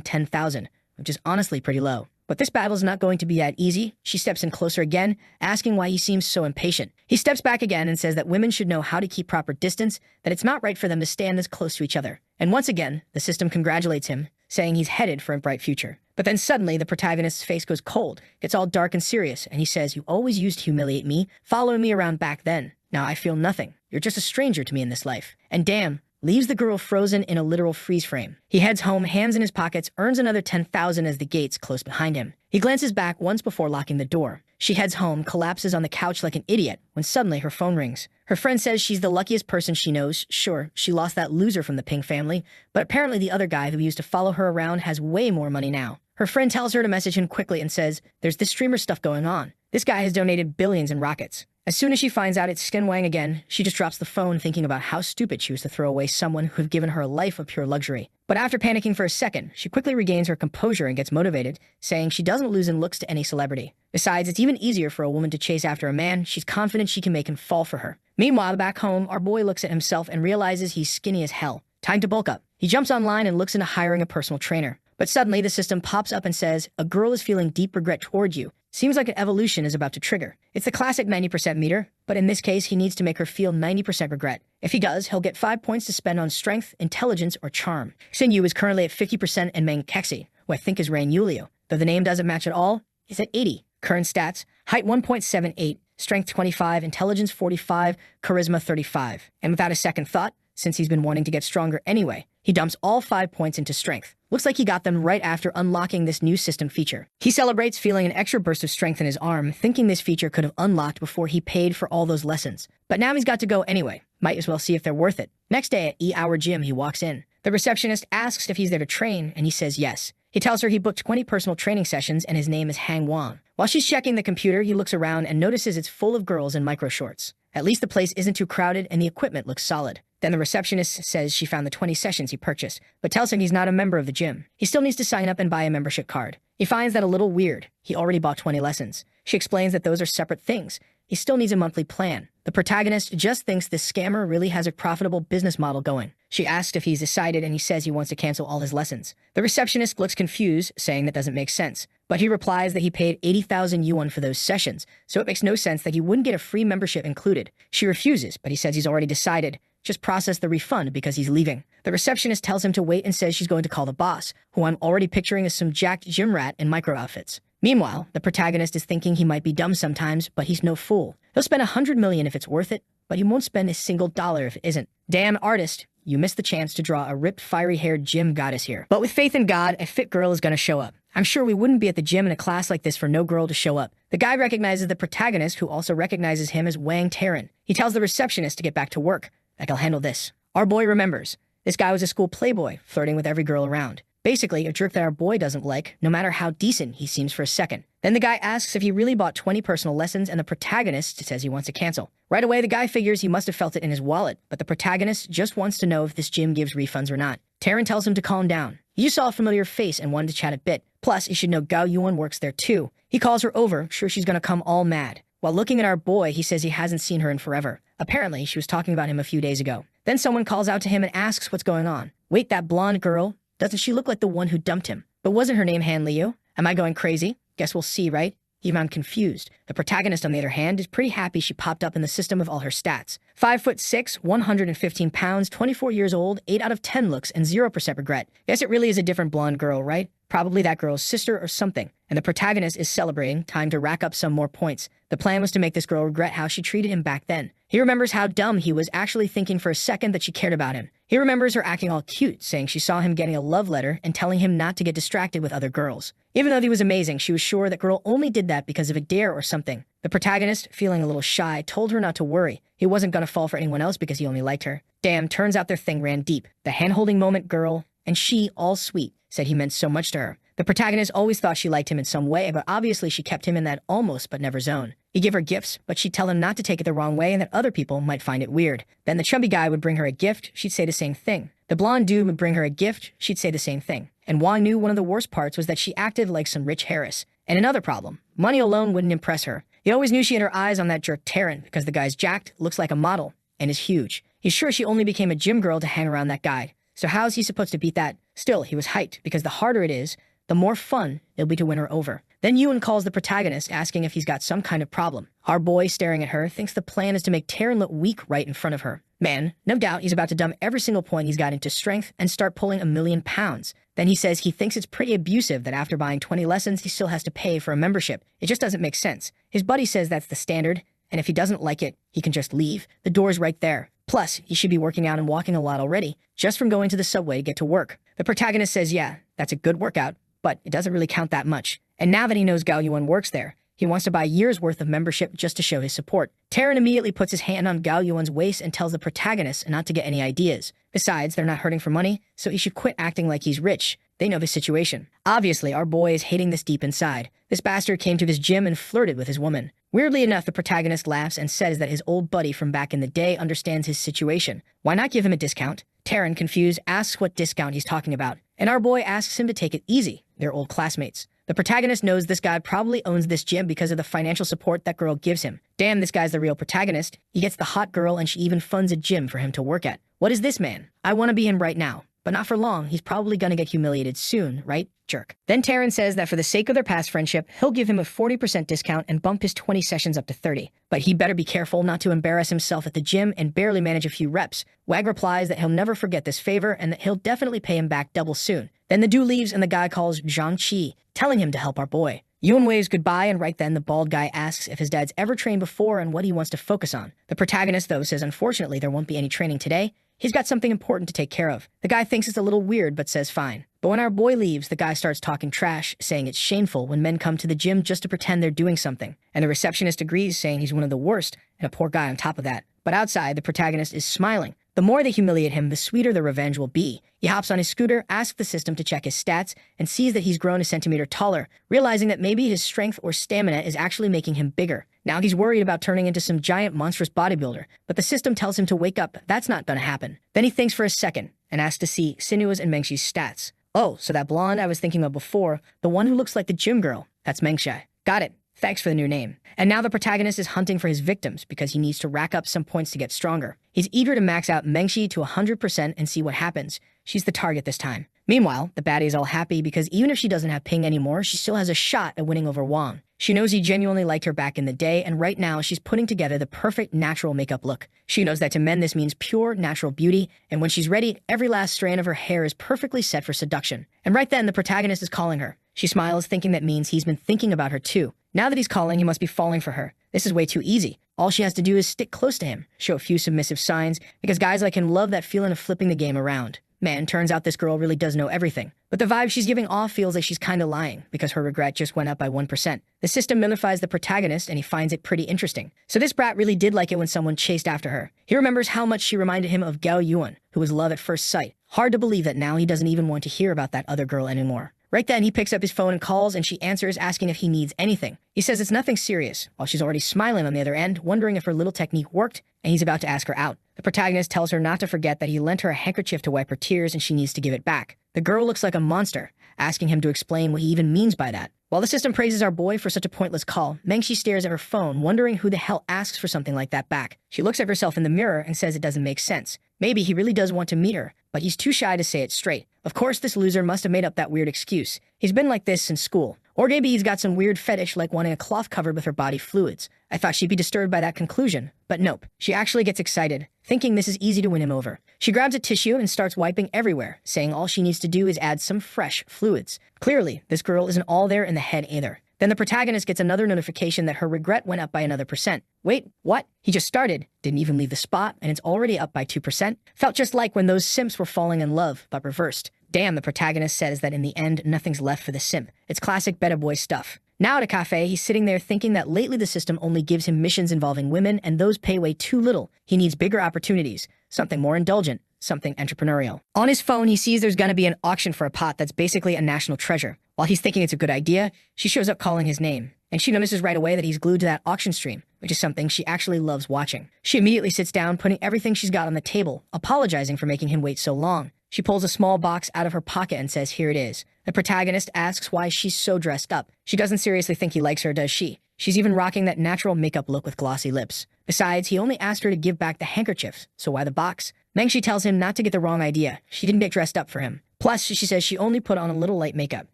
10,000, which is honestly pretty low. But this battle's not going to be that easy. She steps in closer again, asking why he seems so impatient. He steps back again and says that women should know how to keep proper distance, that it's not right for them to stand this close to each other. And once again, the system congratulates him, saying he's headed for a bright future. But then suddenly, the protagonist's face goes cold, gets all dark and serious, and he says, you always used to humiliate me, following me around back then. Now I feel nothing. You're just a stranger to me in this life. And damn, leaves the girl frozen in a literal freeze frame. He heads home, hands in his pockets, earns another 10,000 as the gates close behind him. He glances back once before locking the door. She heads home, collapses on the couch like an idiot, when suddenly her phone rings. Her friend says she's the luckiest person she knows. Sure, she lost that loser from the Ping family, but apparently the other guy who used to follow her around has way more money now. Her friend tells her to message him quickly and says, there's this streamer stuff going on. This guy has donated billions in rockets. As soon as she finds out it's Skin Wang again, she just drops the phone thinking about how stupid she was to throw away someone who had given her a life of pure luxury. But after panicking for a second, she quickly regains her composure and gets motivated, saying she doesn't lose in looks to any celebrity. Besides, it's even easier for a woman to chase after a man. She's confident she can make him fall for her. Meanwhile, back home, our boy looks at himself and realizes he's skinny as hell. Time to bulk up. He jumps online and looks into hiring a personal trainer. But suddenly, the system pops up and says, a girl is feeling deep regret toward you. Seems like an evolution is about to trigger. It's the classic 90% meter, but in this case, he needs to make her feel 90% regret. If he does, he'll get 5 points to spend on strength, intelligence, or charm. Xin Yu is currently at 50% and Meng Kexi, who I think is Ran Yulio, though the name doesn't match at all, is at 80. Current stats, height 1.78, strength 25, intelligence 45, charisma 35. And without a second thought, since he's been wanting to get stronger anyway, he dumps all 5 points into strength. Looks like he got them right after unlocking this new system feature. He celebrates feeling an extra burst of strength in his arm, thinking this feature could have unlocked before he paid for all those lessons. But now he's got to go anyway. Might as well see if they're worth it. Next day at E-Hour Gym, he walks in. The receptionist asks if he's there to train, and he says yes. He tells her he booked 20 personal training sessions and his name is Hang Wang. While she's checking the computer, he looks around and notices it's full of girls in micro shorts. At least the place isn't too crowded and the equipment looks solid. Then the receptionist says she found the 20 sessions he purchased, but tells him he's not a member of the gym. He still needs to sign up and buy a membership card. He finds that a little weird. He already bought 20 lessons. She explains that those are separate things. He still needs a monthly plan. The protagonist just thinks this scammer really has a profitable business model going. She asks if he's decided and he says he wants to cancel all his lessons. The receptionist looks confused, saying that doesn't make sense. But he replies that he paid 80,000 yuan for those sessions, so it makes no sense that he wouldn't get a free membership included. She refuses, but he says he's already decided. Just process the refund because he's leaving. The receptionist tells him to wait and says she's going to call the boss, who I'm already picturing as some jacked gym rat in micro outfits. Meanwhile, the protagonist is thinking he might be dumb sometimes, but he's no fool. He'll spend 100 million if it's worth it, but he won't spend a single dollar if it isn't. Damn artist, you missed the chance to draw a ripped, fiery-haired gym goddess here. But with faith in God, a fit girl is going to show up. I'm sure we wouldn't be at the gym in a class like this for no girl to show up. The guy recognizes the protagonist, who also recognizes him as Wang Taran. He tells the receptionist to get back to work. Like, I'll handle this. Our boy remembers. This guy was a school playboy, flirting with every girl around. Basically, a jerk that our boy doesn't like, no matter how decent he seems for a second. Then the guy asks if he really bought 20 personal lessons, and the protagonist says he wants to cancel. Right away, the guy figures he must have felt it in his wallet, but the protagonist just wants to know if this gym gives refunds or not. Taran tells him to calm down. He just saw a familiar face and wanted to chat a bit. Plus, you should know Gao Yuan works there too. He calls her over, sure she's gonna come all mad. While looking at our boy, he says he hasn't seen her in forever. Apparently, she was talking about him a few days ago. Then someone calls out to him and asks what's going on. Wait, that blonde girl? Doesn't she look like the one who dumped him? But wasn't her name Han Liu? Am I going crazy? Guess we'll see, right? Even I'm confused. The protagonist, on the other hand, is pretty happy she popped up in the system of all her stats. 5'6", 115 pounds, 24 years old, 8 out of 10 looks, and 0% regret. Guess it really is a different blonde girl, right? Probably that girl's sister or something. And the protagonist is celebrating, time to rack up some more points. The plan was to make this girl regret how she treated him back then. He remembers how dumb he was, actually thinking for a second that she cared about him. He remembers her acting all cute, saying she saw him getting a love letter and telling him not to get distracted with other girls. Even though he was amazing, she was sure that girl only did that because of a dare or something. The protagonist, feeling a little shy, told her not to worry. He wasn't gonna fall for anyone else because he only liked her. Damn, turns out their thing ran deep. The hand-holding moment girl, and she, all sweet, said he meant so much to her. The protagonist always thought she liked him in some way, but obviously she kept him in that almost but never zone. He'd give her gifts, but she'd tell him not to take it the wrong way and that other people might find it weird. Then the chubby guy would bring her a gift, she'd say the same thing. The blonde dude would bring her a gift, she'd say the same thing. And Wang knew one of the worst parts was that she acted like some rich Harris. And another problem, money alone wouldn't impress her. He always knew she had her eyes on that jerk Taran because the guy's jacked, looks like a model, and is huge. He's sure she only became a gym girl to hang around that guy. So how's he supposed to beat that? Still, he was hyped because the harder it is, the more fun it'll be to win her over. Then Yuan calls the protagonist, asking if he's got some kind of problem. Our boy, staring at her, thinks the plan is to make Taran look weak right in front of her. Man, no doubt he's about to dump every single point he's got into strength and start pulling 1,000,000 pounds. Then he says he thinks it's pretty abusive that after buying 20 lessons, he still has to pay for a membership. It just doesn't make sense. His buddy says that's the standard, and if he doesn't like it, he can just leave. The door's right there. Plus, you should be working out and walking a lot already, just from going to the subway to get to work. The protagonist says, yeah, that's a good workout, but it doesn't really count that much. And now that he knows Gao Yuan works there, he wants to buy a year's worth of membership just to show his support. Taran immediately puts his hand on Gao Yuan's waist and tells the protagonist not to get any ideas. Besides, they're not hurting for money, so he should quit acting like he's rich. They know the situation. Obviously, our boy is hating this deep inside. This bastard came to this gym and flirted with his woman. Weirdly enough, the protagonist laughs and says that his old buddy from back in the day understands his situation. Why not give him a discount? Taran, confused, asks what discount he's talking about, and our boy asks him to take it easy. They're old classmates. The protagonist knows this guy probably owns this gym because of the financial support that girl gives him. Damn, this guy's the real protagonist. He gets the hot girl and she even funds a gym for him to work at. What is this man? I want to be him right now. But not for long. He's probably gonna get humiliated soon, right? Jerk. Then Taran says that for the sake of their past friendship, he'll give him a 40% discount and bump his 20 sessions up to 30. But he better be careful not to embarrass himself at the gym and barely manage a few reps. Wag replies that he'll never forget this favor and that he'll definitely pay him back double soon. Then the dude leaves and the guy calls Zhang Qi, telling him to help our boy. Yuan waves goodbye, and right then the bald guy asks if his dad's ever trained before and what he wants to focus on. The protagonist, though, says unfortunately there won't be any training today. He's got something important to take care of. The guy thinks it's a little weird, but says fine. But when our boy leaves, the guy starts talking trash, saying it's shameful when men come to the gym just to pretend they're doing something. And the receptionist agrees, saying he's one of the worst, and a poor guy on top of that. But outside, the protagonist is smiling. The more they humiliate him, the sweeter the revenge will be. He hops on his scooter, asks the system to check his stats, and sees that he's grown a centimeter taller, realizing that maybe his strength or stamina is actually making him bigger. Now he's worried about turning into some giant monstrous bodybuilder, but the system tells him to wake up. That's not gonna happen. Then he thinks for a second and asks to see Sinua's and Mengxi's stats. Oh, so that blonde I was thinking of before, the one who looks like the gym girl, that's Mengxi. Got it. Thanks for the new name. And now the protagonist is hunting for his victims because he needs to rack up some points to get stronger. He's eager to max out Mengxi to 100% and see what happens. She's the target this time. Meanwhile, the baddie is all happy because even if she doesn't have Ping anymore, she still has a shot at winning over Wang. She knows he genuinely liked her back in the day, and right now she's putting together the perfect natural makeup look. She knows that to men this means pure natural beauty, and when she's ready, every last strand of her hair is perfectly set for seduction. And right then, the protagonist is calling her. She smiles, thinking that means he's been thinking about her too. Now that he's calling, he must be falling for her. This is way too easy. All she has to do is stick close to him, show a few submissive signs, because guys like him love that feeling of flipping the game around. Man, turns out this girl really does know everything. But the vibe she's giving off feels like she's kinda lying, because her regret just went up by 1%. The system minifies the protagonist, and he finds it pretty interesting. So this brat really did like it when someone chased after her. He remembers how much she reminded him of Gao Yuan, who was love at first sight. Hard to believe that now he doesn't even want to hear about that other girl anymore. Right then, he picks up his phone and calls, and she answers, asking if he needs anything. He says it's nothing serious, while she's already smiling on the other end, wondering if her little technique worked, and he's about to ask her out. The protagonist tells her not to forget that he lent her a handkerchief to wipe her tears and she needs to give it back. The girl looks like a monster, asking him to explain what he even means by that. While the system praises our boy for such a pointless call, Mengxi stares at her phone, wondering who the hell asks for something like that back. She looks at herself in the mirror and says it doesn't make sense. Maybe he really does want to meet her, but he's too shy to say it straight. Of course, this loser must have made up that weird excuse. He's been like this since school. Or maybe he's got some weird fetish like wanting a cloth covered with her body fluids. I thought she'd be disturbed by that conclusion, but nope. She actually gets excited, thinking this is easy to win him over. She grabs a tissue and starts wiping everywhere, saying all she needs to do is add some fresh fluids. Clearly, this girl isn't all there in the head either. Then the protagonist gets another notification that her regret went up by another %. Wait, what? He just started, didn't even leave the spot, and it's already up by 2%? Felt just like when those simps were falling in love, but reversed. Damn, the protagonist says that in the end, nothing's left for the simp. It's classic beta boy stuff. Now at a cafe, he's sitting there thinking that lately the system only gives him missions involving women, and those pay way too little. He needs bigger opportunities, something more indulgent, something entrepreneurial. On his phone, he sees there's gonna be an auction for a pot that's basically a national treasure. While he's thinking it's a good idea, she shows up calling his name, and she notices right away that he's glued to that auction stream, which is something she actually loves watching. She immediately sits down, putting everything she's got on the table, apologizing for making him wait so long. She pulls a small box out of her pocket and says, here it is. The protagonist asks why she's so dressed up. She doesn't seriously think he likes her, does she? She's even rocking that natural makeup look with glossy lips. Besides, he only asked her to give back the handkerchiefs, so why the box? Mengxi tells him not to get the wrong idea. She didn't get dressed up for him. Plus, she says she only put on a little light makeup.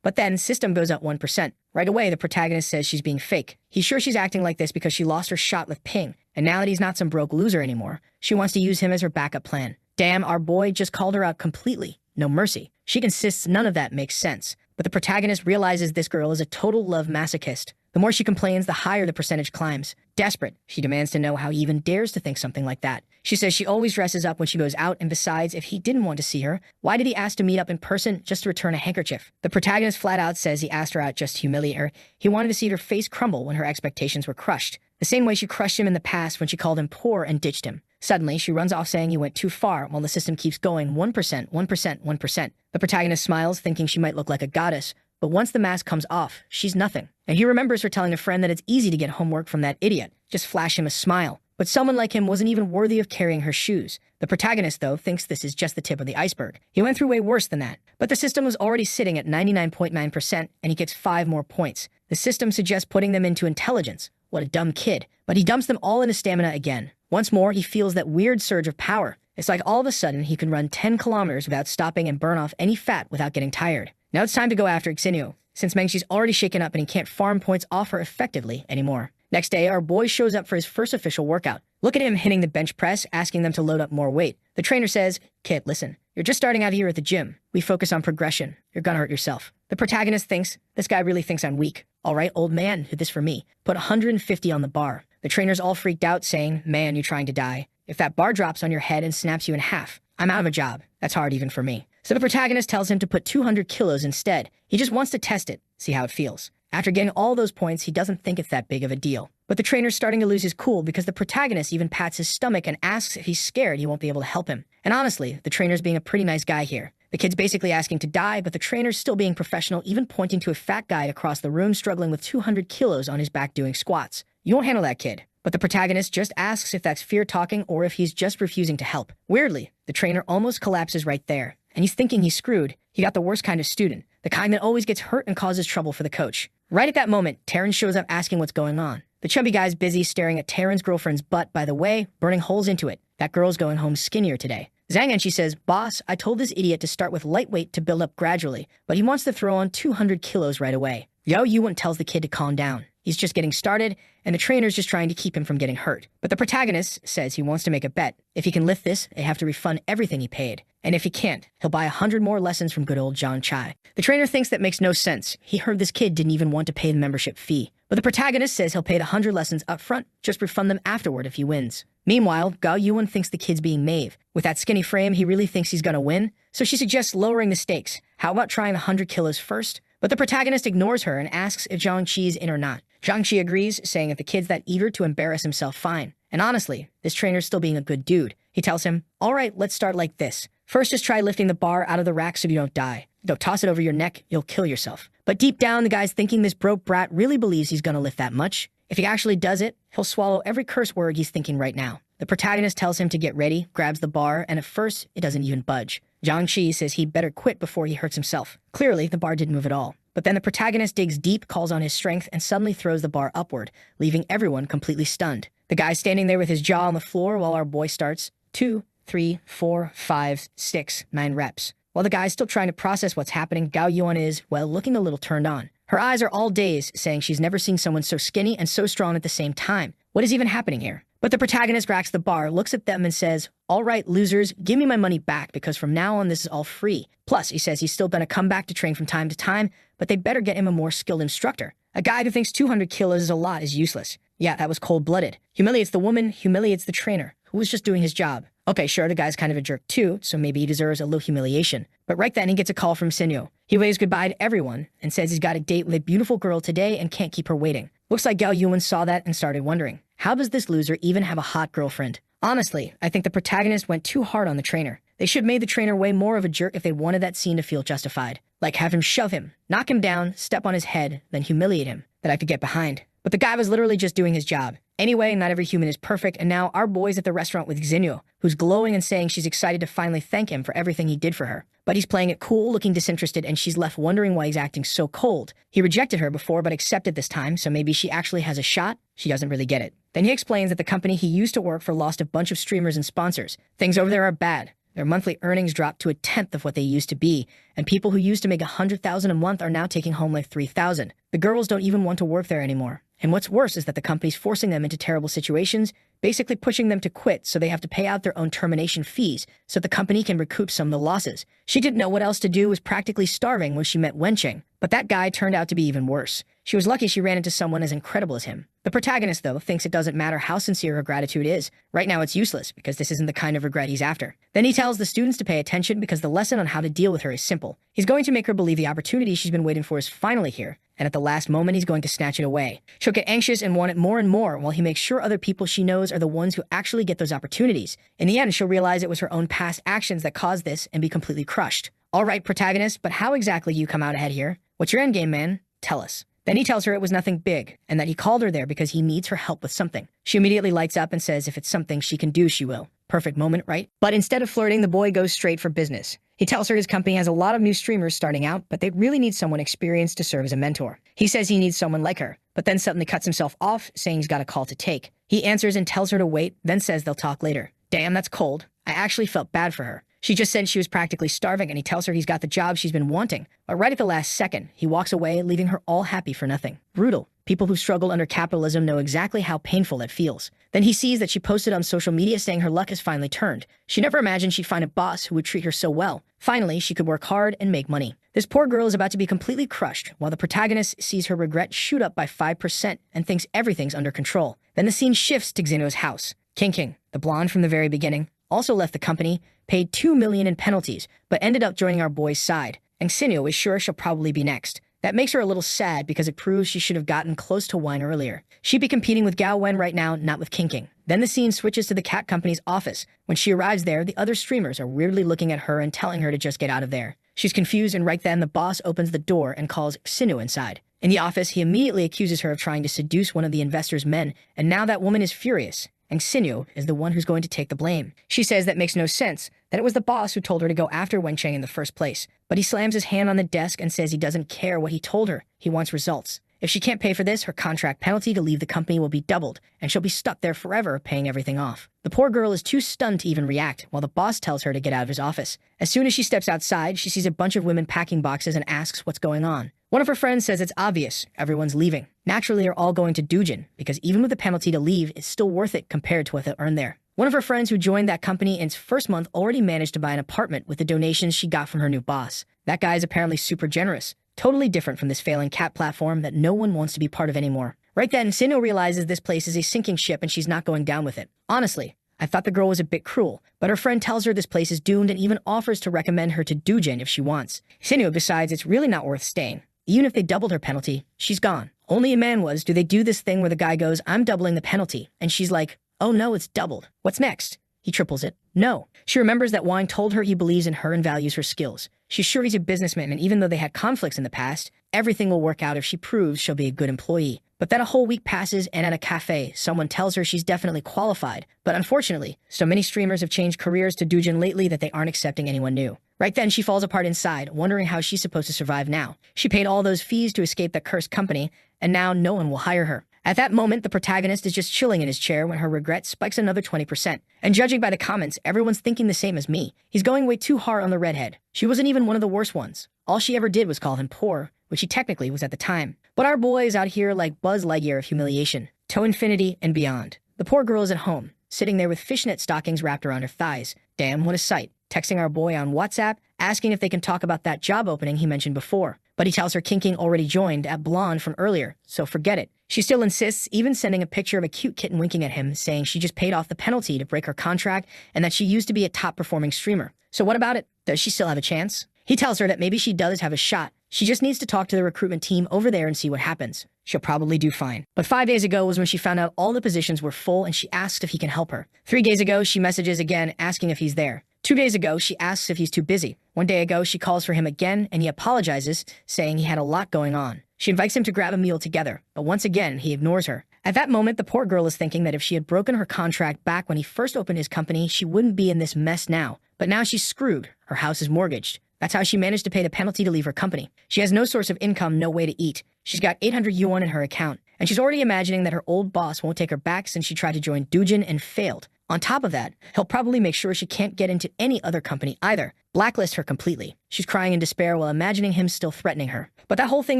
But then, system goes up 1%. Right away, the protagonist says she's being fake. He's sure she's acting like this because she lost her shot with Ping, and now that he's not some broke loser anymore, she wants to use him as her backup plan. Damn, our boy just called her out completely. No mercy. She insists none of that makes sense. But the protagonist realizes this girl is a total love masochist. The more she complains, the higher the percentage climbs. Desperate, she demands to know how he even dares to think something like that. She says she always dresses up when she goes out, and besides, if he didn't want to see her, why did he ask to meet up in person just to return a handkerchief? The protagonist flat out says he asked her out just to humiliate her. He wanted to see her face crumble when her expectations were crushed. The same way she crushed him in the past when she called him poor and ditched him. Suddenly, she runs off saying he went too far while the system keeps going 1%, 1%, 1%. The protagonist smiles, thinking she might look like a goddess, but once the mask comes off, she's nothing. And he remembers her telling a friend that it's easy to get homework from that idiot. Just flash him a smile. But someone like him wasn't even worthy of carrying her shoes. The protagonist, though, thinks this is just the tip of the iceberg. He went through way worse than that. But the system was already sitting at 99.9%, and he gets 5 more points. The system suggests putting them into intelligence. What a dumb kid. But he dumps them all into stamina again. Once more, he feels that weird surge of power. It's like all of a sudden he can run 10 kilometers without stopping and burn off any fat without getting tired. Now it's time to go after Xinyu, since Mengxi's already shaken up and he can't farm points off her effectively anymore. Next day, our boy shows up for his first official workout. Look at him hitting the bench press, asking them to load up more weight. The trainer says, "Kid, listen, you're just starting out here at the gym. We focus on progression. You're gonna hurt yourself." The protagonist thinks, this guy really thinks I'm weak. All right, old man, do this for me. Put 150 on the bar. The trainer's all freaked out, saying, "Man, you're trying to die. If that bar drops on your head and snaps you in half, I'm out of a job. That's hard even for me." So the protagonist tells him to put 200 kilos instead. He just wants to test it, see how it feels. After getting all those points, he doesn't think it's that big of a deal. But the trainer's starting to lose his cool because the protagonist even pats his stomach and asks if he's scared he won't be able to help him. And honestly, the trainer's being a pretty nice guy here. The kid's basically asking to die, but the trainer's still being professional, even pointing to a fat guy across the room struggling with 200 kilos on his back doing squats. You won't handle that, kid. But the protagonist just asks if that's fear talking or if he's just refusing to help. Weirdly, the trainer almost collapses right there. And he's thinking he's screwed. He got the worst kind of student, the kind that always gets hurt and causes trouble for the coach. Right at that moment, Terran shows up asking what's going on. The chubby guy's busy staring at Terran's girlfriend's butt, by the way, burning holes into it. That girl's going home skinnier today. Zhang and she says, "Boss, I told this idiot to start with lightweight to build up gradually, but he wants to throw on 200 kilos right away." Yo Yuan tells the kid to calm down. He's just getting started, and the trainer's just trying to keep him from getting hurt. But the protagonist says he wants to make a bet. If he can lift this, they have to refund everything he paid. And if he can't, he'll buy 100 more lessons from good old John Chai. The trainer thinks that makes no sense. He heard this kid didn't even want to pay the membership fee. But the protagonist says he'll pay the 100 lessons up front, just refund them afterward if he wins. Meanwhile, Gao Yuan thinks the kid's being Maeve. With that skinny frame, he really thinks he's gonna win, so she suggests lowering the stakes. How about trying 100 kilos first? But the protagonist ignores her and asks if Zhang Qi's in or not. Zhang Qi agrees, saying if the kid's that eager to embarrass himself, fine. And honestly, this trainer's still being a good dude. He tells him, "All right, let's start like this. First, just try lifting the bar out of the rack so you don't die. Don't toss it over your neck, you'll kill yourself." But deep down, the guy's thinking this broke brat really believes he's gonna lift that much. If he actually does it, he'll swallow every curse word he's thinking right now. The protagonist tells him to get ready, grabs the bar, and at first, it doesn't even budge. Zhang Qi says he'd better quit before he hurts himself. Clearly, the bar didn't move at all. But then the protagonist digs deep, calls on his strength, and suddenly throws the bar upward, leaving everyone completely stunned. The guy's standing there with his jaw on the floor while our boy starts 2, 3, 4, 5, 6, 9 reps. While the guy's still trying to process what's happening, Gao Yuan is, well, looking a little turned on. Her eyes are all dazed, saying she's never seen someone so skinny and so strong at the same time. What is even happening here? But the protagonist racks the bar, looks at them and says, "All right, losers, give me my money back because from now on this is all free." Plus, he says he's still gonna come back to train from time to time, but they better get him a more skilled instructor. A guy who thinks 200 kilos is a lot is useless. Yeah, that was cold-blooded. Humiliates the woman, humiliates the trainer, who was just doing his job. Okay, sure, the guy's kind of a jerk too, so maybe he deserves a little humiliation. But right then, he gets a call from Xinyu. He waves goodbye to everyone and says he's got a date with a beautiful girl today and can't keep her waiting. Looks like Gao Yuan saw that and started wondering, how does this loser even have a hot girlfriend? Honestly, I think the protagonist went too hard on the trainer. They should have made the trainer way more of a jerk if they wanted that scene to feel justified. Like have him shove him, knock him down, step on his head, then humiliate him. That I could get behind. But the guy was literally just doing his job. Anyway, not every human is perfect, and now our boy's at the restaurant with Xinyu, who's glowing and saying she's excited to finally thank him for everything he did for her. But he's playing it cool, looking disinterested, and she's left wondering why he's acting so cold. He rejected her before, but accepted this time, so maybe she actually has a shot? She doesn't really get it. Then he explains that the company he used to work for lost a bunch of streamers and sponsors. Things over there are bad. Their monthly earnings dropped to 1/10 of what they used to be, and people who used to make 100,000 a month are now taking home like 3,000. The girls don't even want to work there anymore. And what's worse is that the company's forcing them into terrible situations, basically pushing them to quit so they have to pay out their own termination fees so the company can recoup some of the losses. She didn't know what else to do, was practically starving when she met Wenqing, but that guy turned out to be even worse. She was lucky she ran into someone as incredible as him. The protagonist, though, thinks it doesn't matter how sincere her gratitude is. Right now it's useless, because this isn't the kind of regret he's after. Then he tells the students to pay attention because the lesson on how to deal with her is simple. He's going to make her believe the opportunity she's been waiting for is finally here, and at the last moment he's going to snatch it away. She'll get anxious and want it more and more while he makes sure other people she knows are the ones who actually get those opportunities. In the end, she'll realize it was her own past actions that caused this and be completely crushed. All right, protagonist, but how exactly you come out ahead here? What's your endgame, man? Tell us. Then he tells her it was nothing big, and that he called her there because he needs her help with something. She immediately lights up and says if it's something she can do, she will. Perfect moment, right? But instead of flirting, the boy goes straight for business. He tells her his company has a lot of new streamers starting out, but they really need someone experienced to serve as a mentor. He says he needs someone like her, but then suddenly cuts himself off, saying he's got a call to take. He answers and tells her to wait, then says they'll talk later. Damn, that's cold. I actually felt bad for her. She just said she was practically starving, and he tells her he's got the job she's been wanting. But right at the last second, he walks away, leaving her all happy for nothing. Brutal. People who struggle under capitalism know exactly how painful that feels. Then he sees that she posted on social media saying her luck has finally turned. She never imagined she'd find a boss who would treat her so well. Finally, she could work hard and make money. This poor girl is about to be completely crushed, while the protagonist sees her regret shoot up by 5% and thinks everything's under control. Then the scene shifts to Xinyo's house. King, the blonde from the very beginning, also left the company, paid $2 million in penalties, but ended up joining our boy's side. And Xinyo is sure she'll probably be next. That makes her a little sad because it proves she should have gotten close to wine earlier. She'd be competing with Gao Wen right now, not with King. Then the scene switches to the cat company's office. When she arrives there, the other streamers are weirdly looking at her and telling her to just get out of there. She's confused, and right then the boss opens the door and calls Xinyo inside. In the office, he immediately accuses her of trying to seduce one of the investors' men, and now that woman is furious. And Xinyo is the one who's going to take the blame. She says that makes no sense, that it was the boss who told her to go after Wencheng in the first place. But he slams his hand on the desk and says he doesn't care what he told her. He wants results. If she can't pay for this, her contract penalty to leave the company will be doubled, and she'll be stuck there forever paying everything off. The poor girl is too stunned to even react, while the boss tells her to get out of his office. As soon as she steps outside, she sees a bunch of women packing boxes and asks what's going on. One of her friends says it's obvious, everyone's leaving. Naturally, they're all going to Dujin, because even with the penalty to leave, it's still worth it compared to what they'll earn there. One of her friends who joined that company in its first month already managed to buy an apartment with the donations she got from her new boss. That guy is apparently super generous. Totally different from this failing cat platform that no one wants to be part of anymore. Right then, Xinyo realizes this place is a sinking ship and she's not going down with it. Honestly, I thought the girl was a bit cruel, but her friend tells her this place is doomed and even offers to recommend her to Dujin if she wants. Xinyo decides it's really not worth staying. Even if they doubled her penalty, she's gone. Only in Manhwas do they do this thing where the guy goes, I'm doubling the penalty, and she's like, oh no, it's doubled. What's next? He triples it. No. She remembers that Wang told her he believes in her and values her skills. She's sure he's a businessman, and even though they had conflicts in the past, everything will work out if she proves she'll be a good employee. But then a whole week passes, and at a cafe, someone tells her she's definitely qualified. But unfortunately, so many streamers have changed careers to Dujin lately that they aren't accepting anyone new. Right then, she falls apart inside, wondering how she's supposed to survive now. She paid all those fees to escape that cursed company, and now no one will hire her. At that moment, the protagonist is just chilling in his chair when her regret spikes another 20%. And judging by the comments, everyone's thinking the same as me. He's going way too hard on the redhead. She wasn't even one of the worst ones. All she ever did was call him poor, which he technically was at the time. But our boy is out here like Buzz Lightyear of humiliation, to infinity and beyond. The poor girl is at home, sitting there with fishnet stockings wrapped around her thighs. Damn, what a sight. Texting our boy on WhatsApp, asking if they can talk about that job opening he mentioned before. But he tells her King already joined at Blonde from earlier, so forget it. She still insists, even sending a picture of a cute kitten winking at him, saying she just paid off the penalty to break her contract and that she used to be a top-performing streamer. So what about it? Does she still have a chance? He tells her that maybe she does have a shot. She just needs to talk to the recruitment team over there and see what happens. She'll probably do fine. But 5 days ago was when she found out all the positions were full and she asked if he can help her. 3 days ago, she messages again asking if he's there. 2 days ago, she asks if he's too busy. 1 day ago, she calls for him again and he apologizes, saying he had a lot going on. She invites him to grab a meal together, but once again, he ignores her. At that moment, the poor girl is thinking that if she had broken her contract back when he first opened his company, she wouldn't be in this mess now. But now she's screwed. Her house is mortgaged. That's how she managed to pay the penalty to leave her company. She has no source of income, no way to eat. She's got 800 yuan in her account, and she's already imagining that her old boss won't take her back since she tried to join Dujin and failed. On top of that, he'll probably make sure she can't get into any other company either. Blacklist her completely. She's crying in despair while imagining him still threatening her. But that whole thing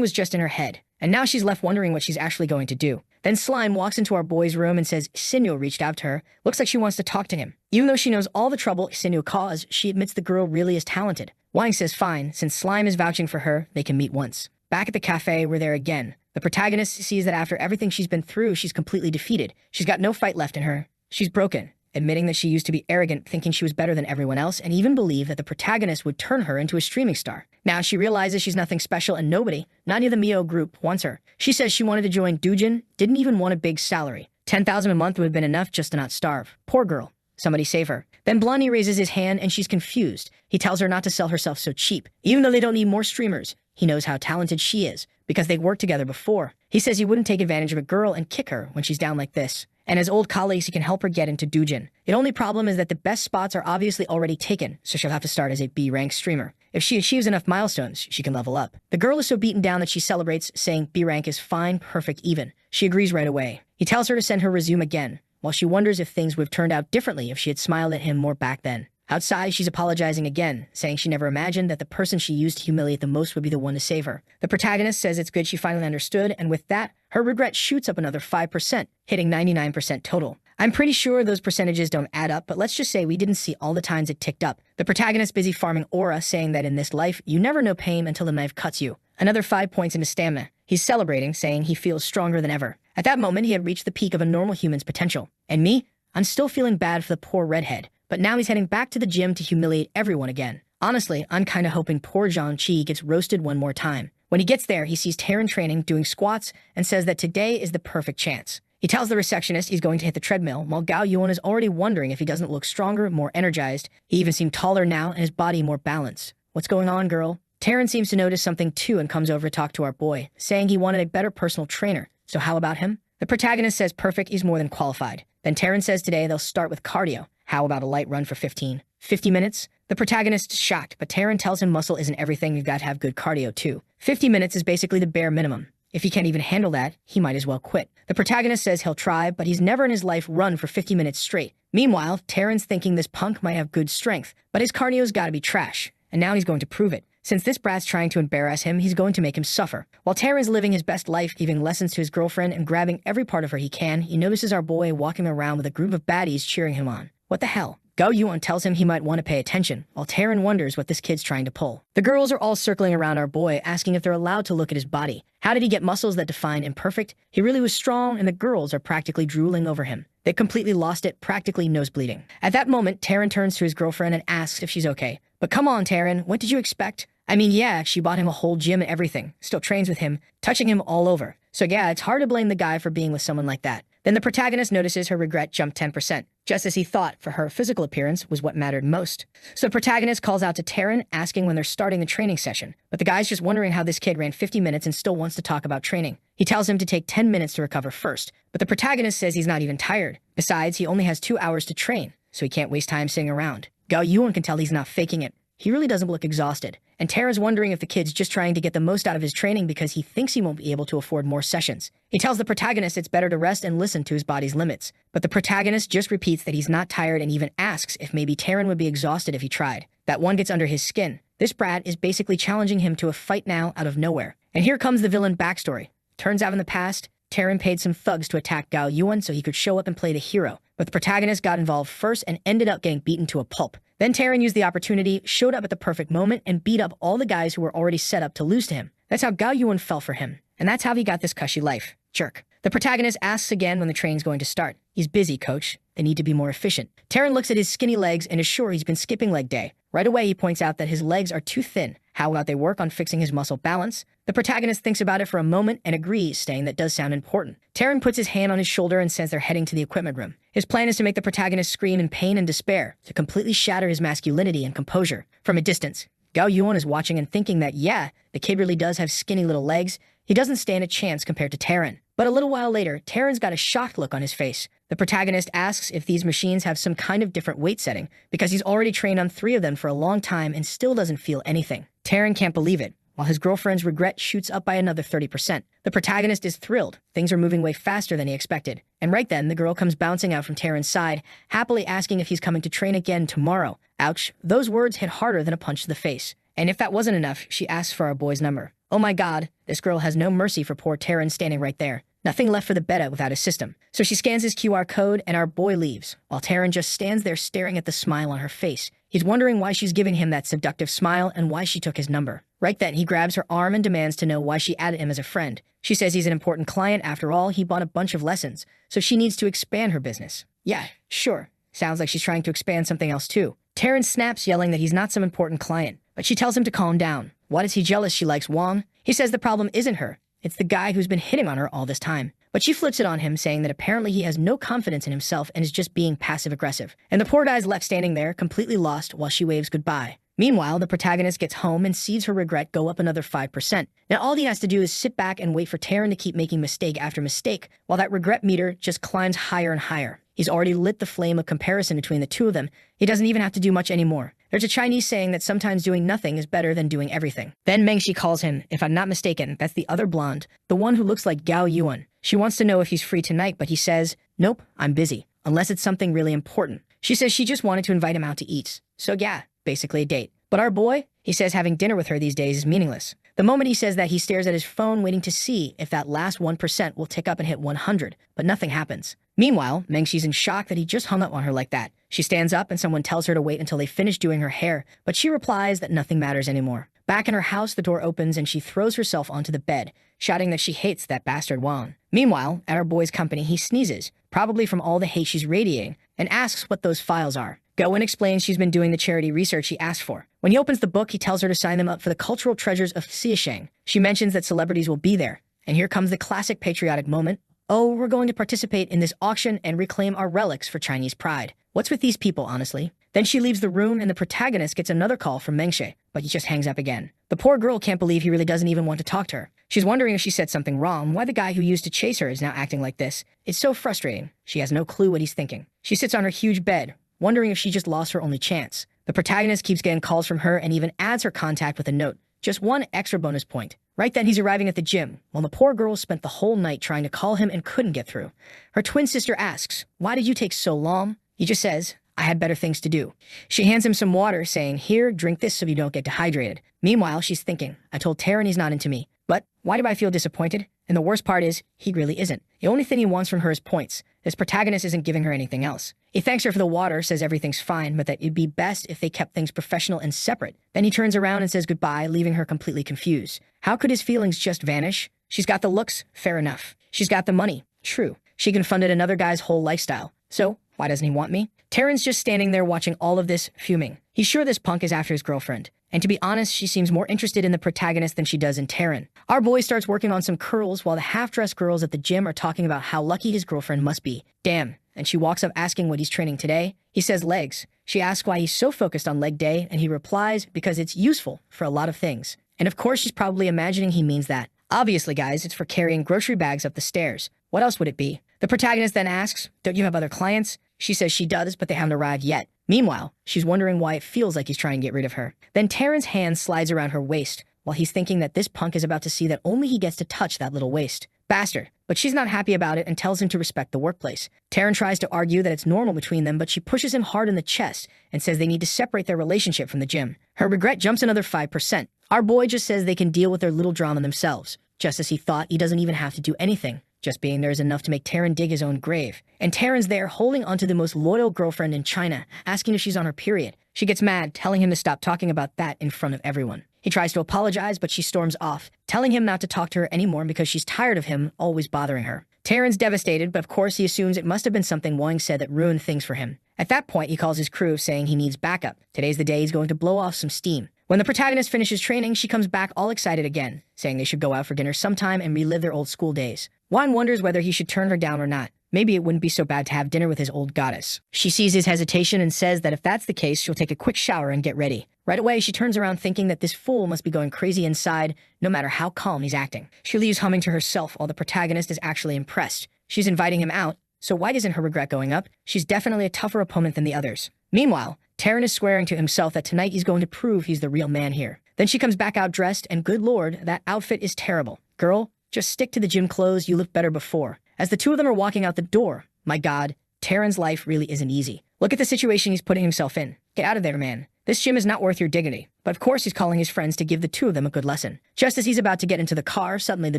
was just in her head, and now she's left wondering what she's actually going to do. Then Slime walks into our boy's room and says Xinyo reached out to her. Looks like she wants to talk to him. Even though she knows all the trouble Xinyo caused, she admits the girl really is talented. Wang says fine, since Slime is vouching for her, they can meet once. Back at the cafe, we're there again. The protagonist sees that after everything she's been through, she's completely defeated. She's got no fight left in her. She's broken, admitting that she used to be arrogant, thinking she was better than everyone else, and even believed that the protagonist would turn her into a streaming star. Now she realizes she's nothing special and nobody, not even the Mio group, wants her. She says she wanted to join Doujin, didn't even want a big salary. 10,000 a month would have been enough just to not starve. Poor girl. Somebody save her. Then Blondie raises his hand and she's confused. He tells her not to sell herself so cheap, even though they don't need more streamers. He knows how talented she is, because they've worked together before. He says he wouldn't take advantage of a girl and kick her when she's down like this. And as old colleagues, he can help her get into Doujin. The only problem is that the best spots are obviously already taken, so she'll have to start as a B-rank streamer. If she achieves enough milestones, she can level up. The girl is so beaten down that she celebrates, saying B-rank is fine, perfect, even. She agrees right away. He tells her to send her resume again, while she wonders if things would have turned out differently if she had smiled at him more back then. Outside, she's apologizing again, saying she never imagined that the person she used to humiliate the most would be the one to save her. The protagonist says it's good she finally understood, and with that, her regret shoots up another 5%, hitting 99% total. I'm pretty sure those percentages don't add up, but let's just say we didn't see all the times it ticked up. The protagonist busy farming aura, saying that in this life, you never know pain until the knife cuts you. Another 5 points into stamina. He's celebrating, saying he feels stronger than ever. At that moment, he had reached the peak of a normal human's potential. And me? I'm still feeling bad for the poor redhead. But now he's heading back to the gym to humiliate everyone again. Honestly, I'm kinda hoping poor Zhang-Chi gets roasted one more time. When he gets there, he sees Taryn training, doing squats, and says that today is the perfect chance. He tells the receptionist he's going to hit the treadmill, while Gao Yuan is already wondering if he doesn't look stronger, more energized. He even seemed taller now and his body more balanced. What's going on, girl? Taryn seems to notice something too and comes over to talk to our boy, saying he wanted a better personal trainer. So how about him? The protagonist says perfect, he's more than qualified. Then Taryn says today they'll start with cardio. How about a light run for 50 minutes? The protagonist is shocked, but Taryn tells him muscle isn't everything, you've got to have good cardio too. 50 minutes is basically the bare minimum. If he can't even handle that, he might as well quit. The protagonist says he'll try, but he's never in his life run for 50 minutes straight. Meanwhile, Taryn's thinking this punk might have good strength, but his cardio's gotta be trash. And now he's going to prove it. Since this brat's trying to embarrass him, he's going to make him suffer. While Taryn's living his best life, giving lessons to his girlfriend and grabbing every part of her he can, he notices our boy walking around with a group of baddies cheering him on. What the hell? Gao Yuan tells him he might want to pay attention, while Taryn wonders what this kid's trying to pull. The girls are all circling around our boy, asking if they're allowed to look at his body. How did he get muscles that define imperfect? He really was strong, and the girls are practically drooling over him. They completely lost it, practically nosebleeding. At that moment, Taryn turns to his girlfriend and asks if she's okay. But come on, Taryn, what did you expect? I mean, yeah, she bought him a whole gym and everything, still trains with him, touching him all over. So yeah, it's hard to blame the guy for being with someone like that. Then the protagonist notices her regret jumped 10%, just as he thought, for her physical appearance was what mattered most. So the protagonist calls out to Taryn, asking when they're starting the training session. But the guy's just wondering how this kid ran 50 minutes and still wants to talk about training. He tells him to take 10 minutes to recover first, but the protagonist says he's not even tired. Besides, he only has 2 hours to train, so he can't waste time sitting around. Gao Yuan can tell he's not faking it. He really doesn't look exhausted. And Tara's wondering if the kid's just trying to get the most out of his training because he thinks he won't be able to afford more sessions. He tells the protagonist it's better to rest and listen to his body's limits. But the protagonist just repeats that he's not tired and even asks if maybe Taryn would be exhausted if he tried. That one gets under his skin. This brat is basically challenging him to a fight now out of nowhere. And here comes the villain backstory. Turns out in the past, Taryn paid some thugs to attack Gao Yuan so he could show up and play the hero. But the protagonist got involved first and ended up getting beaten to a pulp. Then Taryn used the opportunity, showed up at the perfect moment, and beat up all the guys who were already set up to lose to him. That's how Gao Yuan fell for him. And that's how he got this cushy life. Jerk. The protagonist asks again when the training's going to start. He's busy, coach. They need to be more efficient. Taryn looks at his skinny legs and is sure he's been skipping leg day. Right away, he points out that his legs are too thin. How about they work on fixing his muscle balance? The protagonist thinks about it for a moment and agrees, saying that does sound important. Taryn puts his hand on his shoulder and says they're heading to the equipment room. His plan is to make the protagonist scream in pain and despair, to completely shatter his masculinity and composure. From a distance, Gao Yuan is watching and thinking that, yeah, the kid really does have skinny little legs. He doesn't stand a chance compared to Taryn. But a little while later, Taryn's got a shocked look on his face. The protagonist asks if these machines have some kind of different weight setting, because he's already trained on 3 of them for a long time and still doesn't feel anything. Taryn can't believe it, while his girlfriend's regret shoots up by another 30%. The protagonist is thrilled. Things are moving way faster than he expected. And right then, the girl comes bouncing out from Taryn's side, happily asking if he's coming to train again tomorrow. Ouch, those words hit harder than a punch to the face. And if that wasn't enough, she asks for our boy's number. Oh my god, this girl has no mercy for poor Taryn standing right there. Nothing left for the beta without a system. So she scans his QR code and our boy leaves, while Taryn just stands there staring at the smile on her face. He's wondering why she's giving him that seductive smile and why she took his number. Right then, he grabs her arm and demands to know why she added him as a friend. She says he's an important client. After all, he bought a bunch of lessons, so she needs to expand her business. Yeah, sure. Sounds like she's trying to expand something else too. Terrence snaps, yelling that he's not some important client, but she tells him to calm down. What is he jealous she likes Wong? He says the problem isn't her. It's the guy who's been hitting on her all this time. But she flips it on him, saying that apparently he has no confidence in himself and is just being passive-aggressive. And the poor guy's left standing there, completely lost, while she waves goodbye. Meanwhile, the protagonist gets home and sees her regret go up another 5%. Now all he has to do is sit back and wait for Taryn to keep making mistake after mistake, while that regret meter just climbs higher and higher. He's already lit the flame of comparison between the two of them. He doesn't even have to do much anymore. There's a Chinese saying that sometimes doing nothing is better than doing everything. Then Mengshi calls him. If I'm not mistaken, that's the other blonde, the one who looks like Gao Yuan. She wants to know if he's free tonight, but he says, nope, I'm busy, unless it's something really important. She says she just wanted to invite him out to eat. So yeah, basically a date. But our boy, he says having dinner with her these days is meaningless. The moment he says that, he stares at his phone waiting to see if that last 1% will tick up and hit 100, but nothing happens. Meanwhile, Mengshi's in shock that he just hung up on her like that. She stands up and someone tells her to wait until they finish doing her hair, but she replies that nothing matters anymore. Back in her house, the door opens and she throws herself onto the bed, shouting that she hates that bastard Wang. Meanwhile, at our boy's company, he sneezes, probably from all the hate she's radiating, and asks what those files are. Goen explains she's been doing the charity research he asked for. When he opens the book, he tells her to sign them up for the cultural treasures of Xiasheng. She mentions that celebrities will be there, and here comes the classic patriotic moment. Oh, we're going to participate in this auction and reclaim our relics for Chinese pride. What's with these people, honestly? Then she leaves the room and the protagonist gets another call from Mengshi, but he just hangs up again. The poor girl can't believe he really doesn't even want to talk to her. She's wondering if she said something wrong, why the guy who used to chase her is now acting like this. It's so frustrating. She has no clue what he's thinking. She sits on her huge bed, wondering if she just lost her only chance. The protagonist keeps getting calls from her and even adds her contact with a note. Just one extra bonus point. Right then, he's arriving at the gym, while the poor girl spent the whole night trying to call him and couldn't get through. Her twin sister asks, why did you take so long? He just says, I had better things to do. She hands him some water, saying, here, drink this so you don't get dehydrated. Meanwhile, she's thinking, I told Taryn he's not into me. But why do I feel disappointed? And the worst part is, he really isn't. The only thing he wants from her is points. This protagonist isn't giving her anything else. He thanks her for the water, says everything's fine, but that it'd be best if they kept things professional and separate. Then he turns around and says goodbye, leaving her completely confused. How could his feelings just vanish? She's got the looks, fair enough. She's got the money, true. She can fund another guy's whole lifestyle. So, why doesn't he want me? Taryn's just standing there watching all of this, fuming. He's sure this punk is after his girlfriend. And to be honest, she seems more interested in the protagonist than she does in Taryn. Our boy starts working on some curls while the half-dressed girls at the gym are talking about how lucky his girlfriend must be. Damn. And she walks up asking what he's training today. He says legs. She asks why he's so focused on leg day, and he replies because it's useful for a lot of things. And of course, she's probably imagining he means that. Obviously, guys, it's for carrying grocery bags up the stairs. What else would it be? The protagonist then asks, don't you have other clients? She says she does, but they haven't arrived yet. Meanwhile, she's wondering why it feels like he's trying to get rid of her. Then Taryn's hand slides around her waist, while he's thinking that this punk is about to see that only he gets to touch that little waist. Bastard. But she's not happy about it and tells him to respect the workplace. Taryn tries to argue that it's normal between them, but she pushes him hard in the chest and says they need to separate their relationship from the gym. Her regret jumps another 5%. Our boy just says they can deal with their little drama themselves. Just as he thought, he doesn't even have to do anything. Just being there is enough to make Taryn dig his own grave. And Taryn's there holding onto the most loyal girlfriend in China, asking if she's on her period. She gets mad, telling him to stop talking about that in front of everyone. He tries to apologize, but she storms off, telling him not to talk to her anymore because she's tired of him always bothering her. Taryn's devastated, but of course he assumes it must have been something Wang said that ruined things for him. At that point, he calls his crew, saying he needs backup. Today's the day he's going to blow off some steam. When the protagonist finishes training, she comes back all excited again, saying they should go out for dinner sometime and relive their old school days. Wang wonders whether he should turn her down or not. Maybe it wouldn't be so bad to have dinner with his old goddess. She sees his hesitation and says that if that's the case, she'll take a quick shower and get ready. Right away, she turns around thinking that this fool must be going crazy inside, no matter how calm he's acting. She leaves humming to herself while the protagonist is actually impressed. She's inviting him out, so why isn't her regret going up? She's definitely a tougher opponent than the others. Meanwhile, Taryn is swearing to himself that tonight he's going to prove he's the real man here. Then she comes back out dressed, and good lord, that outfit is terrible. Girl, just stick to the gym clothes, you looked better before. As the two of them are walking out the door, my god, Taryn's life really isn't easy. Look at the situation he's putting himself in. Get out of there, man. This gym is not worth your dignity. But of course he's calling his friends to give the two of them a good lesson. Just as he's about to get into the car, suddenly the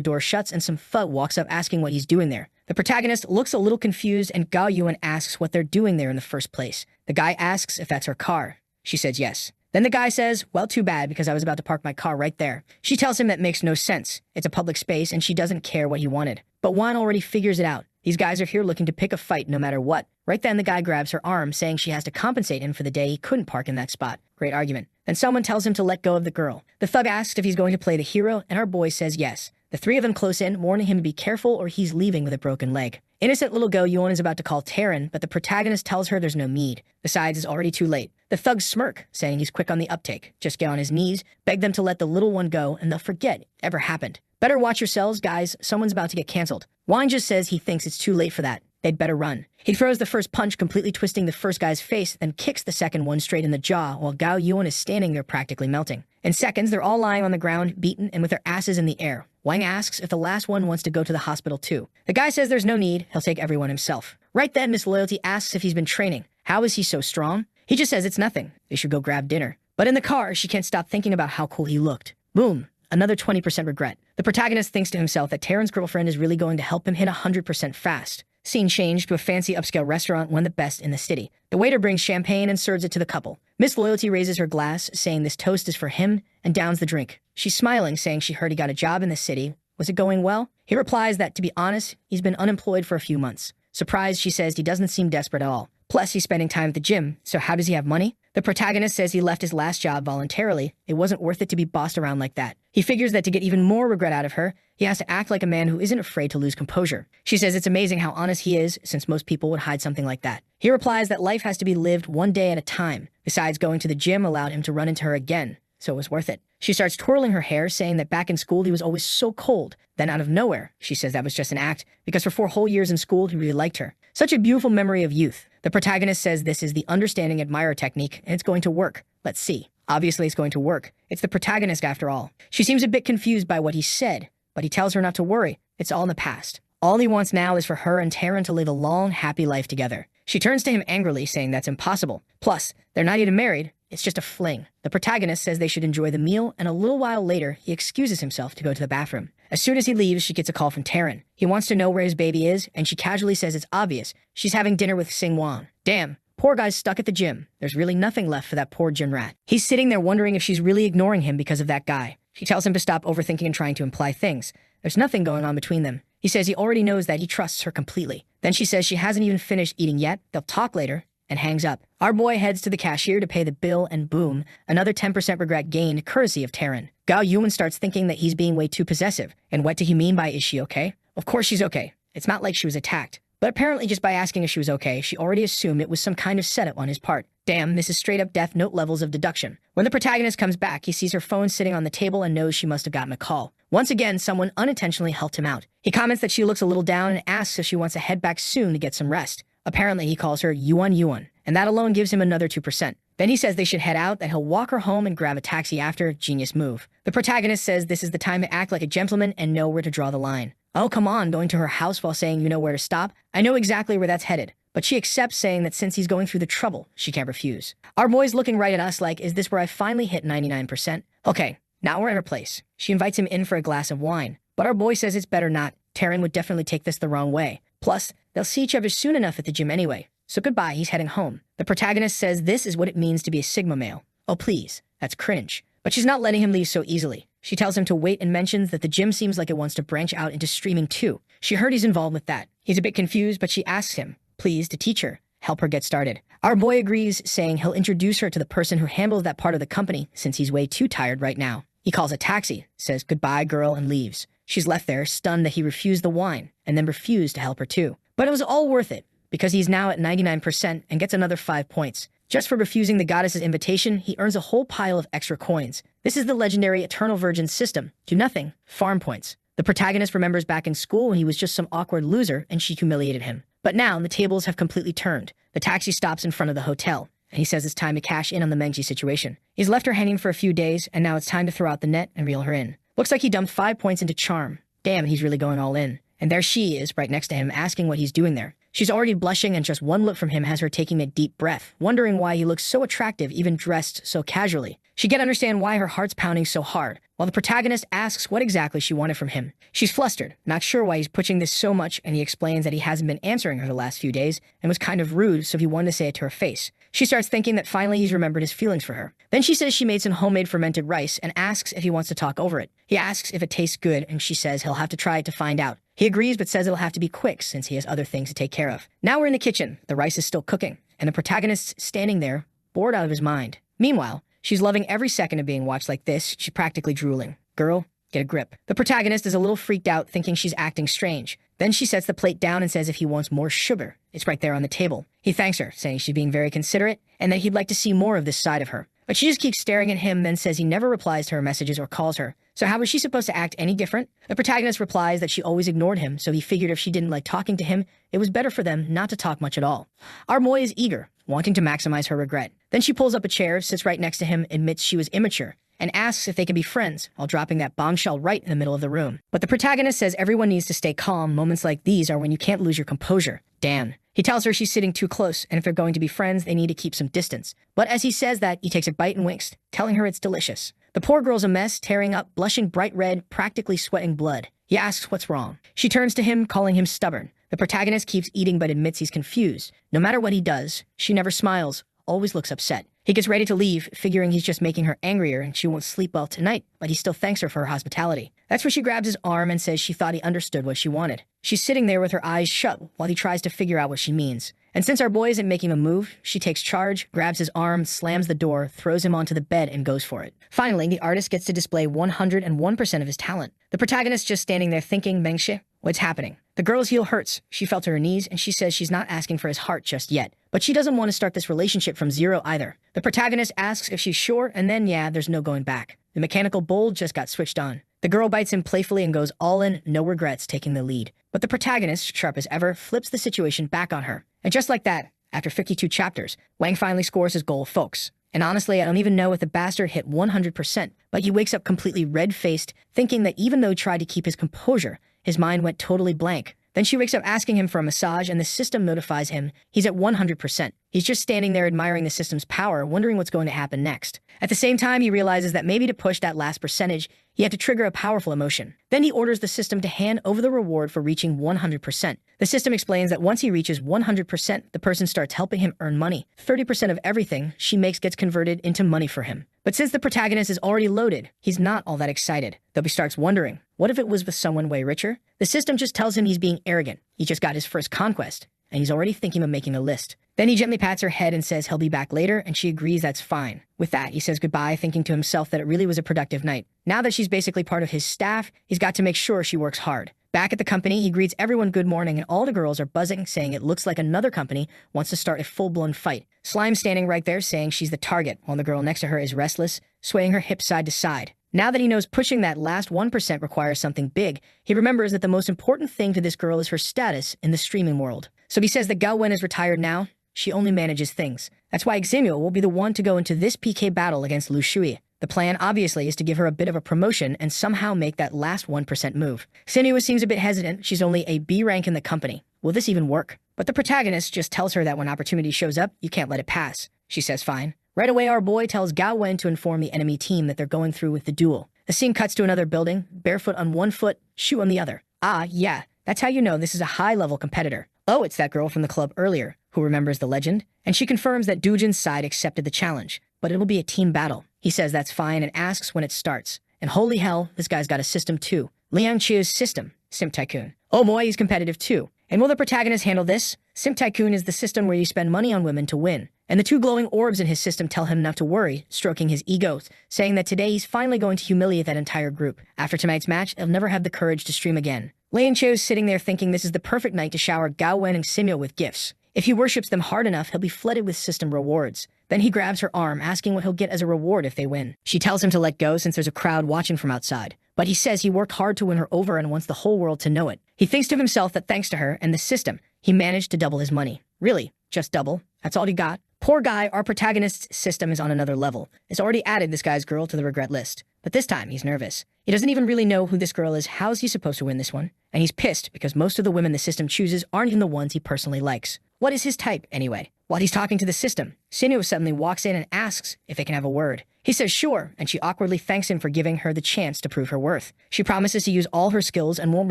door shuts and some thug walks up asking what he's doing there. The protagonist looks a little confused and Gao Yuan asks what they're doing there in the first place. The guy asks if that's her car. She says yes. Then the guy says, well, too bad, because I was about to park my car right there. She tells him that makes no sense. It's a public space and she doesn't care what he wanted. But Juan already figures it out. These guys are here looking to pick a fight no matter what. Right then, the guy grabs her arm, saying she has to compensate him for the day he couldn't park in that spot. Great argument. Then someone tells him to let go of the girl. The thug asks if he's going to play the hero, and our boy says yes. The three of them close in, warning him to be careful or he's leaving with a broken leg. Innocent little Go Yuan is about to call Taryn, but the protagonist tells her there's no need. Besides, it's already too late. The thugs smirk, saying he's quick on the uptake. Just get on his knees, beg them to let the little one go, and they'll forget it ever happened. Better watch yourselves, guys. Someone's about to get canceled. Juan just says he thinks it's too late for that. They'd better run. He throws the first punch, completely twisting the first guy's face, then kicks the second one straight in the jaw, while Gao Yuan is standing there practically melting. In seconds, they're all lying on the ground, beaten, and with their asses in the air. Wang asks if the last one wants to go to the hospital too. The guy says there's no need, he'll take everyone himself. Right then, Miss Loyalty asks if he's been training. How is he so strong? He just says it's nothing. They should go grab dinner. But in the car, she can't stop thinking about how cool he looked. Boom. Another 20% regret. The protagonist thinks to himself that Taryn's girlfriend is really going to help him hit 100% fast. Scene changed to a fancy upscale restaurant, one of the best in the city. The waiter brings champagne and serves it to the couple. Miss Loyalty raises her glass, saying this toast is for him, and downs the drink. She's smiling, saying she heard he got a job in the city. Was it going well? He replies that, to be honest, he's been unemployed for a few months. Surprised, she says he doesn't seem desperate at all. Plus, he's spending time at the gym, so how does he have money? The protagonist says he left his last job voluntarily. It wasn't worth it to be bossed around like that. He figures that to get even more regret out of her, he has to act like a man who isn't afraid to lose composure. She says it's amazing how honest he is, since most people would hide something like that. He replies that life has to be lived one day at a time. Besides, going to the gym allowed him to run into her again, so it was worth it. She starts twirling her hair, saying that back in school he was always so cold. Then out of nowhere, she says that was just an act, because for 4 whole years in school he really liked her. Such a beautiful memory of youth. The protagonist says this is the understanding admirer technique, and it's going to work. Let's see. Obviously it's going to work. It's the protagonist after all. She seems a bit confused by what he said, but he tells her not to worry. It's all in the past. All he wants now is for her and Taryn to live a long, happy life together. She turns to him angrily, saying that's impossible. Plus, they're not even married. It's just a fling. The protagonist says they should enjoy the meal, and a little while later, he excuses himself to go to the bathroom. As soon as he leaves, she gets a call from Taryn. He wants to know where his baby is, and she casually says it's obvious. She's having dinner with Sing Wang. Damn, poor guy's stuck at the gym. There's really nothing left for that poor gym rat. He's sitting there wondering if she's really ignoring him because of that guy. She tells him to stop overthinking and trying to imply things. There's nothing going on between them. He says he already knows that he trusts her completely. Then she says she hasn't even finished eating yet. They'll talk later, and hangs up. Our boy heads to the cashier to pay the bill, and boom, another 10% regret gained courtesy of Taryn. Gao Yuan starts thinking that he's being way too possessive. And what did he mean by is she okay? Of course she's okay. It's not like she was attacked. But apparently just by asking if she was okay, she already assumed it was some kind of setup on his part. Damn, this is straight up Death Note levels of deduction. When the protagonist comes back, he sees her phone sitting on the table and knows she must have gotten a call. Once again, someone unintentionally helped him out. He comments that she looks a little down and asks if she wants to head back soon to get some rest. Apparently, he calls her Yuan Yuan, and that alone gives him another 2%. Then he says they should head out, that he'll walk her home and grab a taxi after. Genius move. The protagonist says this is the time to act like a gentleman and know where to draw the line. Oh, come on, going to her house while saying you know where to stop? I know exactly where that's headed. But she accepts, saying that since he's going through the trouble, she can't refuse. Our boy's looking right at us like, is this where I finally hit 99%? Okay, now we're at her place. She invites him in for a glass of wine. But our boy says it's better not. Taryn would definitely take this the wrong way. Plus, they'll see each other soon enough at the gym anyway. So goodbye, he's heading home. The protagonist says this is what it means to be a Sigma male. Oh please, that's cringe. But she's not letting him leave so easily. She tells him to wait and mentions that the gym seems like it wants to branch out into streaming too. She heard he's involved with that. He's a bit confused, but she asks him, please, to teach her, help her get started. Our boy agrees, saying he'll introduce her to the person who handles that part of the company since he's way too tired right now. He calls a taxi, says goodbye girl, and leaves. She's left there, stunned that he refused the wine, and then refused to help her too. But it was all worth it, because he's now at 99% and gets another 5 points. Just for refusing the goddess's invitation, he earns a whole pile of extra coins. This is the legendary Eternal Virgin system. Do nothing, farm points. The protagonist remembers back in school when he was just some awkward loser and she humiliated him. But now the tables have completely turned. The taxi stops in front of the hotel, and he says it's time to cash in on the Mengji situation. He's left her hanging for a few days, and now it's time to throw out the net and reel her in. Looks like he dumped 5 points into charm. Damn, he's really going all in. And there she is, right next to him, asking what he's doing there. She's already blushing, and just one look from him has her taking a deep breath, wondering why he looks so attractive even dressed so casually. She can't understand why her heart's pounding so hard, while the protagonist asks what exactly she wanted from him. She's flustered, not sure why he's pushing this so much, and he explains that he hasn't been answering her the last few days and was kind of rude, so he wanted to say it to her face. She starts thinking that finally he's remembered his feelings for her. Then she says she made some homemade fermented rice and asks if he wants to talk over it. He asks if it tastes good, and she says he'll have to try it to find out. He agrees, but says it'll have to be quick since he has other things to take care of. Now we're in the kitchen. The rice is still cooking, and the protagonist's standing there, bored out of his mind. Meanwhile, she's loving every second of being watched like this. She's practically drooling. Girl, get a grip. The protagonist is a little freaked out, thinking she's acting strange. Then she sets the plate down and says if he wants more sugar. It's right there on the table. He thanks her, saying she's being very considerate and that he'd like to see more of this side of her. But she just keeps staring at him, then says he never replies to her messages or calls her. So how was she supposed to act any different? The protagonist replies that she always ignored him, so he figured if she didn't like talking to him, it was better for them not to talk much at all. Our Moy is eager, wanting to maximize her regret. Then she pulls up a chair, sits right next to him, admits she was immature, and asks if they can be friends, while dropping that bombshell right in the middle of the room. But the protagonist says everyone needs to stay calm. Moments like these are when you can't lose your composure. Damn. He tells her she's sitting too close, and if they're going to be friends, they need to keep some distance. But as he says that, he takes a bite and winks, telling her it's delicious. The poor girl's a mess, tearing up, blushing bright red, practically sweating blood. He asks what's wrong. She turns to him, calling him stubborn. The protagonist keeps eating but admits he's confused. No matter what he does, she never smiles, always looks upset. He gets ready to leave, figuring he's just making her angrier and she won't sleep well tonight, but he still thanks her for her hospitality. That's where she grabs his arm and says she thought he understood what she wanted. She's sitting there with her eyes shut while he tries to figure out what she means. And since our boy isn't making a move, she takes charge, grabs his arm, slams the door, throws him onto the bed, and goes for it. Finally, the artist gets to display 101% of his talent. The protagonist just standing there thinking, Mengshe, what's happening? The girl's heel hurts. She fell to her knees, and she says she's not asking for his heart just yet. But she doesn't want to start this relationship from zero either. The protagonist asks if she's sure, and then, yeah, there's no going back. The mechanical bull just got switched on. The girl bites him playfully and goes all in, no regrets, taking the lead. But the protagonist, sharp as ever, flips the situation back on her. And just like that, after 52 chapters, Wang finally scores his goal, folks. And honestly, I don't even know if the bastard hit 100%, but he wakes up completely red-faced, thinking that even though he tried to keep his composure, his mind went totally blank. Then she wakes up asking him for a massage, and the system notifies him he's at 100%. He's just standing there admiring the system's power, wondering what's going to happen next. At the same time, he realizes that maybe to push that last percentage, he had to trigger a powerful emotion. Then he orders the system to hand over the reward for reaching 100%. The system explains that once he reaches 100%, the person starts helping him earn money. 30% of everything she makes gets converted into money for him. But since the protagonist is already loaded, he's not all that excited, though he starts wondering, what if it was with someone way richer? The system just tells him he's being arrogant. He just got his first conquest, and he's already thinking of making a list. Then he gently pats her head and says he'll be back later, and she agrees that's fine. With that, he says goodbye, thinking to himself that it really was a productive night. Now that she's basically part of his staff, he's got to make sure she works hard. Back at the company, he greets everyone good morning, and all the girls are buzzing, saying it looks like another company wants to start a full-blown fight. Slime's standing right there, saying she's the target, while the girl next to her is restless, swaying her hips side to side. Now that he knows pushing that last 1% requires something big, he remembers that the most important thing to this girl is her status in the streaming world. So he says that Gao Wen is retired now. She only manages things. That's why Ximio will be the one to go into this PK battle against Lu Shui. The plan, obviously, is to give her a bit of a promotion and somehow make that last 1% move. Senua seems a bit hesitant. She's only a B rank in the company. Will this even work? But the protagonist just tells her that when opportunity shows up, you can't let it pass. She says fine. Right away, our boy tells Gao Wen to inform the enemy team that they're going through with the duel. The scene cuts to another building, barefoot on one foot, shoe on the other. Ah, yeah, that's how you know this is a high-level competitor. Oh, it's that girl from the club earlier, who remembers the legend, and she confirms that Dujin's side accepted the challenge, but it'll be a team battle. He says that's fine and asks when it starts. And holy hell, this guy's got a system too. Liang Chiu's system, Simp Tycoon. Oh boy, he's competitive too. And will the protagonist handle this? Simp Tycoon is the system where you spend money on women to win. And the two glowing orbs in his system tell him not to worry, stroking his ego, saying that today he's finally going to humiliate that entire group. After tonight's match, they'll never have the courage to stream again. Liang Chiu's sitting there thinking this is the perfect night to shower Gao Wen and Simio with gifts. If he worships them hard enough, he'll be flooded with system rewards. Then he grabs her arm, asking what he'll get as a reward if they win. She tells him to let go since there's a crowd watching from outside. But he says he worked hard to win her over and wants the whole world to know it. He thinks to himself that thanks to her and the system, he managed to double his money. Really, just double? That's all he got? Poor guy, our protagonist's system is on another level. It's already added this guy's girl to the regret list. But this time, he's nervous. He doesn't even really know who this girl is. How's he supposed to win this one? And he's pissed because most of the women the system chooses aren't even the ones he personally likes. What is his type, anyway? While he's talking to the system, Sinuo suddenly walks in and asks if they can have a word. He says sure, and she awkwardly thanks him for giving her the chance to prove her worth. She promises to use all her skills and won't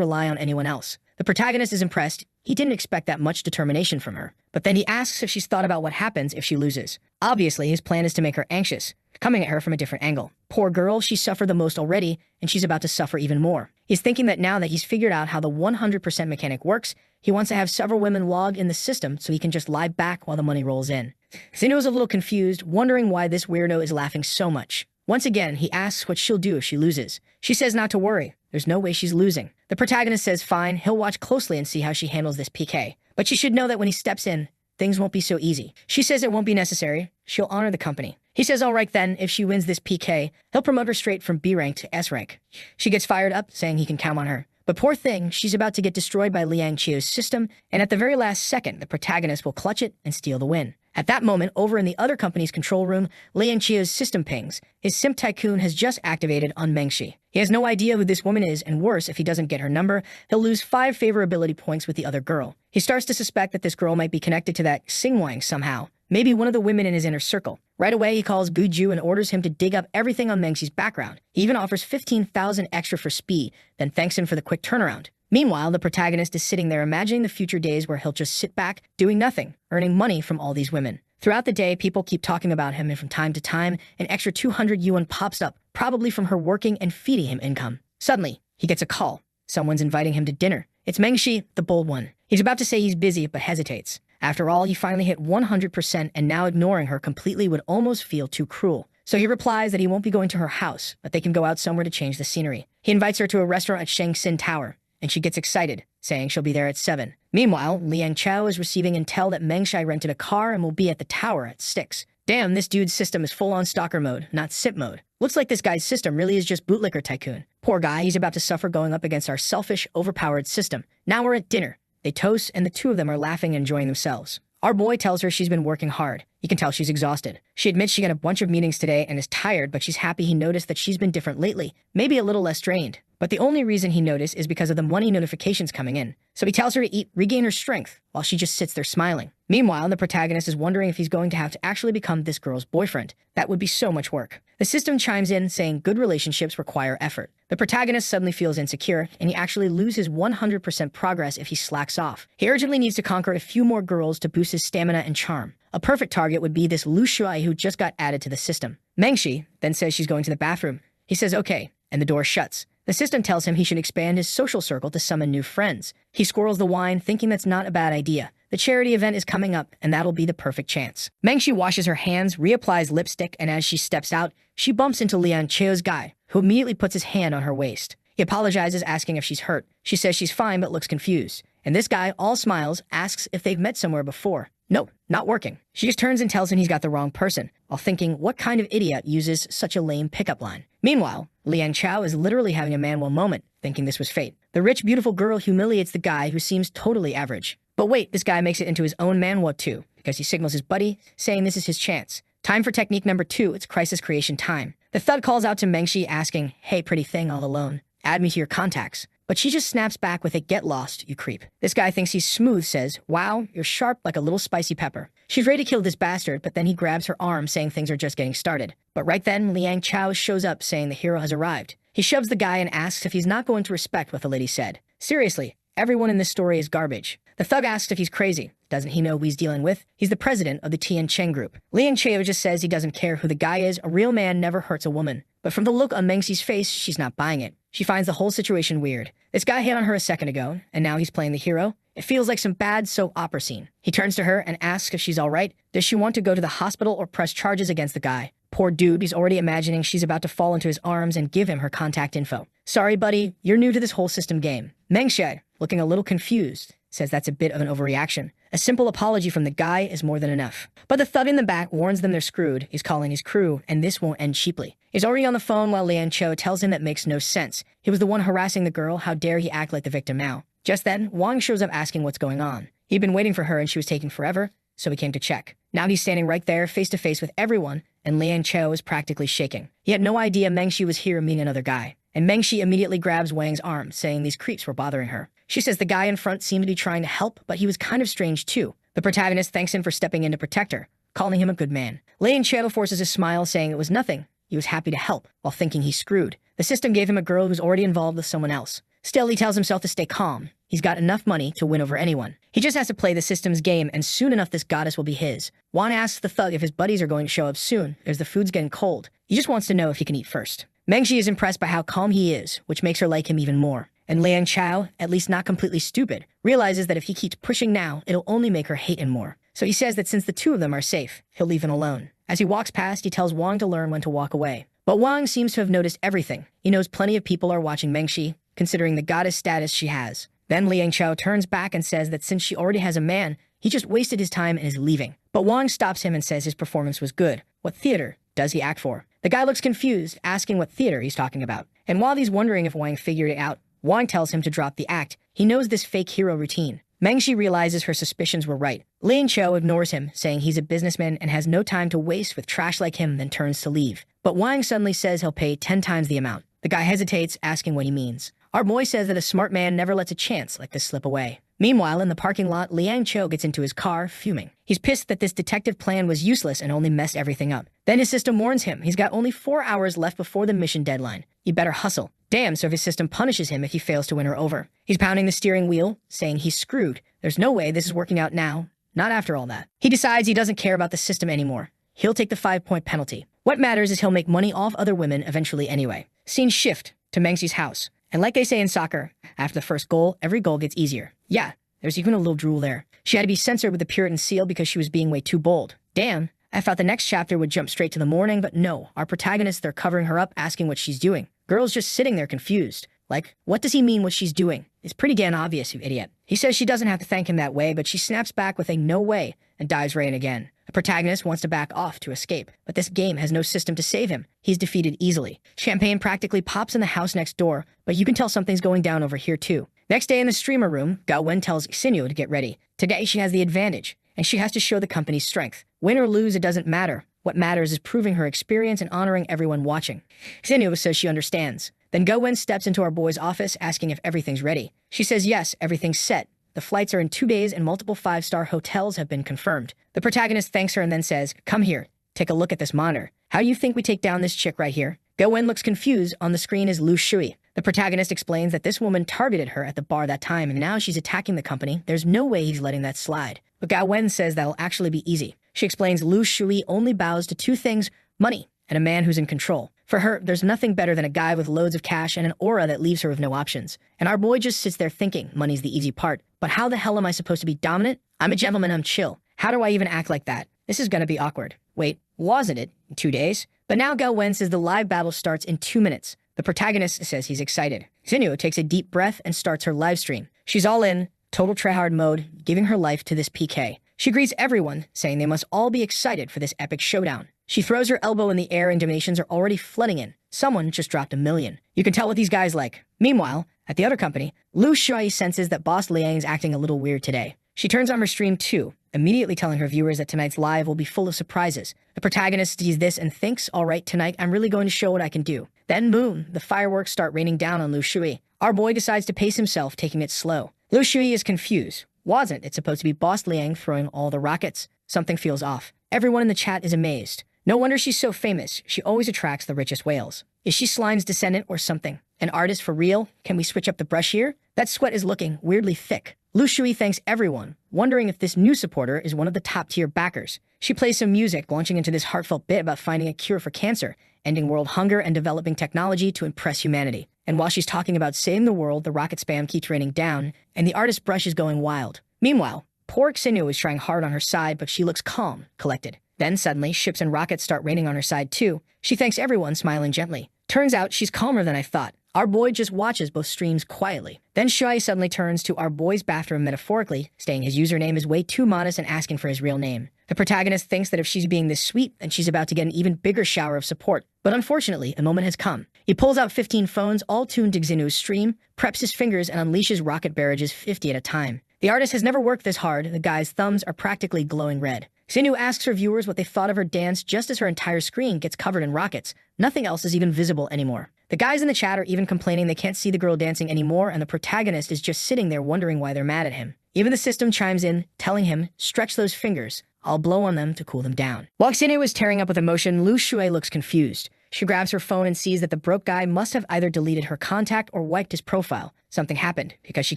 rely on anyone else. The protagonist is impressed. He didn't expect that much determination from her. But then he asks if she's thought about what happens if she loses. Obviously, his plan is to make her anxious, coming at her from a different angle. Poor girl, she suffered the most already, and she's about to suffer even more. He's thinking that now that he's figured out how the 100% mechanic works, he wants to have several women log in the system so he can just lie back while the money rolls in. Sinuo's a little confused, wondering why this weirdo is laughing so much. Once again, he asks what she'll do if she loses. She says not to worry. There's no way she's losing. The protagonist says fine, he'll watch closely and see how she handles this PK. But she should know that when he steps in, things won't be so easy. She says it won't be necessary. She'll honor the company. He says all right then, if she wins this PK, he'll promote her straight from B rank to S rank. She gets fired up, saying he can count on her. But poor thing, she's about to get destroyed by Liang Chio's system, and at the very last second, the protagonist will clutch it and steal the win. At that moment, over in the other company's control room, Liang Chio's system pings. His simp tycoon has just activated on Mengshi. He has no idea who this woman is, and worse, if he doesn't get her number, he'll lose 5 favorability points with the other girl. He starts to suspect that this girl might be connected to that Xingwang somehow. Maybe one of the women in his inner circle. Right away, he calls Guju and orders him to dig up everything on Mengshi's background. He even offers 15,000 extra for speed, then thanks him for the quick turnaround. Meanwhile, the protagonist is sitting there imagining the future days where he'll just sit back, doing nothing, earning money from all these women. Throughout the day, people keep talking about him, and from time to time, an extra 200 yuan pops up, probably from her working and feeding him income. Suddenly, he gets a call. Someone's inviting him to dinner. It's Mengshi, the bold one. He's about to say he's busy, but hesitates. After all, he finally hit 100%, and now ignoring her completely would almost feel too cruel. So he replies that he won't be going to her house, but they can go out somewhere to change the scenery. He invites her to a restaurant at Shangxin Tower, and she gets excited, saying she'll be there at 7. Meanwhile, Liang Chao is receiving intel that Mengshi rented a car and will be at the tower at 6. Damn, this dude's system is full-on stalker mode, not simp mode. Looks like this guy's system really is just bootlicker tycoon. Poor guy, he's about to suffer going up against our selfish, overpowered system. Now we're at dinner. They toast, and the two of them are laughing and enjoying themselves. Our boy tells her she's been working hard. You can tell she's exhausted. She admits she got a bunch of meetings today and is tired, but she's happy he noticed that she's been different lately, maybe a little less drained. But the only reason he noticed is because of the money notifications coming in. So he tells her to eat, regain her strength, while she just sits there smiling. Meanwhile, the protagonist is wondering if he's going to have to actually become this girl's boyfriend. That would be so much work. The system chimes in, saying good relationships require effort. The protagonist suddenly feels insecure, and he actually loses 100% progress if he slacks off. He urgently needs to conquer a few more girls to boost his stamina and charm. A perfect target would be this Lu Shuai who just got added to the system. Mengshi then says she's going to the bathroom. He says okay, and the door shuts. The system tells him he should expand his social circle to summon new friends. He swirls the wine, thinking that's not a bad idea. The charity event is coming up, and that'll be the perfect chance. Mengshi washes her hands, reapplies lipstick, and as she steps out, she bumps into Liang Cheo's guy, who immediately puts his hand on her waist. He apologizes, asking if she's hurt. She says she's fine, but looks confused. And this guy, all smiles, asks if they've met somewhere before. Nope, not working. She just turns and tells him he's got the wrong person, while thinking, what kind of idiot uses such a lame pickup line? Meanwhile, Liang Chao is literally having a Manhwa moment, thinking this was fate. The rich, beautiful girl humiliates the guy who seems totally average. But wait, this guy makes it into his own Manhwa too, because he signals his buddy, saying this is his chance. Time for technique number 2, it's crisis creation time. The thug calls out to Mengshi asking, hey, pretty thing all alone, add me to your contacts. But she just snaps back with a get lost, you creep. This guy thinks he's smooth, says, wow, you're sharp like a little spicy pepper. She's ready to kill this bastard, but then he grabs her arm, saying things are just getting started. But right then, Liang Chao shows up, saying the hero has arrived. He shoves the guy and asks if he's not going to respect what the lady said. Seriously, everyone in this story is garbage. The thug asks if he's crazy. Doesn't he know who he's dealing with? He's the president of the Tian Cheng group. Liang Chao just says he doesn't care who the guy is. A real man never hurts a woman. But from the look on Mengxi's face, she's not buying it. She finds the whole situation weird. This guy hit on her a second ago, and now he's playing the hero. It feels like some bad soap opera scene. He turns to her and asks if she's all right. Does she want to go to the hospital or press charges against the guy? Poor dude, he's already imagining she's about to fall into his arms and give him her contact info. Sorry, buddy, you're new to this whole system game. Mengshi, looking a little confused, says that's a bit of an overreaction. A simple apology from the guy is more than enough. But the thug in the back warns them they're screwed. He's calling his crew, and this won't end cheaply. He's already on the phone while Liang Chao tells him that makes no sense. He was the one harassing the girl. How dare he act like the victim now? Just then, Wang shows up asking what's going on. He'd been waiting for her and she was taking forever, so he came to check. Now he's standing right there, face to face with everyone, and Liang Cho is practically shaking. He had no idea Mengshi was here meeting another guy. And Mengshi immediately grabs Wang's arm, saying these creeps were bothering her. She says the guy in front seemed to be trying to help, but he was kind of strange too. The protagonist thanks him for stepping in to protect her, calling him a good man. Liang Cho forces a smile, saying it was nothing. He was happy to help, while thinking he's screwed. The system gave him a girl who's already involved with someone else. Still, he tells himself to stay calm. He's got enough money to win over anyone. He just has to play the system's game, and soon enough this goddess will be his. Juan asks the thug if his buddies are going to show up soon, as the food's getting cold. He just wants to know if he can eat first. Mengshi is impressed by how calm he is, which makes her like him even more. And Liang Chao, at least not completely stupid, realizes that if he keeps pushing now, it'll only make her hate him more. So he says that since the two of them are safe, he'll leave them alone. As he walks past, he tells Wang to learn when to walk away. But Wang seems to have noticed everything. He knows plenty of people are watching Mengshi, considering the goddess status she has. Then Liang Chao turns back and says that since she already has a man, he just wasted his time and is leaving. But Wang stops him and says his performance was good. What theater does he act for? The guy looks confused, asking what theater he's talking about. And while he's wondering if Wang figured it out, Wang tells him to drop the act. He knows this fake hero routine. Mengshi realizes her suspicions were right. Liang Cho ignores him, saying he's a businessman and has no time to waste with trash like him, then turns to leave. But Wang suddenly says he'll pay 10 times the amount. The guy hesitates, asking what he means. Our boy says that a smart man never lets a chance like this slip away. Meanwhile, in the parking lot, Liang Cho gets into his car, fuming. He's pissed that this detective plan was useless and only messed everything up. Then his system warns him he's got only 4 hours left before the mission deadline. He better hustle. Damn, so his system punishes him if he fails to win her over. He's pounding the steering wheel, saying he's screwed. There's no way this is working out now. Not after all that. He decides he doesn't care about the system anymore. He'll take the 5-point penalty. What matters is he'll make money off other women eventually anyway. Scene shift to Mengshi's house. And like they say in soccer, after the first goal, every goal gets easier. Yeah, there's even a little drool there. She had to be censored with the Puritan seal because she was being way too bold. Damn, I thought the next chapter would jump straight to the morning, but no. Our protagonist, they're covering her up, asking what she's doing. Girl's just sitting there confused. Like, what does he mean what she's doing? It's pretty damn obvious, you idiot. He says she doesn't have to thank him that way, but she snaps back with a no way and dives right in again. The protagonist wants to back off to escape, but this game has no system to save him. He's defeated easily. Champagne practically pops in the house next door, but you can tell something's going down over here too. Next day in the streamer room, Gao Wen tells Xinyu to get ready. Today she has the advantage, and she has to show the company's strength. Win or lose, it doesn't matter. What matters is proving her experience and honoring everyone watching. Xinyu says she understands. Then Gao Wen steps into our boy's office, asking if everything's ready. She says yes, everything's set. The flights are in 2 days and multiple 5-star hotels have been confirmed. The protagonist thanks her and then says, come here, take a look at this monitor. How do you think we take down this chick right here? Gao Wen looks confused. On the screen is Lu Shui. The protagonist explains that this woman targeted her at the bar that time and now she's attacking the company. There's no way he's letting that slide. But Gao Wen says that'll actually be easy. She explains Lu Shui only bows to 2 things, money and a man who's in control. For her, there's nothing better than a guy with loads of cash and an aura that leaves her with no options. And our boy just sits there thinking money's the easy part. But how the hell am I supposed to be dominant? I'm a gentleman, I'm chill. How do I even act like that? This is gonna be awkward. Wait, wasn't it? In 2 days? But now Gao Wen says the live battle starts in 2 minutes. The protagonist says he's excited. Xinyu takes a deep breath and starts her live stream. She's all in, total tryhard mode, giving her life to this PK. She greets everyone, saying they must all be excited for this epic showdown. She throws her elbow in the air and donations are already flooding in. Someone just dropped $1 million. You can tell what these guys like. Meanwhile, at the other company, Lu Shui senses that Boss Liang's acting a little weird today. She turns on her stream too, immediately telling her viewers that tonight's live will be full of surprises. The protagonist sees this and thinks, all right, tonight I'm really going to show what I can do. Then boom, the fireworks start raining down on Lu Shui. Our boy decides to pace himself, taking it slow. Lu Shui is confused. Wasn't it supposed to be Boss Liang throwing all the rockets? Something feels off. Everyone in the chat is amazed. No wonder she's so famous. She always attracts the richest whales. Is she Slime's descendant or something? An artist for real? Can we switch up the brush here? That sweat is looking weirdly thick. Lu Shui thanks everyone, wondering if this new supporter is one of the top-tier backers. She plays some music, launching into this heartfelt bit about finding a cure for cancer, ending world hunger, and developing technology to impress humanity. And while she's talking about saving the world, the rocket spam keeps raining down, and the artist brush is going wild. Meanwhile, poor Xinyu is trying hard on her side, but she looks calm, collected. Then suddenly, ships and rockets start raining on her side too. She thanks everyone, smiling gently. Turns out she's calmer than I thought. Our boy just watches both streams quietly. Then Shui suddenly turns to our boy's bathroom metaphorically, saying his username is way too modest and asking for his real name. The protagonist thinks that if she's being this sweet, then she's about to get an even bigger shower of support. But unfortunately, a moment has come. He pulls out 15 phones, all tuned to Xinhu's stream, preps his fingers, and unleashes rocket barrages 50 at a time. The artist has never worked this hard. The guy's thumbs are practically glowing red. Xinyu asks her viewers what they thought of her dance just as her entire screen gets covered in rockets. Nothing else is even visible anymore. The guys in the chat are even complaining they can't see the girl dancing anymore, and the protagonist is just sitting there wondering why they're mad at him. Even the system chimes in, telling him, stretch those fingers. I'll blow on them to cool them down. While Xinyu is tearing up with emotion, Lu Shui looks confused. She grabs her phone and sees that the broke guy must have either deleted her contact or wiped his profile. Something happened because she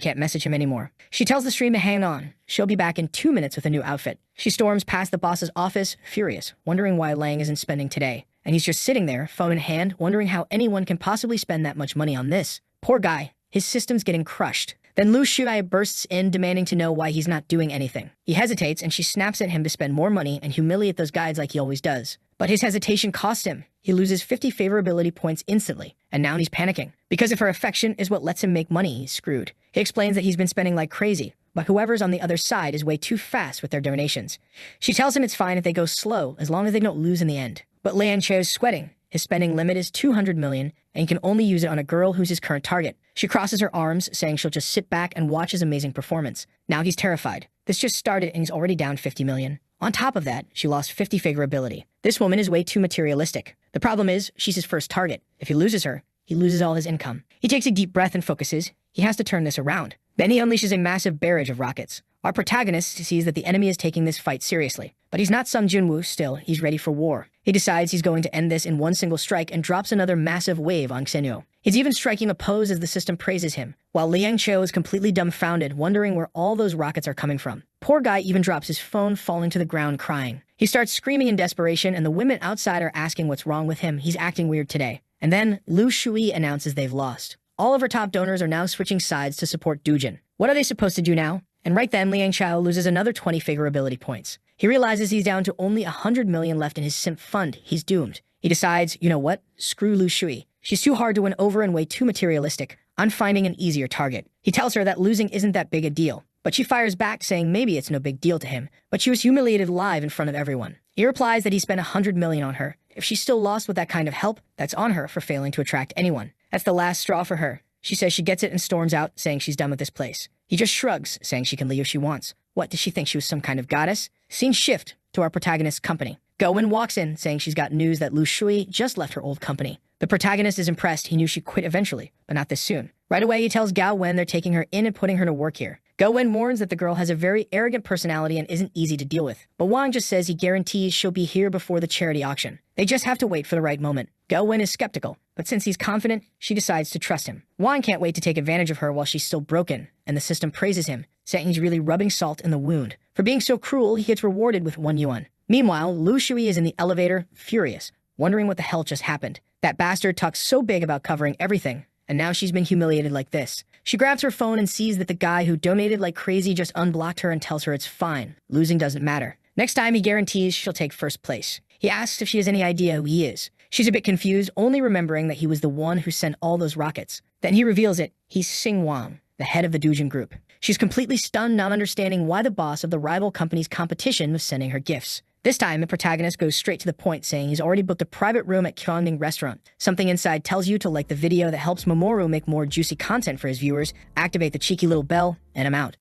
can't message him anymore. She tells the stream to hang on. She'll be back in 2 minutes with a new outfit. She storms past the boss's office, furious, wondering why Lang isn't spending today. And he's just sitting there, phone in hand, wondering how anyone can possibly spend that much money on this. Poor guy. His system's getting crushed. Then Lu Shui bursts in, demanding to know why he's not doing anything. He hesitates, and she snaps at him to spend more money and humiliate those guys like he always does. But his hesitation cost him. He loses 50 favorability points instantly, and now he's panicking. Because if her affection is what lets him make money, he's screwed. He explains that he's been spending like crazy, but whoever's on the other side is way too fast with their donations. She tells him it's fine if they go slow, as long as they don't lose in the end. But Liang Cheo's sweating. His spending limit is 200 million, and he can only use it on a girl who's his current target. She crosses her arms, saying she'll just sit back and watch his amazing performance. Now he's terrified. This just started and he's already down 50 million. On top of that, she lost 50 favorability. This woman is way too materialistic. The problem is, she's his first target. If he loses her, he loses all his income. He takes a deep breath and focuses. He has to turn this around. Then he unleashes a massive barrage of rockets. Our protagonist sees that the enemy is taking this fight seriously. But he's not Sung Junwoo still, he's ready for war. He decides he's going to end this in one single strike and drops another massive wave on Xinyu. He's even striking a pose as the system praises him, while Liang Cheo is completely dumbfounded, wondering where all those rockets are coming from. Poor guy even drops his phone, falling to the ground crying. He starts screaming in desperation, and the women outside are asking what's wrong with him. He's acting weird today. And then Lu Shui announces they've lost. All of her top donors are now switching sides to support Dujin. What are they supposed to do now? And right then, Liang Chao loses another 20 favorability points. He realizes he's down to only 100 million left in his simp fund. He's doomed. He decides, you know what? Screw Lu Shui. She's too hard to win over and way too materialistic. I'm finding an easier target. He tells her that losing isn't that big a deal. But she fires back, saying maybe it's no big deal to him. But she was humiliated live in front of everyone. He replies that he spent 100 million on her. If she's still lost with that kind of help, that's on her for failing to attract anyone. That's the last straw for her. She says she gets it and storms out, saying she's done with this place. He just shrugs, saying she can leave if she wants. What, does she think she was some kind of goddess? Scene shift to our protagonist's company. Go-Wen walks in, saying she's got news that Lu Shui just left her old company. The protagonist is impressed. He knew she'd quit eventually, but not this soon. Right away, he tells Gao Wen they're taking her in and putting her to work here. Go-Wen warns that the girl has a very arrogant personality and isn't easy to deal with. But Wang just says he guarantees she'll be here before the charity auction. They just have to wait for the right moment. Go-Wen is skeptical, but since he's confident, she decides to trust him. Wang can't wait to take advantage of her while she's still broken, and the system praises him, saying he's really rubbing salt in the wound. For being so cruel, he gets rewarded with 1 yuan. Meanwhile, Lu Shui is in the elevator, furious, wondering what the hell just happened. That bastard talks so big about covering everything, and now she's been humiliated like this. She grabs her phone and sees that the guy who donated like crazy just unblocked her and tells her it's fine. Losing doesn't matter. Next time, he guarantees she'll take first place. He asks if she has any idea who he is. She's a bit confused, only remembering that he was the one who sent all those rockets. Then he reveals it. He's Sing Wang, the head of the Dujin group. She's completely stunned, not understanding why the boss of the rival company's competition was sending her gifts. This time, the protagonist goes straight to the point, saying he's already booked a private room at Kyongning restaurant. Something inside tells you to like the video that helps Mamoru make more juicy content for his viewers, activate the cheeky little bell, and I'm out.